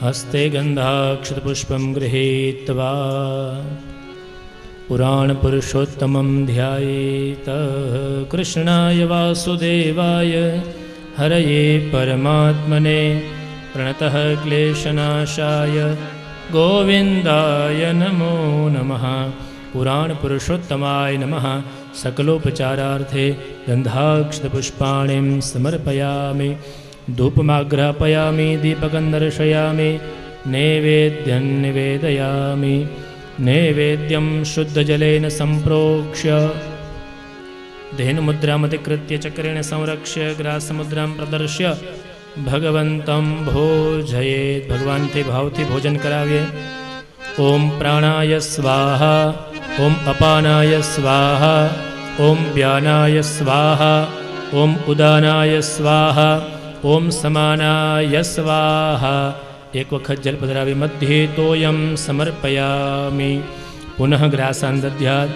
હસ્તે ગંધાક્ષતપુષ્પં ગૃહીત્વા પુરાણપુરુષોત્તમં ધ્યાયેત. કૃષ્ણાય વાસુદેવાય હરયે પરમાત્મને પ્રણતઃ ક્લેશનાશાય ગોવિંદાય નમો નમઃ. પુરાણપુરુષોત્તમાય નમઃ. સકલોપચારાર્થે ગંધાક્ષતપુષ્પાણિં સમર્પયામિ. ધૂપમાગ્રાપયામિ દીપકં દર્શયામિ. નૈવેદ્યં નિવેદયામિ. નૈવેદ્યં શુદ્ધજલેન સંપ્રોક્ષ્ય धेनुमुद्रामधिकृत्य चक्रेण संरक्ष्य ग्रासमुद्रां प्रदर्श्य भगवन्तं भोजयेत्. भगवानથી ભાવથી ભોજન કરાવીએ. ઓમ પ્રાણાય સ્વાહા, ઓમ અપાનાય સ્વાહા, ઓમ વ્યાનાય સ્વાહા, ઓમ ઉદાનાય સ્વાહા ઓમ સમાનાય સ્વાહા. એક વખત જલ પધરાવી મધ્યે તોયમ સમર્પયામિ. પુનઃ ગ્રાસાન દધ્યાત.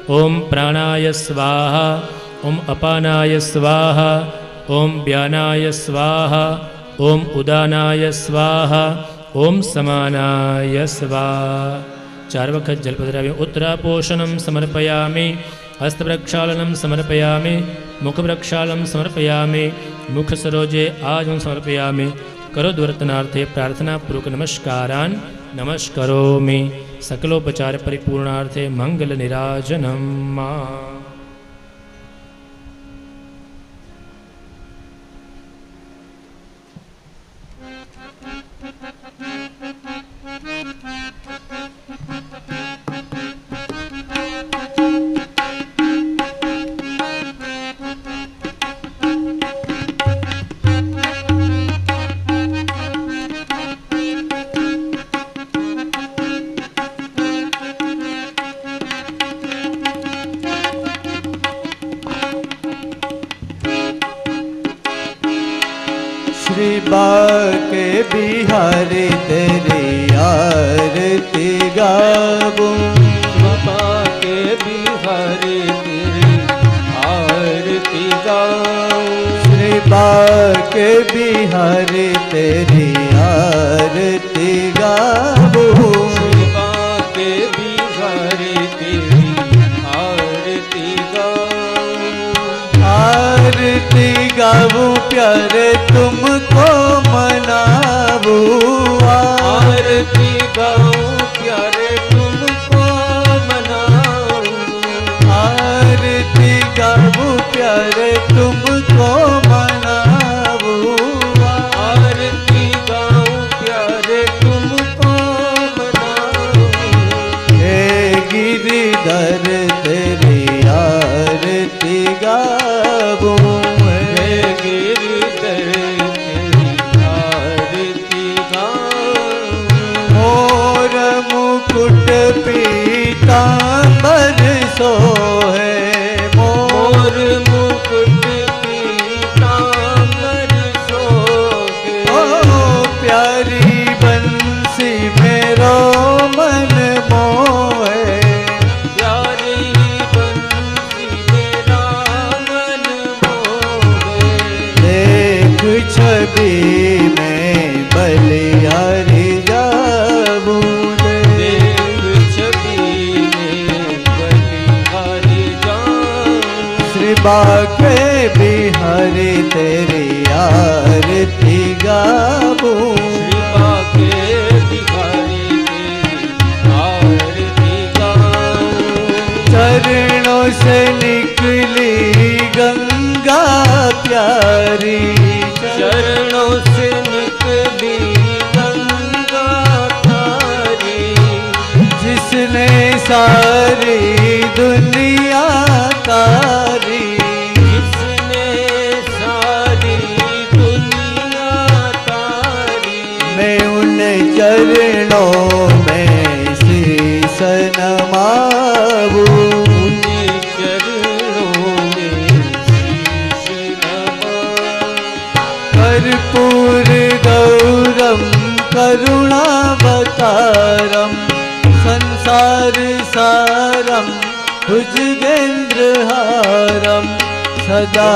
ઓમ પ્રાણાય સ્વાહા ઓમ અપાનાય સ્વાહા ઓમ વ્યાનાય સ્વાહા ઓમ ઉદાનાય સ્વાહા ઓમ સમાનાય સ્વાહા. 4 વખત જલ પધરાવી ઉત્તરાપોષણમ સમર્પયામિ. હસ્તપ્રક્ષાલનમ સમર્પયામિ. મુખપ્રક્ષાલનમ સમર્પયામિ. મુખ સરોજે આજમ સમર્પયામિ. કરોદ્વર્તનાર્થે પ્રાર્થનાપૂર્વક નમસ્કારાન નમસ્કરોમિ. સકલોપચાર પરિપૂર્ણાર્થે મંગલ નિરાજનમ. श्री बाके बिहारी तेरी आरती गाऊं। बाके बिहारी तेरी आरती गाऊं। श्री बाके बिहारी तेरी आरती गाऊं। श्री बाके बिहारी तेरी आरती गाऊं। आरती गाऊं प्यारे तुमको मनाऊं। आरती गाऊं प्यारे तुमको मनाऊं। आरती गाऊं प्यारे तुमको मनाऊं। आरती गाऊं प्यारे तुमको मनाऊं। हे गिरिधर तेरी आरती गाऊं। हे गिरिधर तेरी आरती गाऊं। मोर मुकुट पीतांबर सोहे। मोर मुकुट पीतांबर सोहे। ओ प्यारी बंसी मेरो मन मोहे। प्यारी बंसी मेरा मन मोहे। देख छवि में बलिहारी जाऊं। देव छवि में बलिहारी जाऊं। श्री बाके बिहारी तेरी आरती गाऊं। श्री बाके बिहारी तेरी आरती गाऊं। चरणों से निकली गंगा प्यारी। चरणों से निकली गंगा तारी। जिसने सारी दुनिया तारी। जिसने सारी दुनिया तारी। मैं उन चरणों में शीश नमाऊं। उन चरणों में शीश नमाऊं। कर्पूर गौरम करुणावतारम संसार सारम भुजगेन्द्रहारम सदा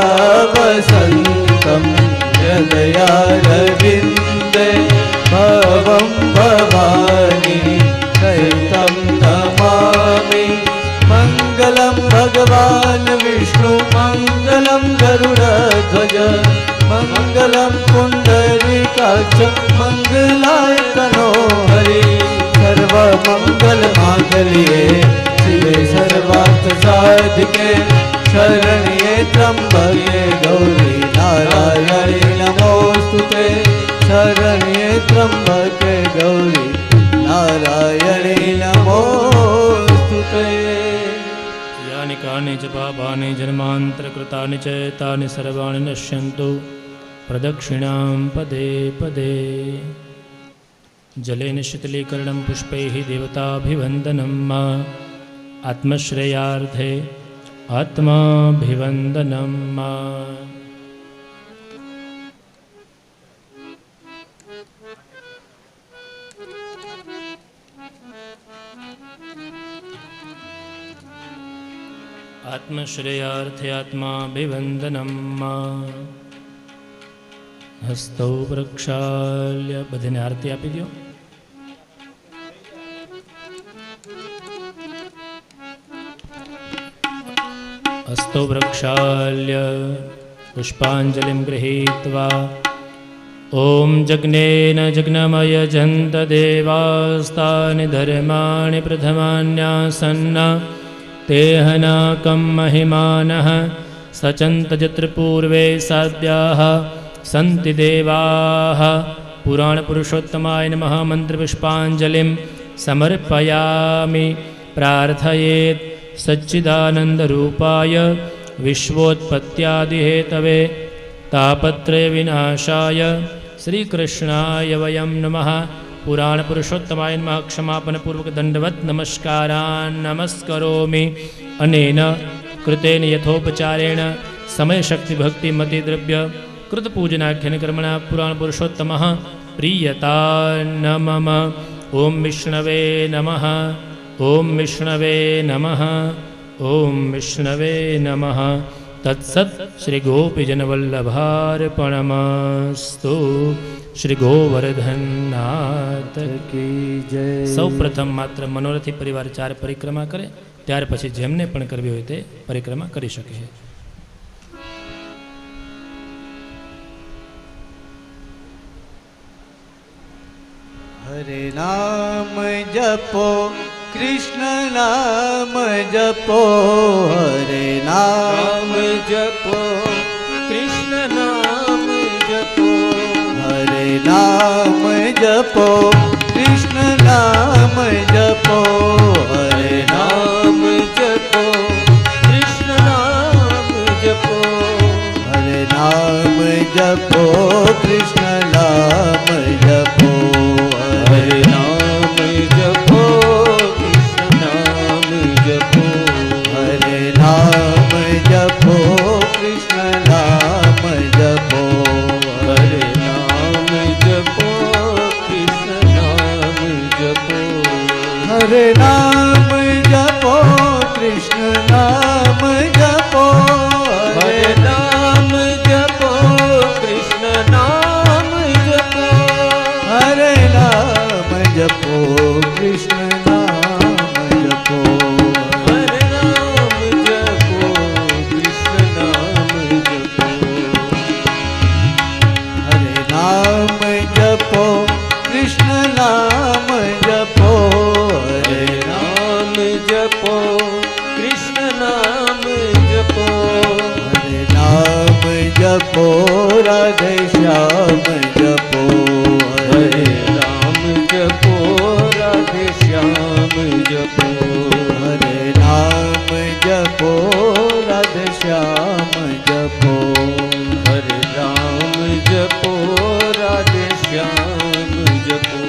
वसन्तं हृदयारविन्दे भवं भवानी सहितं नमामि। मङ्गलं भगवान् विष्णु मङ्गलं गरुडध्वज मङ्गलं पुण्डरीकाक्ष मङ्गलाय तनोहरि। सर्वमङ्गलमाङ्गल्ये शिवे सर्वार्थसाधिके शरण्ये त्र्यम्बके गौरी नारायणी नमोऽस्तुते। शरण्ये त्र्यम्बके गौरी नारायणी नमोऽस्तुते। यानि कानि च पापानि जन्मान्तरकृतानि च तानि सर्वाणि नश्यन्तु प्रदक्षिणां पदे पदे। जलेन शीतलीकरणं पुष्पैः देवताभिवन्दनम्। आत्मश्रेयार्थे आत्माभिवन्दनं मा आत्मश्रेयार्थे आत्माभिवन्दनं मा हस्तौ प्रक्षाल्य बधाने आरती आपी दो। हस्तौ प्रक्षाल्य पुष्पाञ्जलिं गृहीत्वा ॐ जग्नेन जग्नमय जन्त देवास्तानि धर्माणि प्रथमान्यासन्न तेहनाकं महिमानः सचन्त यत्र पूर्वे साध्याः सन्ति देवाः। पुराणपुरुषोत्तमाय नमः मन्त्रपुष्पाञ्जलिं समर्पयामि। प्रार्थयेत् सच्चिदानन्दरूपाय विश्वोत्पत्त्यादिहेतवे तापत्रयविनाशाय श्रीकृष्णाय वयं नमः। पुराणपुरुषोत्तमाय नमः क्षमापणपूर्वकदण्डवत् नमस्कारान् नमस्करोमि। अनेन कृतेन यथोपचारेण समयशक्तिभक्तिमतिद्रव्य कृतपूजनाख्यन कर्मणा पुराणपुरुषोत्तमः प्रीयता न मम। ॐ विष्णवे नमः। ॐ विष्णवे नमः। ॐ विष्णवे नमः। तत्सत् श्रीगोपीजनवल्लभार्पणमस्तु। श्री गोवर्धननाथ की जय। सौ प्रथम मात्र मनोरथी परिवार 4 परिक्रमा करे, त्यार पछी जेमने पण करवी होय ते परिक्रमा करी शके। हरे नाम जपो कृष्ण नाम जपो, हरे नाम जपो कृष्ण नाम जपो, हरे नाम जपो कृष्ण नाम जपो, हरे नाम जपो कृष्ण नाम जपो, हरे नाम जपो कृष्ण नाम जपो, हरे नाम जपो कृष्ण नाम जपो, हरे नाम जपो कृष्ण नाम जपो, हरे नाम जपो कृष्ण नाम जपो, हरे नाम जपो कृष्ण नाम जपो, हरे नाम जपो कृष्ण नाम जपो, हरे नाम जपो कृष्ण नाम जपो, हरे नाम जपो कृष्ण नाम जपो, हरे नाम जपो कृष्ण नाम जपो, हरे नाम जपो कृष्ण नाम जपो, हरे नाम जपो राधे श्याम जपो, हरे राम जपो राधे श्याम जपो, हरे नाम जपो राधे श्याम जपो, हरे राम जपो राधे श्याम जपो,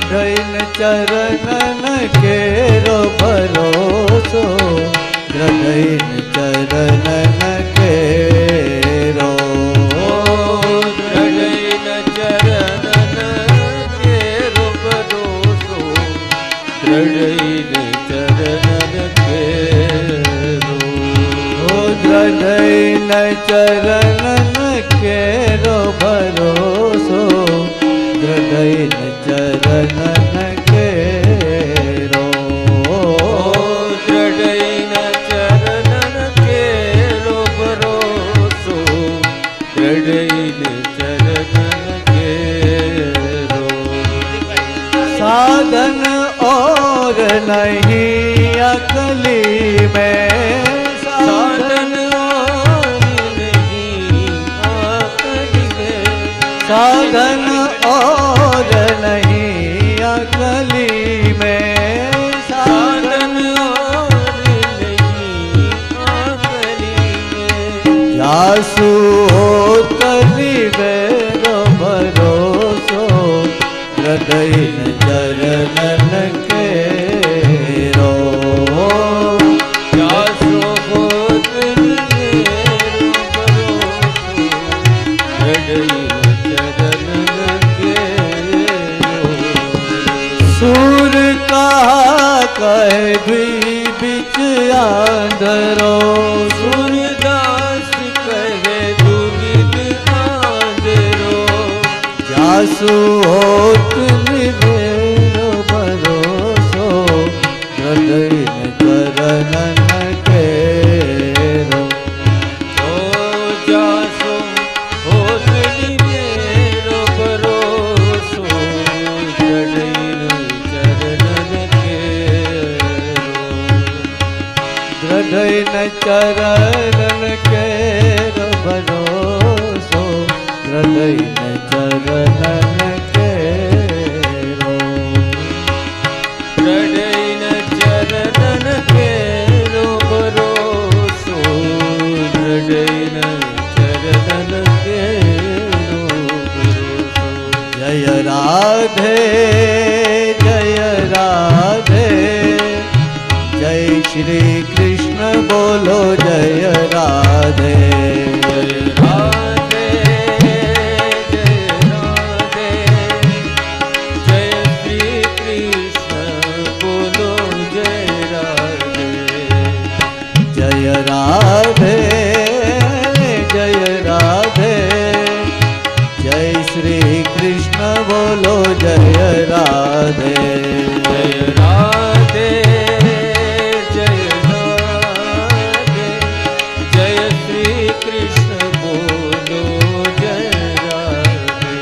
दृढ़ चरणन केरो भरोसो, दृढ़ चरणन केरो, दृढ़ चरणन केरो भरोसो, दृढ़ चरणन केरो, दृढ़ चरणन केरो भरोसो, दृढ़ चरणन केरो, दृढ़ चरणन केरो भरोसो, दृढ़ चरणन केरो, साधन और नहीं अकली में, साधन और नहीं आकली में, साधन और नहीं अकली में, साधन और नहीं आकली में, जासु तली बेरो भरोसो, हृदय चरणन केरो, આદરો સૂરદાસ કહે દુવિધ આદરો જાસુ હોત નિવેરો ભરોસો હૃદય ચરણ કેરો તો જાસો હોત નિવેરો ભરોસો જડૈનું ચરણ કેરો હૃદય ચરણ કેરો ભરોસો હૃદય ચરણ કેરો હૃદયન ચરણ કેરો ભરોસો હૃદયન ચરણ કેરો ભરોસો જય રાધે જય રાધે જય શ્રી કૃષ્ણ બોલો જય રાધે જય રાધે જય રાધે જય શ્રી કૃષ્ણ બોલો જય રાધે જય રાધે જય રાધે જય શ્રી કૃષ્ણ બોલો જય રાધે જય રાધે જય રાધે જય શ્રી કૃષ્ણ બોલો જય રાધે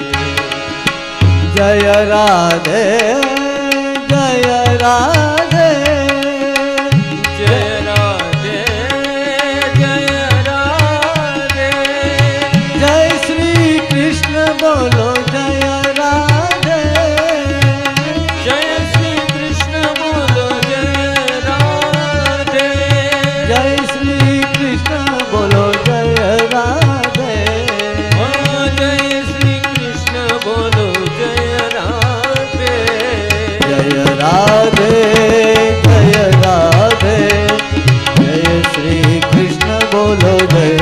જય રાધે જય રાધે જય રાધે જય રાધે જય શ્રી કૃષ્ણ બોલો જય રાધે જય શ્રી કૃષ્ણ બોલો જય રાધે જય શ્રી કૃષ્ણ બોલો જય રાધે ઓ જય શ્રી કૃષ્ણ બોલો જય રાધે જય રાધે જય રાધે જય શ્રી કૃષ્ણ બોલો જય